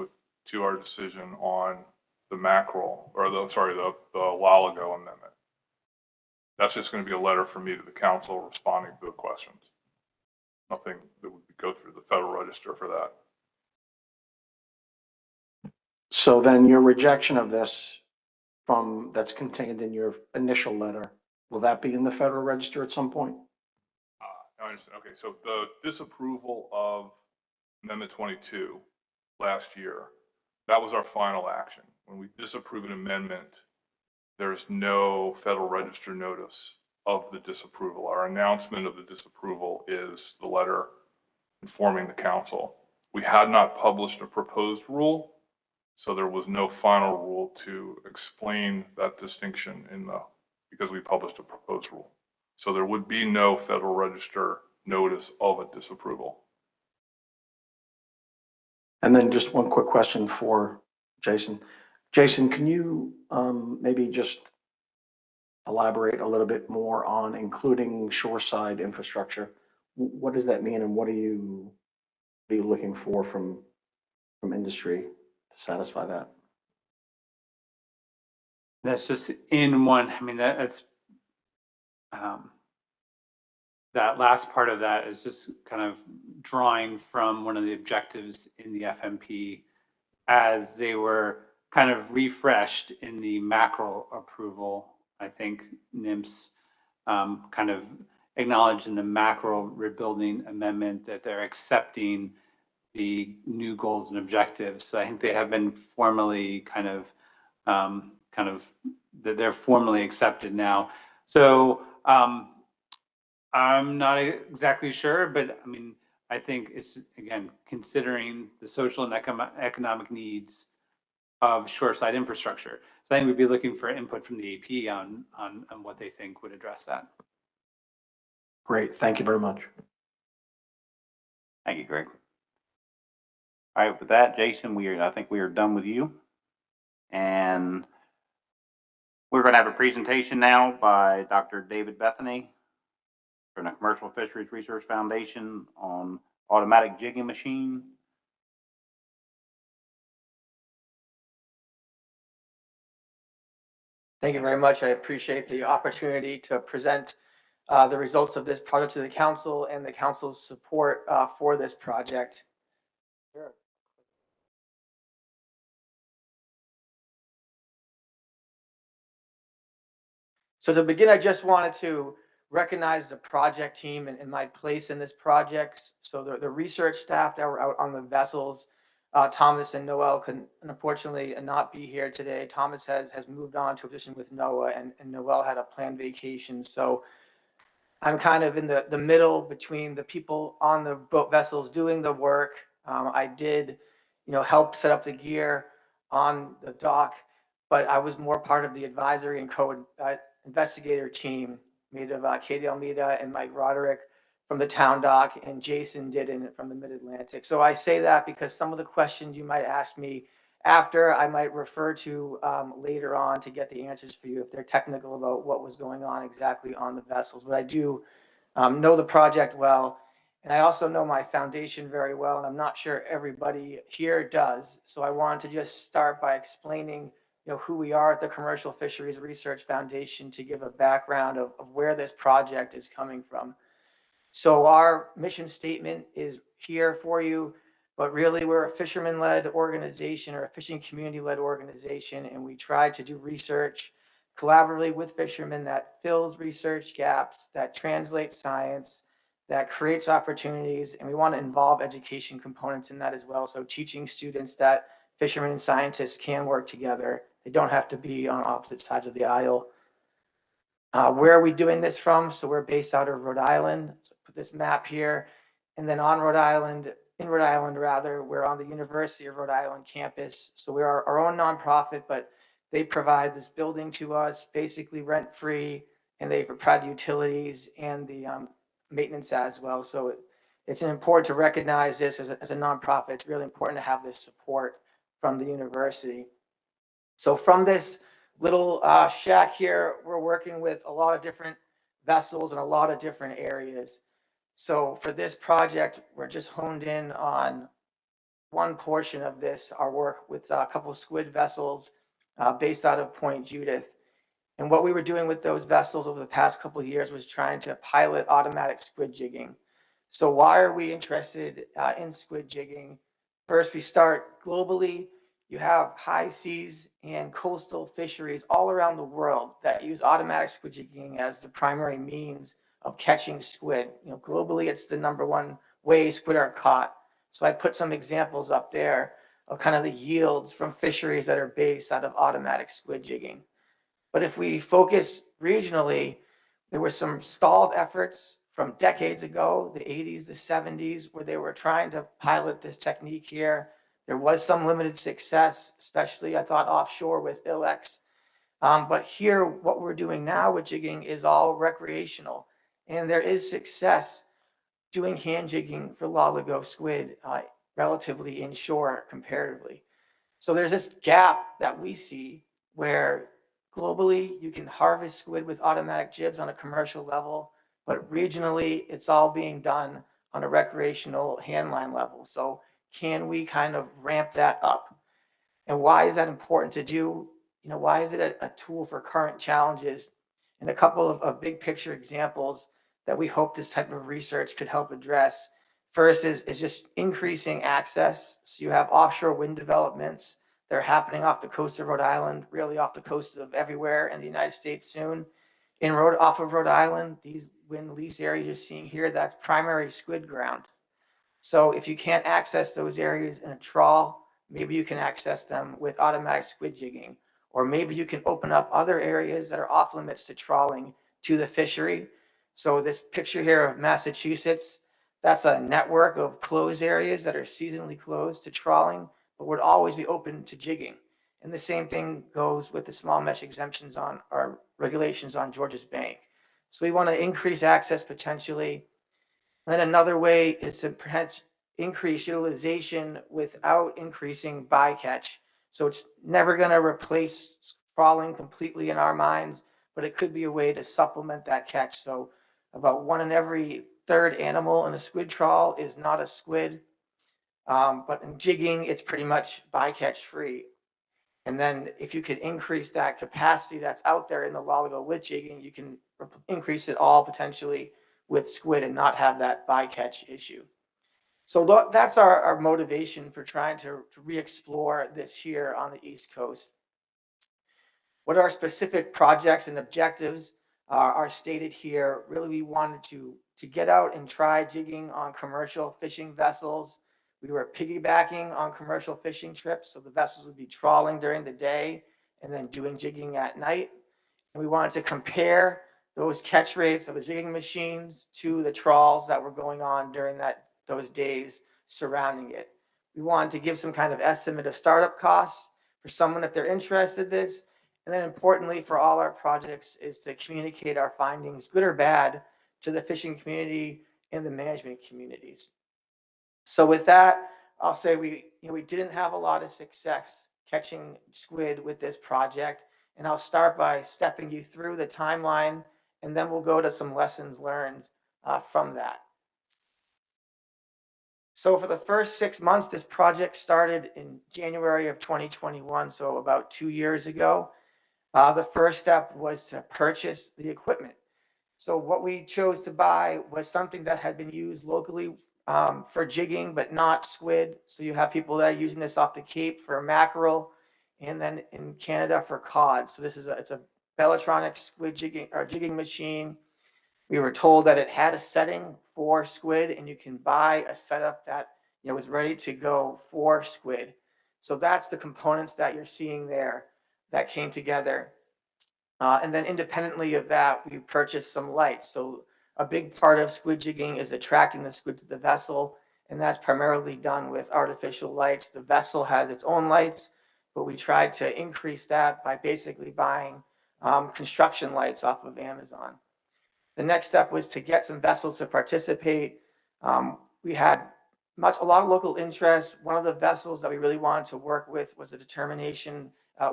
to our decision on the mackerel, or the Lalago amendment. That's just going to be a letter from me to the council responding to the questions. Nothing that would go through the Federal Register for that. So then your rejection of this that's contained in your initial letter, will that be in the Federal Register at some point? I understand. Okay, so the disapproval of Amendment 22 last year, that was our final action. When we disapprove an amendment, there's no Federal Register notice of the disapproval. Our announcement of the disapproval is the letter informing the council. We had not published a proposed rule, so there was no final rule to explain that distinction because we published a proposed rule. So there would be no Federal Register notice of a disapproval. And then just one quick question for Jason. Jason, can you maybe just elaborate a little bit more on including shoreside infrastructure? What does that mean, and what are you looking for from industry to satisfy that? That's just in one. I mean, that's that last part of that is just kind of drawing from one of the objectives in the FMP as they were kind of refreshed in the mackerel approval. I think NIMS kind of acknowledged in the mackerel rebuilding amendment that they're accepting the new goals and objectives. So I think they have been formally they're formally accepted now. So I'm not exactly sure, but I mean, I think it's, again, considering the social and economic needs of shoreside infrastructure. So I think we'd be looking for input from the AP on what they think would address that. Great, thank you very much. Thank you, Greg. All right, with that, Jason, I think we are done with you. And we're going to have a presentation now by Dr. David Bethany from the Commercial Fisheries Research Foundation on automatic jigging machine. Thank you very much. I appreciate the opportunity to present the results of this project to the council and the council's support for this project. Sure. So to begin, I just wanted to recognize the project team and my place in this project. So the research staff that were out on the vessels, Thomas and Noel can unfortunately not be here today. Thomas has moved on to a position with NOAA, and Noel had a planned vacation. So I'm kind of in the middle between the people on the boat vessels doing the work. I did, help set up the gear on the dock, but I was more part of the advisory and investigator team made of Katie Almeida and Mike Roderick from the town dock, and Jason did in it from the Mid-Atlantic. So I say that because some of the questions you might ask me after, I might refer to later on to get the answers for you if they're technical about what was going on exactly on the vessels. But I do know the project well, and I also know my foundation very well, and I'm not sure everybody here does. So I wanted to just start by explaining who we are at the Commercial Fisheries Research Foundation to give a background of where this project is coming from. So our mission statement is here for you, but really we're a fisherman-led organization or a fishing community-led organization, and we try to do research collaboratively with fishermen that fills research gaps, that translates science, that creates opportunities, and we want to involve education components in that as well. So teaching students that fishermen and scientists can work together. They don't have to be on opposite sides of the aisle. Where are we doing this from? So we're based out of Rhode Island. So put this map here. And then in Rhode Island, we're on the University of Rhode Island campus. So we are our own nonprofit, but they provide this building to us, basically rent-free, and they provide utilities and the maintenance as well. So it's important to recognize this as a nonprofit. It's really important to have this support from the university. So from this little shack here, we're working with a lot of different vessels in a lot of different areas. So for this project, we're just honed in on one portion of this, our work with a couple of squid vessels based out of Point Judith. And what we were doing with those vessels over the past couple of years was trying to pilot automatic squid jigging. So why are we interested in squid jigging? First, we start globally. You have high seas and coastal fisheries all around the world that use automatic squid jigging as the primary means of catching squid. Globally, it's the #1 way squid are caught. So I put some examples up there of kind of the yields from fisheries that are based out of automatic squid jigging. But if we focus regionally, there were some stalled efforts from decades ago, the 80s, the 70s, where they were trying to pilot this technique here. There was some limited success, especially I thought offshore with Ilex. But here, what we're doing now with jigging is all recreational. And there is success doing hand jigging for loligo squid relatively inshore comparatively. So there's this gap that we see where globally you can harvest squid with automatic jibs on a commercial level, but regionally it's all being done on a recreational handline level. So can we kind of ramp that up? And why is that important to do? Why is it a tool for current challenges? And a couple of big picture examples that we hope this type of research could help address. First is just increasing access. So you have offshore wind developments. They're happening off the coast of Rhode Island, really off the coast of everywhere in the United States soon. Off of Rhode Island, these wind lease areas you're seeing here, that's primary squid ground. So if you can't access those areas in a trawl, maybe you can access them with automatic squid jigging, or maybe you can open up other areas that are off limits to trawling to the fishery. So this picture here of Massachusetts, that's a network of closed areas that are seasonally closed to trawling, but would always be open to jigging. And the same thing goes with the small mesh exemptions on our regulations on Georges Bank. So we want to increase access potentially. And then another way is to perhaps increase utilization without increasing bycatch. So it's never going to replace trawling completely in our minds, but it could be a way to supplement that catch. So about 1 in every 3rd animal in a squid trawl is not a squid. But in jigging, it's pretty much bycatch free. And then if you could increase that capacity that's out there in the loligo with jigging, you can increase it all potentially with squid and not have that bycatch issue. So that's our motivation for trying to re-explore this here on the East Coast. What are our specific projects and objectives? are stated here. Really, we wanted to get out and try jigging on commercial fishing vessels. We were piggybacking on commercial fishing trips, so the vessels would be trawling during the day and then doing jigging at night. And we wanted to compare those catch rates of the jigging machines to the trawls that were going on during those days surrounding it. We wanted to give some kind of estimate of startup costs for someone if they're interested in this. And then importantly for all our projects is to communicate our findings, good or bad, to the fishing community and the management communities. So with that, I'll say we didn't have a lot of success catching squid with this project. And I'll start by stepping you through the timeline, and then we'll go to some lessons learned from that. So for the first 6 months, this project started in January of 2021, so about 2 years ago. The first step was to purchase the equipment. So what we chose to buy was something that had been used locally for jigging, but not squid. So you have people that are using this off the Cape for mackerel, and then in Canada for cod. So it's a Beltronic squid jigging machine. We were told that it had a setting for squid, and you can buy a setup that was ready to go for squid. So that's the components that you're seeing there that came together. And then independently of that, we purchased some lights. So a big part of squid jigging is attracting the squid to the vessel, and that's primarily done with artificial lights. The vessel has its own lights, but we tried to increase that by basically buying construction lights off of Amazon. The next step was to get some vessels to participate. We had a lot of local interest. One of the vessels that we really wanted to work with was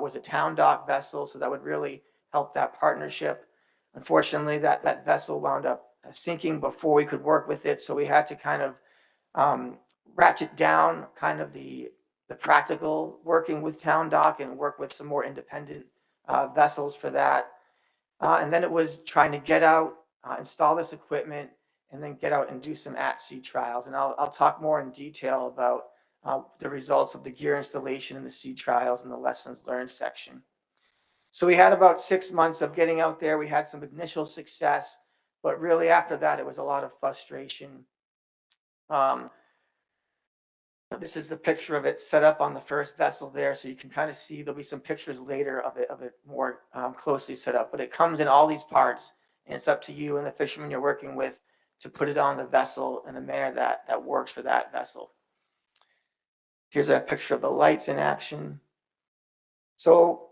was a town dock vessel, so that would really help that partnership. Unfortunately, that vessel wound up sinking before we could work with it, so we had to kind of ratchet down kind of the practical working with town dock and work with some more independent vessels for that. And then it was trying to get out, install this equipment, and then get out and do some at-sea trials. And I'll talk more in detail about the results of the gear installation and the sea trials and the lessons learned section. So we had about 6 months of getting out there. We had some initial success, but really after that, it was a lot of frustration. This is the picture of it set up on the first vessel there, so you can kind of see there'll be some pictures later of it more closely set up. But it comes in all these parts, and it's up to you and the fisherman you're working with to put it on the vessel in a manner that works for that vessel. Here's a picture of the lights in action. So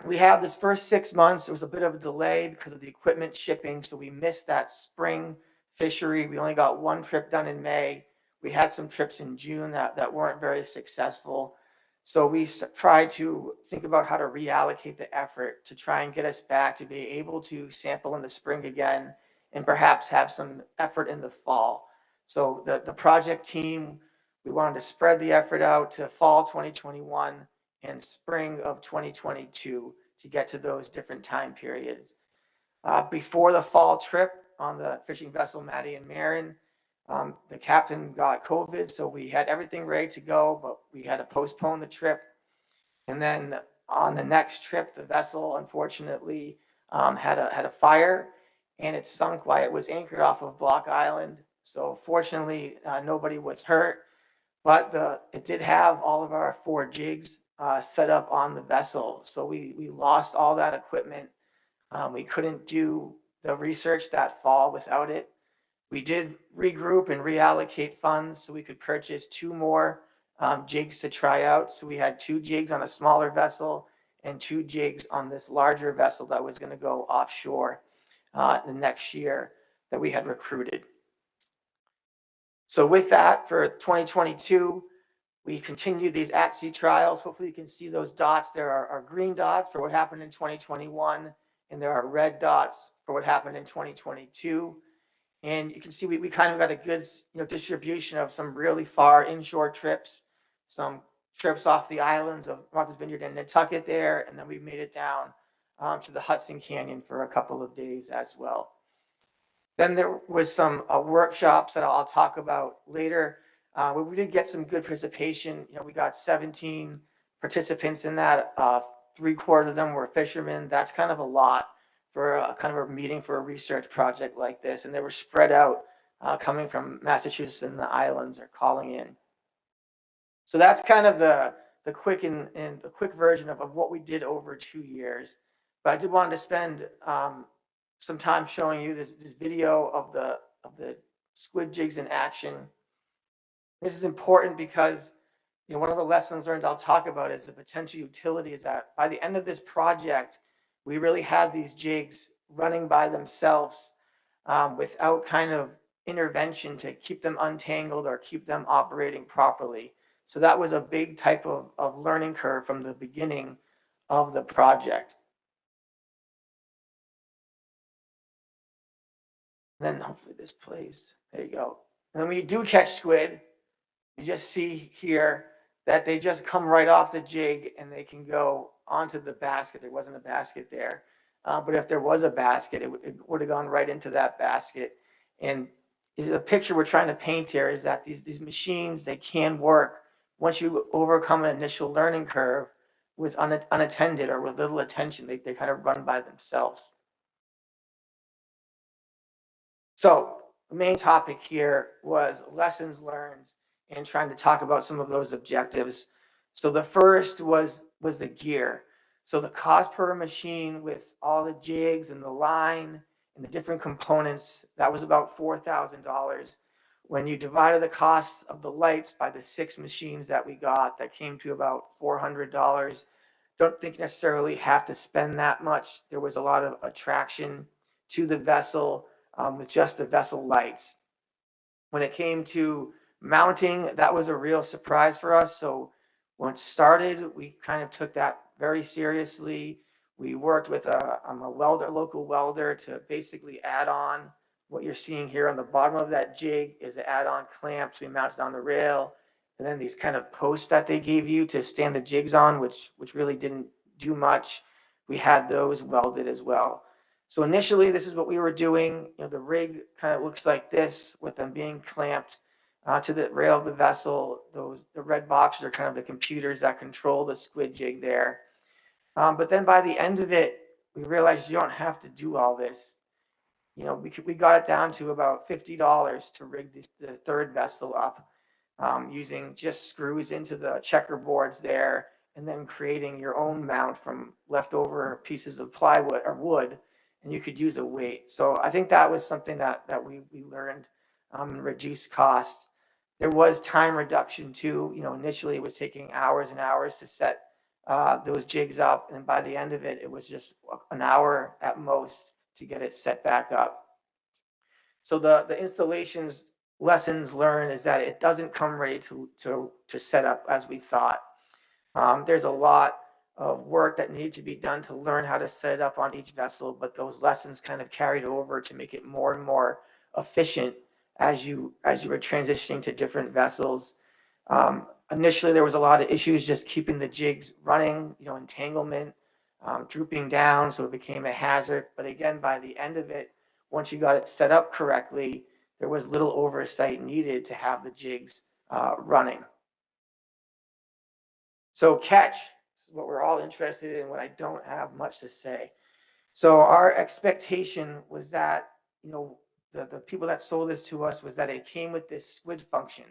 we had this first 6 months. There was a bit of a delay because of the equipment shipping, so we missed that spring fishery. We only got one trip done in May. We had some trips in June that weren't very successful. So we tried to think about how to reallocate the effort to try and get us back to be able to sample in the spring again and perhaps have some effort in the fall. So the project team, we wanted to spread the effort out to fall 2021 and spring of 2022 to get to those different time periods. Before the fall trip on the fishing vessel Maddie and Marin, the captain got COVID, so we had everything ready to go, but we had to postpone the trip. And then on the next trip, the vessel unfortunately had a fire, and it sunk while it was anchored off of Block Island. So fortunately, nobody was hurt, but it did have all of our 4 jigs set up on the vessel. So we lost all that equipment. We couldn't do the research that fall without it. We did regroup and reallocate funds so we could purchase 2 more jigs to try out. So we had 2 jigs on a smaller vessel and 2 jigs on this larger vessel that was going to go offshore the next year that we had recruited. So with that, for 2022, we continued these at-sea trials. Hopefully you can see those dots. There are green dots for what happened in 2021, and there are red dots for what happened in 2022. And you can see we kind of got a good distribution of some really far inshore trips, some trips off the islands of Martha's Vineyard and Nantucket there, and then we made it down to the Hudson Canyon for a couple of days as well. Then there was some workshops that I'll talk about later. We did get some good participation. We got 17 participants in that. 3/4 of them were fishermen. That's kind of a lot for a kind of a meeting for a research project like this, and they were spread out, coming from Massachusetts and the islands are calling in. So that's kind of the quick and the quick version of what we did over 2 years. But I did want to spend some time showing you this video of the squid jigs in action. This is important because one of the lessons learned I'll talk about is the potential utility is that by the end of this project, we really had these jigs running by themselves without kind of intervention to keep them untangled or keep them operating properly. So that was a big type of learning curve from the beginning of the project. And then hopefully this plays. There you go. And then when you do catch squid, you just see here that they just come right off the jig and they can go onto the basket. There wasn't a basket there. But if there was a basket, it would have gone right into that basket. And the picture we're trying to paint here is that these machines, they can work once you overcome an initial learning curve with unattended or with little attention. They kind of run by themselves. So the main topic here was lessons learned and trying to talk about some of those objectives. So the first was the gear. So the cost per machine with all the jigs and the line and the different components, that was about $4,000. When you divided the cost of the lights by the 6 machines that we got, that came to about $400. Don't think necessarily have to spend that much. There was a lot of attraction to the vessel with just the vessel lights. When it came to mounting, that was a real surprise for us. So when it started, we kind of took that very seriously. We worked with a welder, local welder, to basically add on what you're seeing here on the bottom of that jig is add-on clamps we mounted on the rail, and then these kind of posts that they gave you to stand the jigs on, which really didn't do much. We had those welded as well. So initially, this is what we were doing. The rig kind of looks like this, with them being clamped to the rail of the vessel. The red boxes are kind of the computers that control the squid jig there. But then by the end of it, we realized you don't have to do all this. We got it down to about $50 to rig the third vessel up, using just screws into the checkerboards there, and then creating your own mount from leftover pieces of plywood or wood, and you could use a weight. So I think that was something that we learned, and reduced cost. There was time reduction too. Initially it was taking hours and hours to set those jigs up, and by the end of it, it was just an hour at most to get it set back up. So the installations lessons learned is that it doesn't come ready to set up as we thought. There's a lot of work that needs to be done to learn how to set it up on each vessel, but those lessons kind of carried over to make it more and more efficient as you were transitioning to different vessels. Initially, there was a lot of issues just keeping the jigs running, entanglement, drooping down, so it became a hazard. But again, by the end of it, once you got it set up correctly, there was little oversight needed to have the jigs running. So catch is what we're all interested in, when I don't have much to say. So our expectation was that, the people that sold this to us was that it came with this squid function,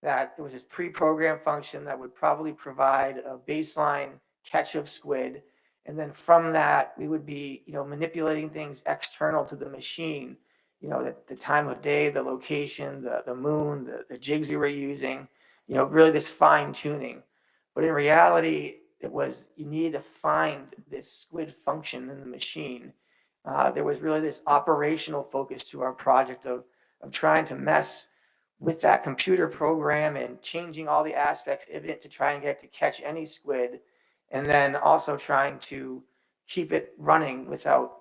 that it was this pre-programmed function that would probably provide a baseline catch of squid. And then from that, we would be, manipulating things external to the machine, the time of day, the location, the moon, the jigs we were using, really this fine tuning. But in reality, it was, you needed to find this squid function in the machine. There was really this operational focus to our project of trying to mess with that computer program and changing all the aspects of it to try and get to catch any squid, and then also trying to keep it running without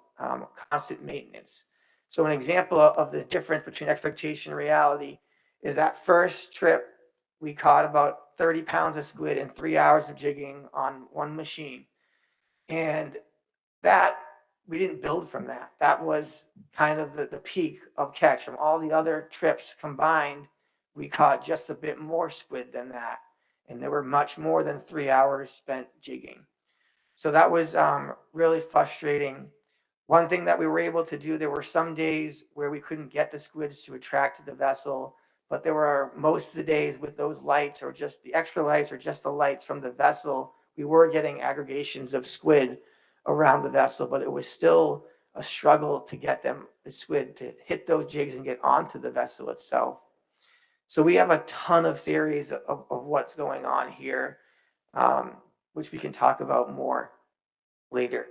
constant maintenance. So an example of the difference between expectation and reality is that first trip, we caught about 30 pounds of squid in 3 hours of jigging on one machine. And that, we didn't build from that. That was kind of the peak of catch. From all the other trips combined, we caught just a bit more squid than that. And there were much more than 3 hours spent jigging. So that was really frustrating. One thing that we were able to do, there were some days where we couldn't get the squids to attract to the vessel, but there were most of the days with those lights or just the extra lights or just the lights from the vessel, we were getting aggregations of squid around the vessel, but it was still a struggle to get them, the squid, to hit those jigs and get onto the vessel itself. So we have a ton of theories of what's going on here, which we can talk about more later.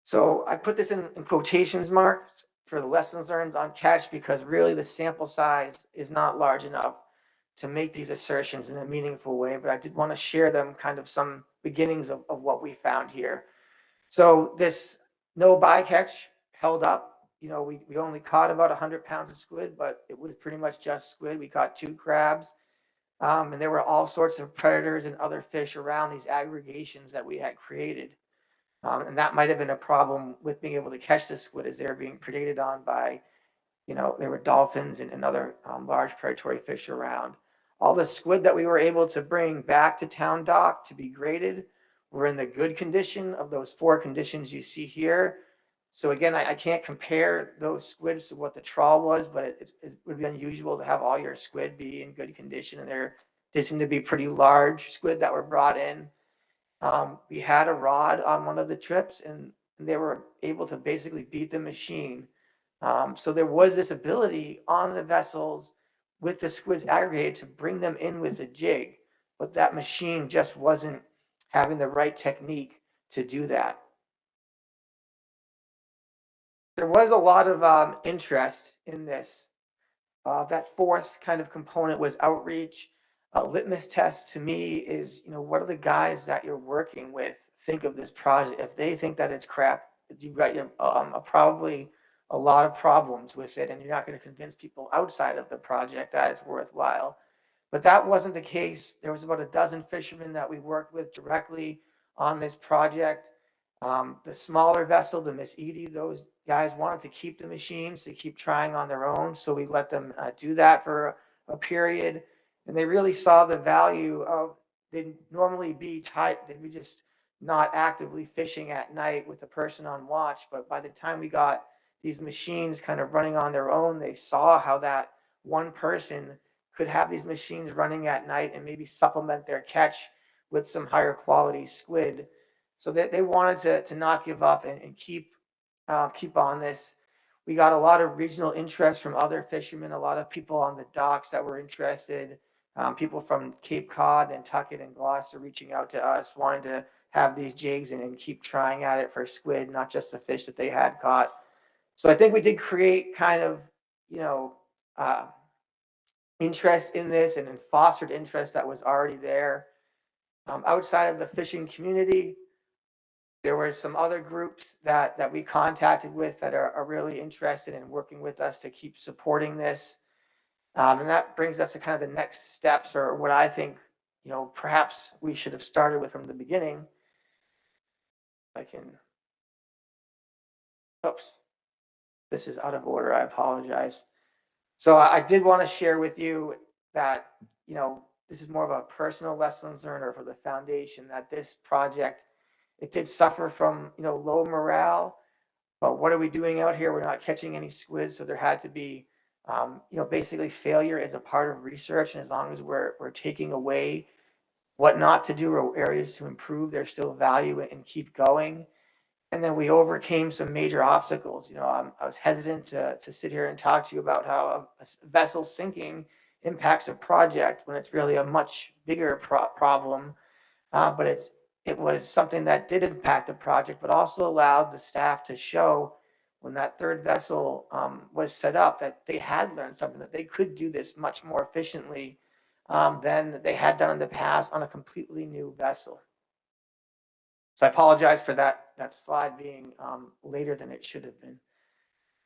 So I put this in quotations marks for the lessons learned on catch because really the sample size is not large enough to make these assertions in a meaningful way, but I did want to share them, kind of some beginnings of what we found here. So this no bycatch held up. You know, we only caught about 100 pounds of squid, but it was pretty much just squid. We caught 2 crabs, and there were all sorts of predators and other fish around these aggregations that we had created. And that might have been a problem with being able to catch the squid as they were being predated on by, you know, there were dolphins and other large predatory fish around. All the squid that we were able to bring back to town dock to be graded were in the good condition of those 4 conditions you see here. So again, I can't compare those squids to what the trawl was, but it would be unusual to have all your squid be in good condition, and they seem to be pretty large squid that were brought in. We had a rod on one of the trips, and they were able to basically beat the machine. So there was this ability on the vessels with the squids aggregated to bring them in with a jig, but that machine just wasn't having the right technique to do that. There was a lot of interest in this. That 4th kind of component was outreach. A litmus test to me is, you know, what are the guys that you're working with think of this project? If they think that it's crap, you've got probably a lot of problems with it, and you're not going to convince people outside of the project that it's worthwhile. But that wasn't the case. There was about a dozen fishermen that we worked with directly on this project. The smaller vessel, the Miss Edie, those guys wanted to keep the machines to keep trying on their own, so we let them do that for a period. And they really saw the value of, they'd normally be tight, they'd be just not actively fishing at night with the person on watch. But by the time we got these machines kind of running on their own, they saw how that one person could have these machines running at night and maybe supplement their catch with some higher quality squid. So they wanted to not give up and keep on this. We got a lot of regional interest from other fishermen, a lot of people on the docks that were interested, people from Cape Cod, Nantucket, and Gloucester reaching out to us, wanting to have these jigs and keep trying at it for squid, not just the fish that they had caught. So I think we did create kind of, you know, interest in this and fostered interest that was already there. Outside of the fishing community, there were some other groups that we contacted with that are really interested in working with us to keep supporting this. And that brings us to kind of the next steps, or what I think, you know, perhaps we should have started with from the beginning. Oops, this is out of order, I apologize. So I did want to share with you that, you know, this is more of a personal lessons learned, or for the foundation, that this project, it did suffer from, you know, low morale. But what are we doing out here? We're not catching any squid, so there had to be, you know, basically failure is a part of research. And as long as we're taking away what not to do or areas to improve, there's still value and keep going. And then we overcame some major obstacles. You know, I was hesitant to sit here and talk to you about how a vessel sinking impacts a project when it's really a much bigger problem. But it was something that did impact the project, but also allowed the staff to show, when that 3rd vessel was set up, that they had learned something, that they could do this much more efficiently than they had done in the past on a completely new vessel. So I apologize for that slide being later than it should have been.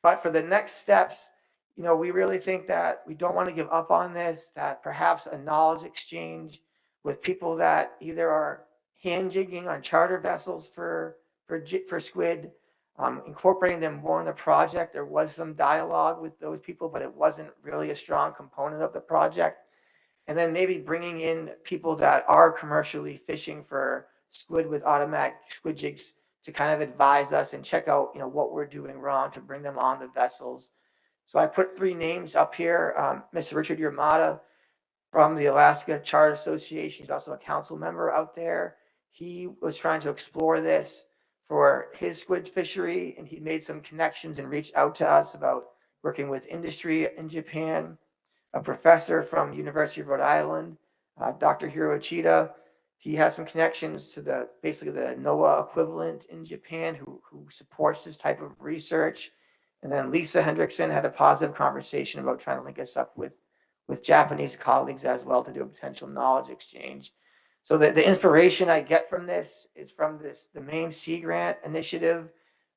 But for the next steps, you know, we really think that we don't want to give up on this, that perhaps a knowledge exchange with people that either are hand jigging on charter vessels for squid, incorporating them more in the project. There was some dialogue with those people, but it wasn't really a strong component of the project. And then maybe bringing in people that are commercially fishing for squid with automatic squid jigs to kind of advise us and check out, what we're doing wrong to bring them on the vessels. So I put 3 names up here. Mr. Richard Yamada from the Alaska Charter Association. He's also a council member out there. He was trying to explore this for his squid fishery, and he made some connections and reached out to us about working with industry in Japan. A professor from University of Rhode Island, Dr. Hiro Uchida, he has some connections to basically the NOAA equivalent in Japan who supports this type of research. And then Lisa Hendrickson had a positive conversation about trying to link us up with Japanese colleagues as well to do a potential knowledge exchange. So the inspiration I get from this is from the Maine Sea Grant Initiative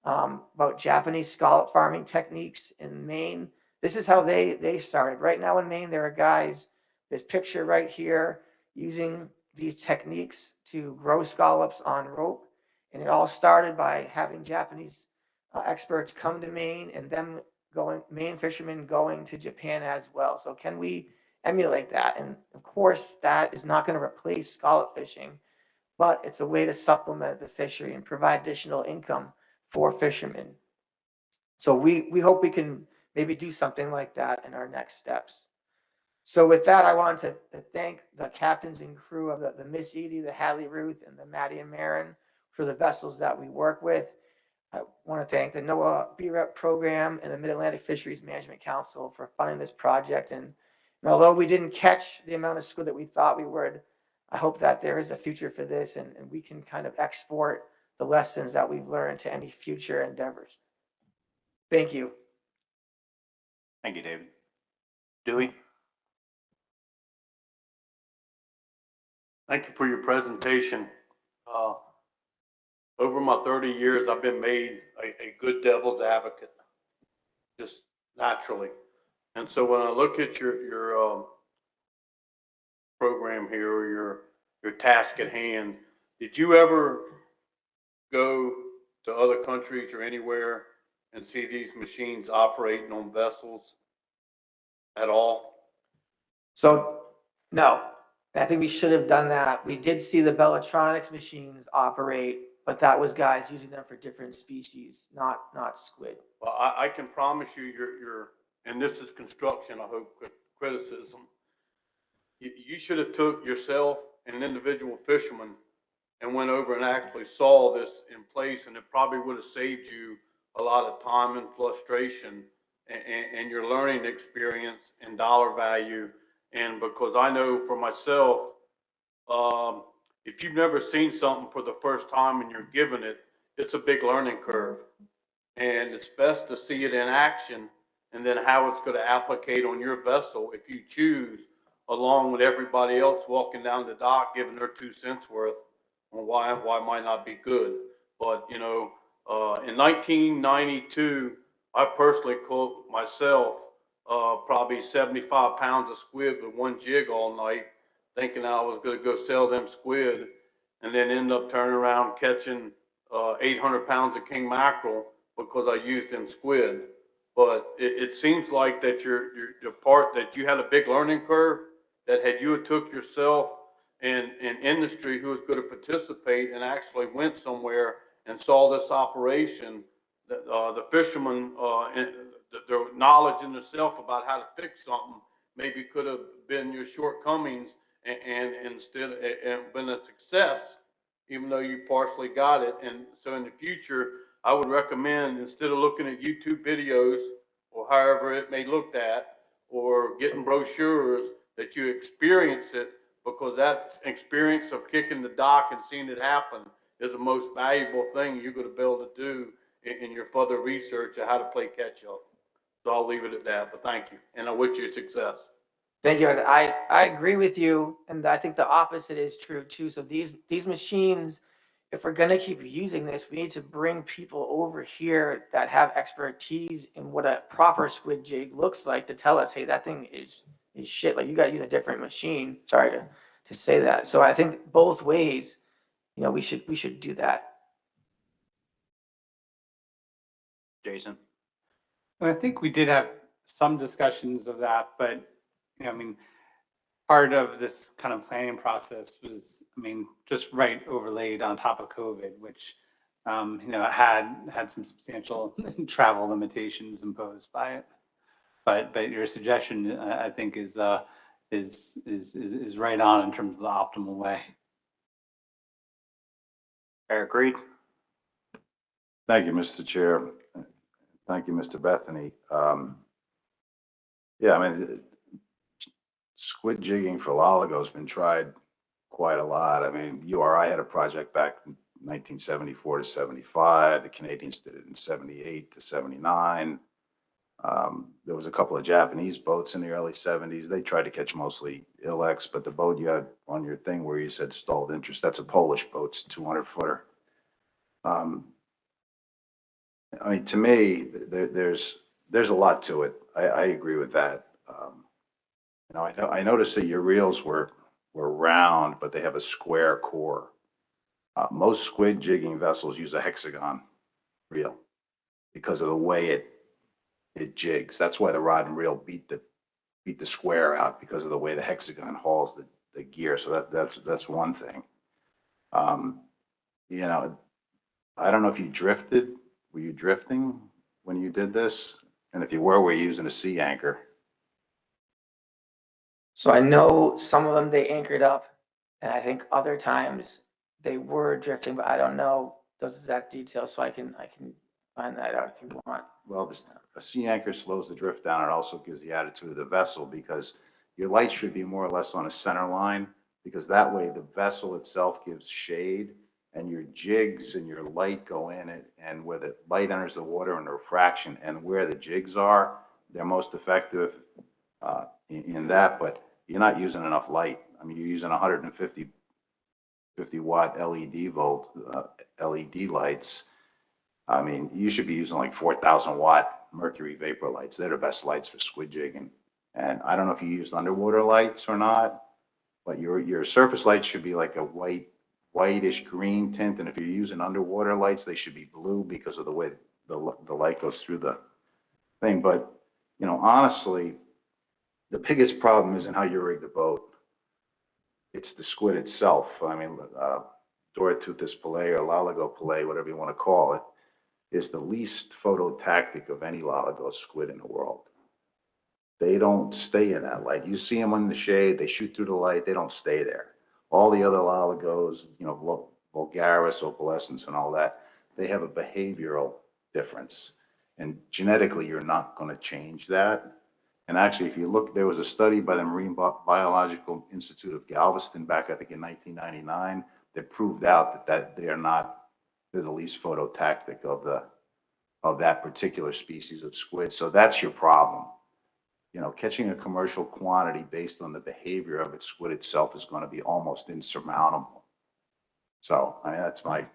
about Japanese scallop farming techniques in Maine. This is how they started. Right now in Maine, there are guys, this picture right here, using these techniques to grow scallops on rope. And it all started by having Japanese experts come to Maine and them Maine fishermen going to Japan as well. So can we emulate that? And of course, that is not going to replace scallop fishing, but it's a way to supplement the fishery and provide additional income for fishermen. So we hope we can maybe do something like that in our next steps. So with that, I want to thank the captains and crew of the Miss Edie, the Hadley Ruth, and the Maddie and Marin for the vessels that we work with. I want to thank the NOAA BREP program and the Mid-Atlantic Fisheries Management Council for funding this project. And although we didn't catch the amount of squid that we thought we would, I hope that there is a future for this and we can kind of export the lessons that we've learned to any future endeavors. Thank you. Thank you, David. Dewey? Thank you for your presentation. Over my 30 years, I've been made a good devil's advocate, just naturally. And so when I look at your program here, or your task at hand, did you ever go to other countries or anywhere and see these machines operating on vessels at all? So, no. I think we should have done that. We did see the Bellatronics machines operate, but that was guys using them for different species, not squid. Well, I can promise you, and this is construction, I hope, criticism. You should have took yourself and an individual fisherman and went over and actually saw this in place, and it probably would have saved you a lot of time and frustration and your learning experience and dollar value. And because I know for myself, if you've never seen something for the first time and you're given it, it's a big learning curve. And it's best to see it in action and then how it's going to applicate on your vessel if you choose, along with everybody else walking down the dock, giving their 2 cents worth on why it might not be good. But, in 1992, I personally caught myself probably 75 pounds of squid with one jig all night, thinking I was going to go sell them squid, and then end up turning around catching 800 pounds of king mackerel because I used them squid. But it seems like that the part that you had a big learning curve, that had you took yourself and industry who was going to participate and actually went somewhere and saw this operation, the fishermen, their knowledge in themselves about how to fix something maybe could have been your shortcomings and instead been a success, even though you partially got it. And so in the future, I would recommend, instead of looking at YouTube videos or however it may look at, or getting brochures, that you experience it, because that experience of kicking the dock and seeing it happen is the most valuable thing you're going to be able to do in your further research of how to play catch up. So I'll leave it at that, but thank you. And I wish you success. Thank you. And I agree with you. And I think the opposite is true too. So these machines, if we're going to keep using this, we need to bring people over here that have expertise in what a proper squid jig looks like to tell us, hey, that thing is shit. Like, you got to use a different machine. Sorry to say that. So I think both ways, we should do that. Jason? And I think we did have some discussions of that, but part of this kind of planning process was, just right overlaid on top of COVID, which had some substantial travel limitations imposed by it. But your suggestion, I think, is right on in terms of the optimal way. Eric Reed. Thank you, Mr. Chair. Thank you, Mr. Bethany. Yeah, I mean, squid jigging for lolligo's been tried quite a lot. I mean, URI had a project back in 1974 to 75. The Canadians did it in 78 to 79. There was a couple of Japanese boats in the early 70s. They tried to catch mostly ilex, but the boat you had on your thing where you said stalled interest, that's a Polish boat, it's a 200-footer. I mean, to me, there's a lot to it. I agree with that. I noticed that your reels were round, but they have a square core. Most squid jigging vessels use a hexagon reel because of the way it jigs. That's why the rod and reel beat the square out, because of the way the hexagon hauls the gear. So that's one thing. I don't know if you drifted. Were you drifting when you did this? And if you were you using a sea anchor? So I know some of them they anchored up, and I think other times they were drifting, but I don't know those exact details, so I can find that out if you want. Well, a sea anchor slows the drift down. It also gives the attitude of the vessel, because your light should be more or less on a center line, because that way the vessel itself gives shade and your jigs and your light go in it, and where the light enters the water and the refraction and where the jigs are, they're most effective in that, but you're not using enough light. I mean, you're using 150 watt LED lights. I mean, you should be using like 4,000 watt mercury vapor lights. They're the best lights for squid jigging. And I don't know if you used underwater lights or not, but your surface lights should be like a whitish green tint. And if you're using underwater lights, they should be blue because of the way the light goes through the thing. But, honestly, the biggest problem isn't how you rig the boat. It's the squid itself. I mean, Dora-toothus Palay or Loligo Palay, whatever you want to call it, is the least phototactic of any Loligo squid in the world. They don't stay in that light. You see them in the shade, they shoot through the light, they don't stay there. All the other Loligos, Vulgaris, opalescens, and all that, they have a behavioral difference. And genetically, you're not going to change that. And actually, if you look, there was a study by the Marine Biological Institute of Galveston back, I think, in 1999, that proved out that they're the least phototactic of that particular species of squid. So that's your problem. Catching a commercial quantity based on the behavior of its squid itself is going to be almost insurmountable. So, I mean, that's my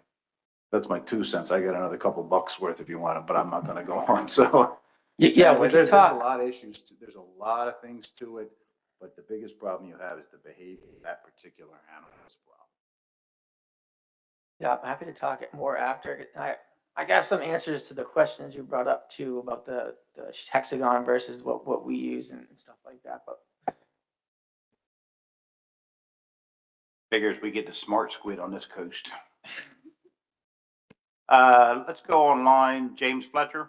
2 cents. I got another couple bucks worth if you want it, but I'm not going to go on. So. Yeah, anyway, we can there's a talk. lot of issues. There's a lot of things to it, but the biggest problem you have is the behavior of that particular animal's problem. Yeah, I'm happy to talk more after. I got some answers to the questions you brought up too about the hexagon versus what we use and stuff like that. But Figures we get the smart squid on this coast. Let's go online. James Fletcher.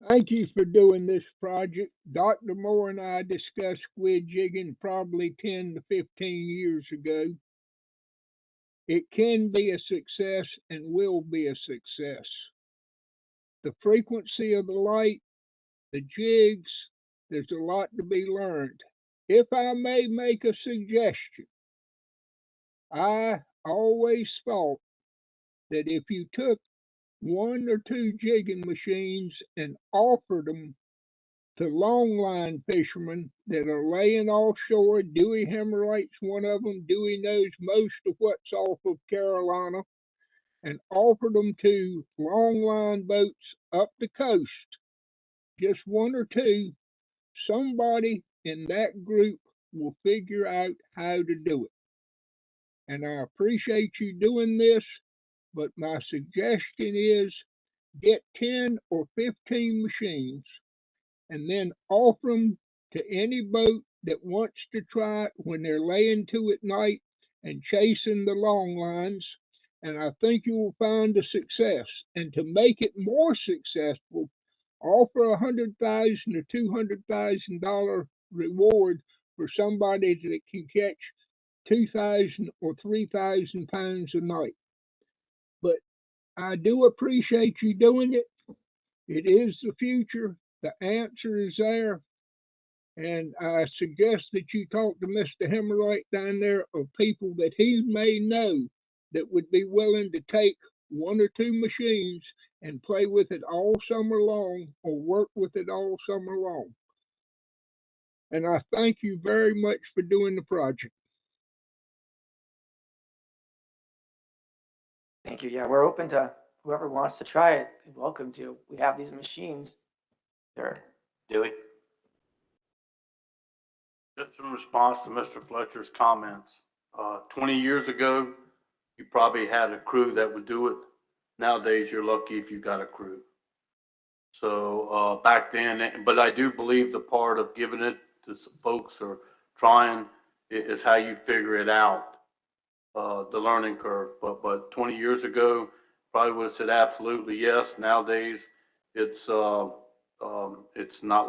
Thank you for doing this project. Dr. Moore and I discussed squid jigging probably 10 to 15 years ago. It can be a success and will be a success. The frequency of the light, the jigs, there's a lot to be learned. If I may make a suggestion, I always thought that if you took 1 or 2 jigging machines and offered them to longline fishermen that are laying offshore, Dewey Hemmerlight's one of them. Dewey knows most of what's off of Carolina, and offered them to longline boats up the coast, just 1 or 2, somebody in that group will figure out how to do it. And I appreciate you doing this, but my suggestion is get 10 or 15 machines and then offer them to any boat that wants to try it when they're laying to at night and chasing the long lines, and I think you will find a success. And to make it more successful, offer $100,000 or $200,000 reward for somebody that can catch 2,000 or 3,000 pounds a night. But I do appreciate you doing it. It is the future. The answer is there. And I suggest that you talk to Mr. Hemmerwright down there of people that he may know that would be willing to take one or two machines and play with it all summer long or work with it all summer long. And I thank you very much for doing the project. Thank you. Yeah, we're open to whoever wants to try it. You're welcome to. We have these machines. They're Dewey? Just in response to Mr. Fletcher's comments, 20 years ago, you probably had a crew that would do it. Nowadays, you're lucky if you got a crew. So back then, but I do believe the part of giving it to folks or trying is how you figure it out, the learning curve. But 20 years ago, probably would have said absolutely yes. Nowadays, it's not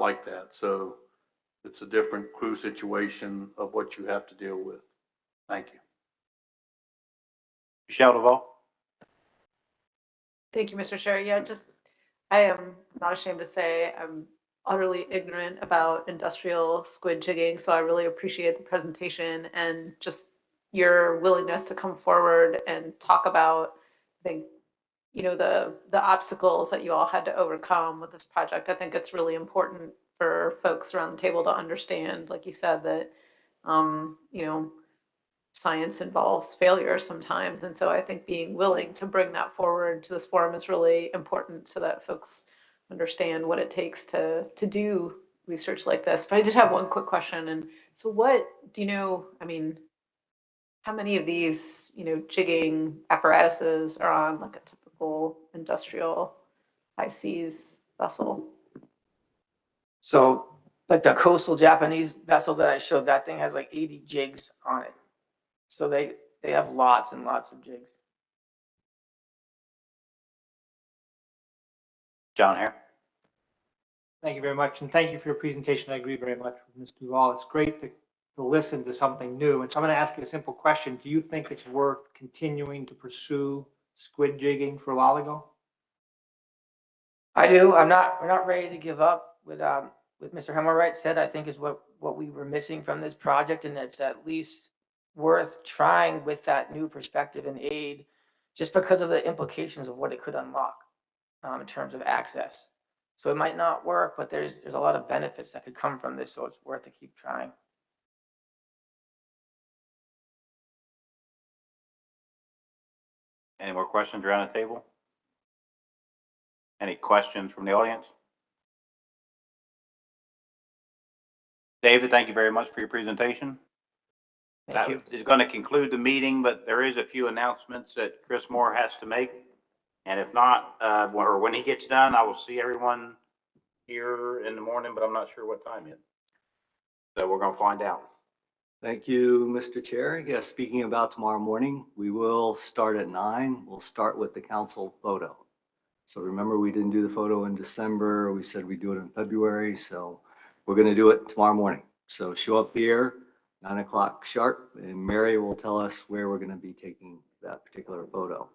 like that. So it's a different crew situation of what you have to deal with. Thank you. Michelle Duval? Thank you, Mr. Chair. Yeah, I am not ashamed to say I'm utterly ignorant about industrial squid jigging, so I really appreciate the presentation and just your willingness to come forward and talk about, I think, the obstacles that you all had to overcome with this project. I think it's really important for folks around the table to understand, like you said, that science involves failure sometimes. And so I think being willing to bring that forward to this forum is really important so that folks understand what it takes to do research like this. But I did have one quick question. And so what do you know, how many of these, jigging apparatuses are on like a typical industrial high seas vessel? so like the coastal Japanese vessel that I showed, that thing has like 80 jigs on it. So they have lots and lots of jigs. John Hare? Thank you very much, and thank you for your presentation. I agree very much with Ms. Duval. It's great to listen to something new. And so I'm going to ask you a simple question. Do you think it's worth continuing to pursue squid jigging for Loligo? I do. We're not ready to give up with Mr. Hemmerwright said, I think is what we were missing from this project, and it's at least worth trying with that new perspective and aid, just because of the implications of what it could unlock in terms of access. So it might not work, but there's a lot of benefits that could come from this, so it's worth to keep trying. Any more questions around the table? Any questions from the audience? David, thank you very much for your presentation. Thank you. That is going to conclude the meeting, but there is a few announcements that Chris Moore has to make. And if not, or when he gets done, I will see everyone here in the morning, but I'm not sure what time yet. So we're going to find out. Thank you, Mr. Chair. Yes, speaking about tomorrow morning, we will start at 9. We'll start with the council photo. So remember, we didn't do the photo in December. We said we'd do it in February. So we're going to do it tomorrow morning. So show up here, 9 o'clock sharp, and Mary will tell us where we're going to be taking that particular photo.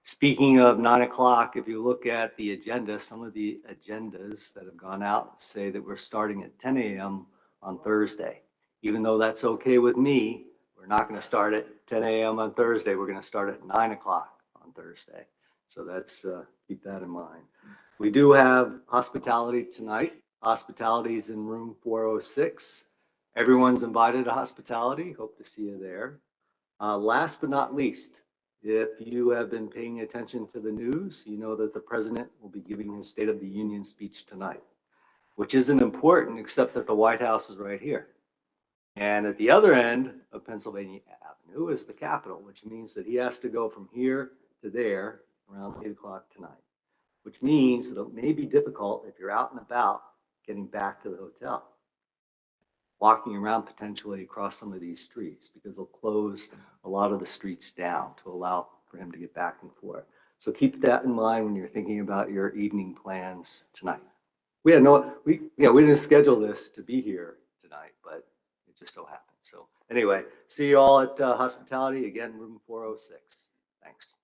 Speaking of 9 o'clock, if you look at the agenda, some of the agendas that have gone out say that we're starting at 10 a.m. on Thursday. Even though that's okay with me, we're not going to start at 10 a.m. on Thursday. We're going to start at 9 o'clock on Thursday. So that's, keep that in mind. We do have hospitality tonight. Hospitality is in room 406. Everyone's invited to hospitality. Hope to see you there. Last but not least, if you have been paying attention to the news, you know that the president will be giving his State of the Union speech tonight, which isn't important except that the White House is right here. And at the other end of Pennsylvania Avenue is the Capitol, which means that he has to go from here to there around 8 o'clock tonight, which means that it may be difficult if you're out and about getting back to the hotel. walking around potentially across some of these streets because they'll close a lot of the streets down to allow for him to get back and forth. So keep that in mind when you're thinking about your evening plans tonight. We didn't schedule this to be here tonight, but it just so happened. So anyway, see you all at hospitality, again, room 406. Thanks.